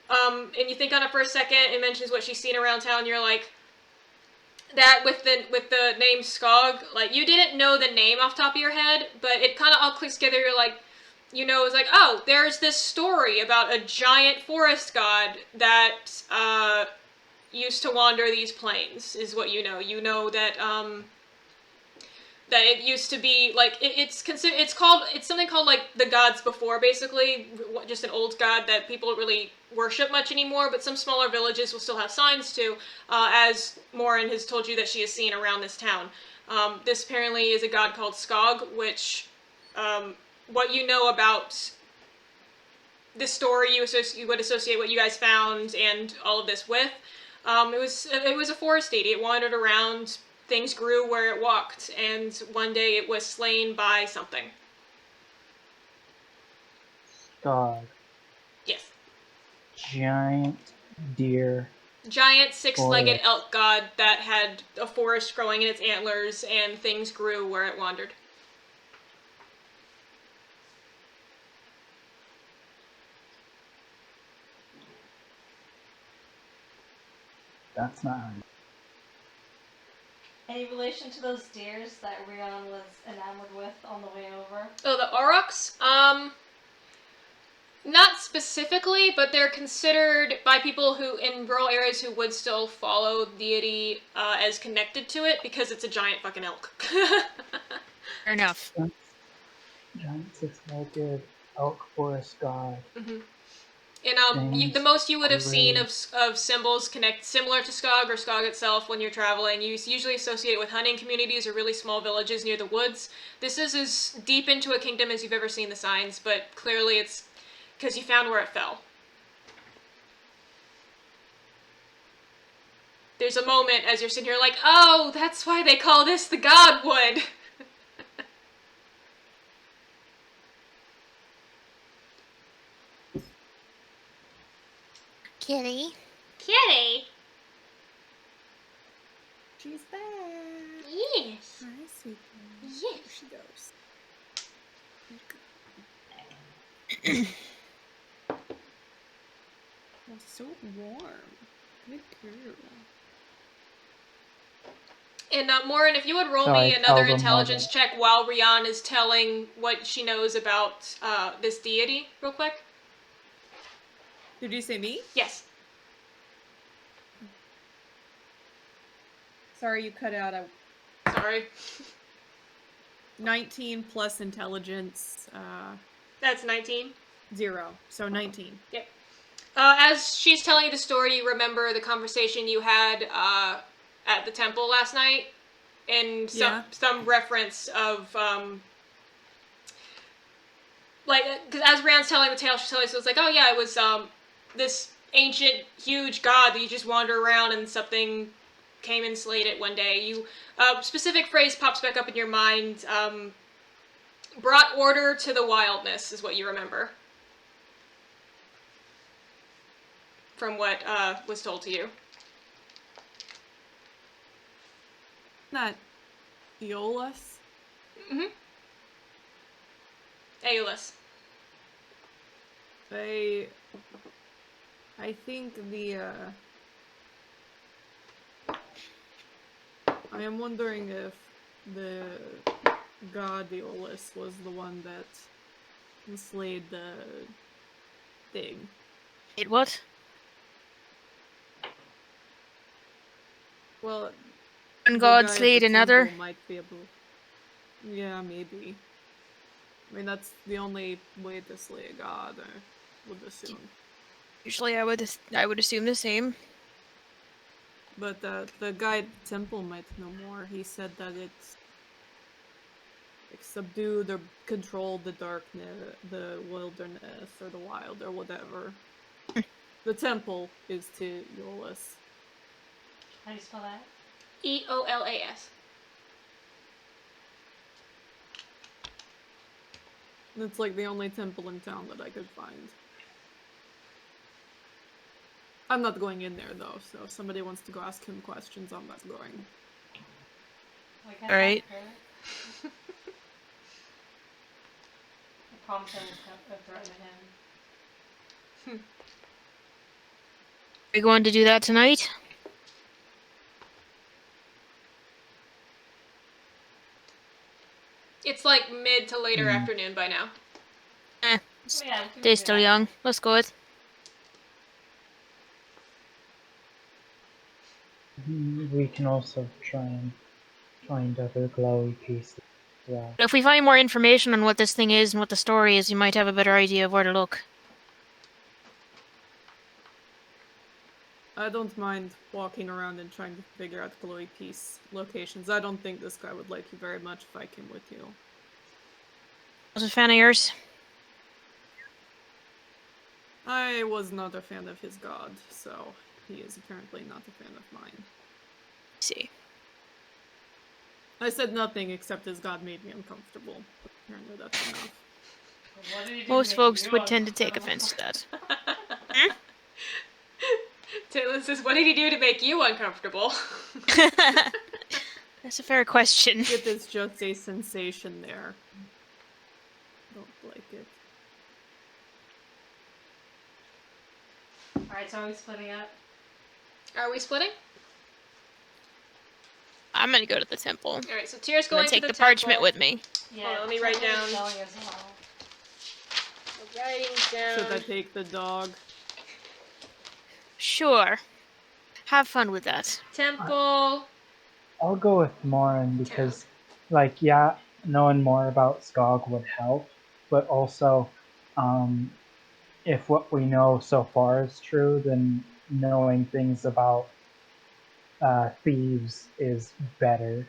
and you think on it for a second, and mentions what she's seen around town. You're like, that with the name Skog, like, you didn't know the name off the top of your head, but it kind of all clicks together. You're like, it's like, oh, there's this story about a giant forest god that used to wander these plains, is what you know. You know that that it used to be like it's something called like the gods before, basically just an old god that people don't really worship much anymore, but some smaller villages will still have signs to, as Morrin has told you that she has seen around this town. This apparently is a god called Skog, which what you know about this story you would associate what you guys found and all of this with. It was a forest deity. It wandered around. Things grew where it walked, and one day it was slain by something. God. Yes. Giant deer. Giant six-legged Forest. elk god that had a forest growing in its antlers, and things grew where it wandered. That's not how Any relation to those deers that Rhian was enamored with on the way over? Oh, the aurochs? Not specifically, but they're considered by people who, in rural areas, who would still follow the deity as connected to it, because it's a giant fucking elk. Fair enough. giant six-legged elk forest god. Mm-hmm. And the most you would have seen Great. of symbols connect similar to Skog or Skog itself when you're traveling, you usually associate it with hunting communities or really small villages near the woods. This is as deep into a kingdom as you've ever seen the signs, but clearly it's because you found where it fell. There's a moment as you're sitting here like, oh, that's why they call this the Godwood. Kitty. Kitty. She's back. Yes. Hi, sweet girl. Yes. There she goes. It's so warm. Good girl. And Morrin, if you would roll Sorry, me another tell them intelligence what check while Rhian is telling what she knows about this deity, real quick. Did you say me? Yes. Sorry, you cut out. Sorry. 19 plus intelligence, That's 19. 0. So 19. Yep. As she's telling you the story, you remember the conversation you had at the temple last night, and some reference of like, because as Rhian's telling the tale, she's telling us, so it's like, oh yeah, it was this ancient, huge god that you just wander around and something came and slayed it one day. Specific phrase pops back up in your mind. Brought order to the wildness is what you remember from what was told to you. Not Aeolus? Mm-hmm. Aeolus. I think I am wondering if the god Aeolus was the one that slayed the thing. It what? Well, One the god guy at slayed the another? temple might be able. Yeah, maybe. I mean, that's the only way to slay a god, I would assume. Usually I would assume the same. But the guy at the temple might know more. He said that it's like subdued or controlled the darkness, the wilderness, or the wild, or whatever. The temple is to Aeolus. How do you spell that? Eolas. And it's like the only temple in town that I could find. I'm not going in there though, so if somebody wants to go ask him questions, I'm not going. All right. I promise I won't threaten him. Are we going to do that tonight? It's like mid to later afternoon by now. Yeah, we can Day's do still that. young. Let's go with. We can also try and find other glowy pieces as well. If we find more information on what this thing is and what the story is, you might have a better idea of where to look. I don't mind walking around and trying to figure out glowy piece locations. I don't think this guy would like you very much if I came with you. Was a fan of yours? I was not a fan of his god, so he is apparently not a fan of mine. See. I said nothing except his god made me uncomfortable. Apparently that's enough. What did he do to Most make folks you would tend to take uncomfortable? offense to that. Tintlet says, what did he do to make you uncomfortable? That's a fair question. It is just a sensation there. Don't like it. Alright, so are we splitting up? Are we splitting? I'm gonna go to the temple. Alright, so Tyr's I'm going gonna take to the temple. parchment with me. Yeah. on, let me write Totally down. going as well. Writing down. Should I take the dog? Sure. Have fun with that. Temple. I'll go with Morrin because, like, yeah, knowing more about Skog would help, but also, if what we know so far is true, then knowing things about thieves is better.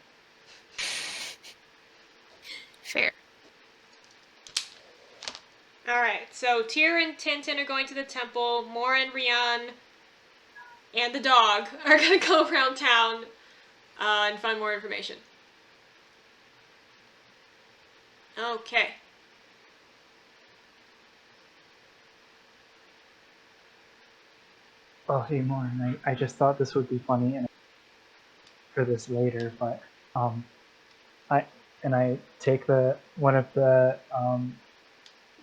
Fair. Alright, so Tyr and Tintin are going to the temple. Morrin, Rhian, and the dog are going to go around town and find more information. Okay. Oh, hey, Morrin, I just thought this would be funny and for this later, but I take one of the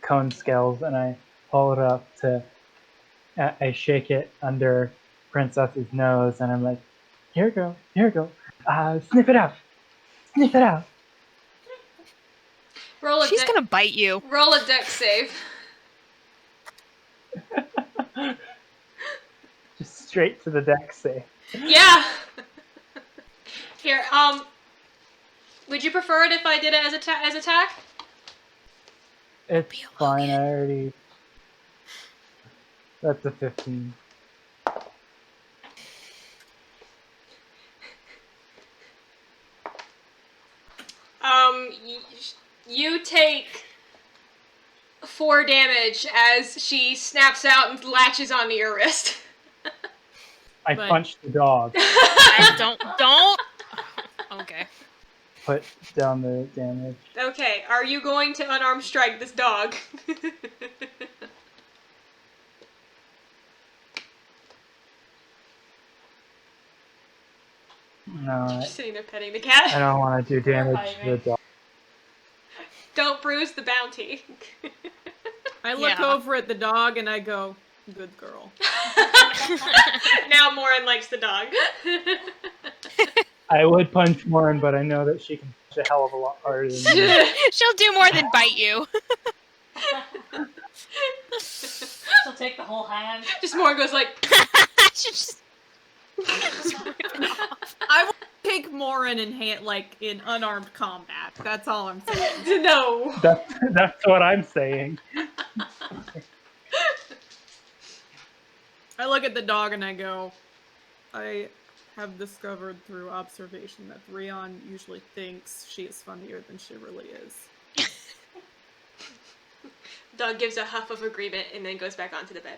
cone scales and I pull it up to. I shake it under Princess's nose and I'm like, here you go. Sniff it out. She's gonna bite you. Roll a dex save. Just straight to the deck save. Yeah. Here, would you prefer it if I did it as attack? It's fine, I already... That's a 15. You take 4 damage as she snaps out and latches onto your wrist. I punched the dog. Don't. Okay. Put down the damage. Okay, are you going to unarmed strike this dog? No, Just sitting there petting the cat. I don't want to do damage to the dog. Don't bruise the bounty. I look over at the dog and I go, good girl. Now Morrin likes the dog. I would punch Morrin, but I know that she can punch a hell of a lot harder than me. She'll do more than bite you. She'll take the whole hand. Just Morrin goes like... I will take Morrin in unarmed combat. That's all I'm saying. No. That's what I'm saying. I look at the dog and I go, I have discovered through observation that Rhian usually thinks she is funnier than she really is. Dog gives a huff of agreement and then goes back onto the bed.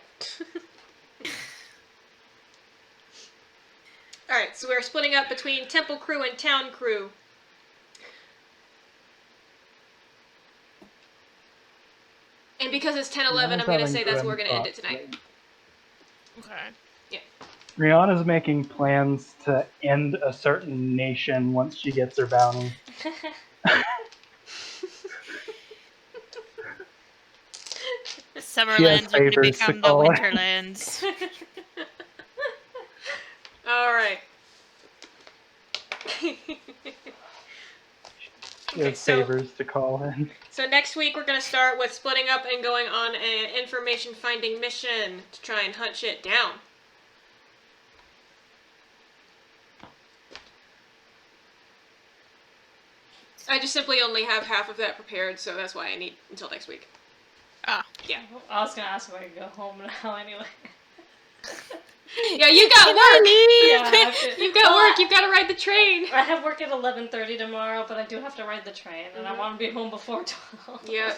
Alright, so we're splitting up between temple crew and town crew. And because it's 10:11, I'm going to say that's where we're going to end it tonight. Okay. Yeah. Rhianna's making plans to end a certain nation once she gets her bounty. Summerlands are going to favors to become the call her. Winterlands. Alright. She has favors to call in. So next week we're going to start with splitting up and going on an information finding mission to try and hunt shit down. I just simply only have half of that prepared, so that's why I need until next week. Yeah. I was gonna ask if I could go home now anyway. Yeah, you got work. Yeah, You've got work. You've got to ride the train. I have work at 11:30 tomorrow, but I do have to ride the train, and I Mhm. want to be home before 12. Yeah.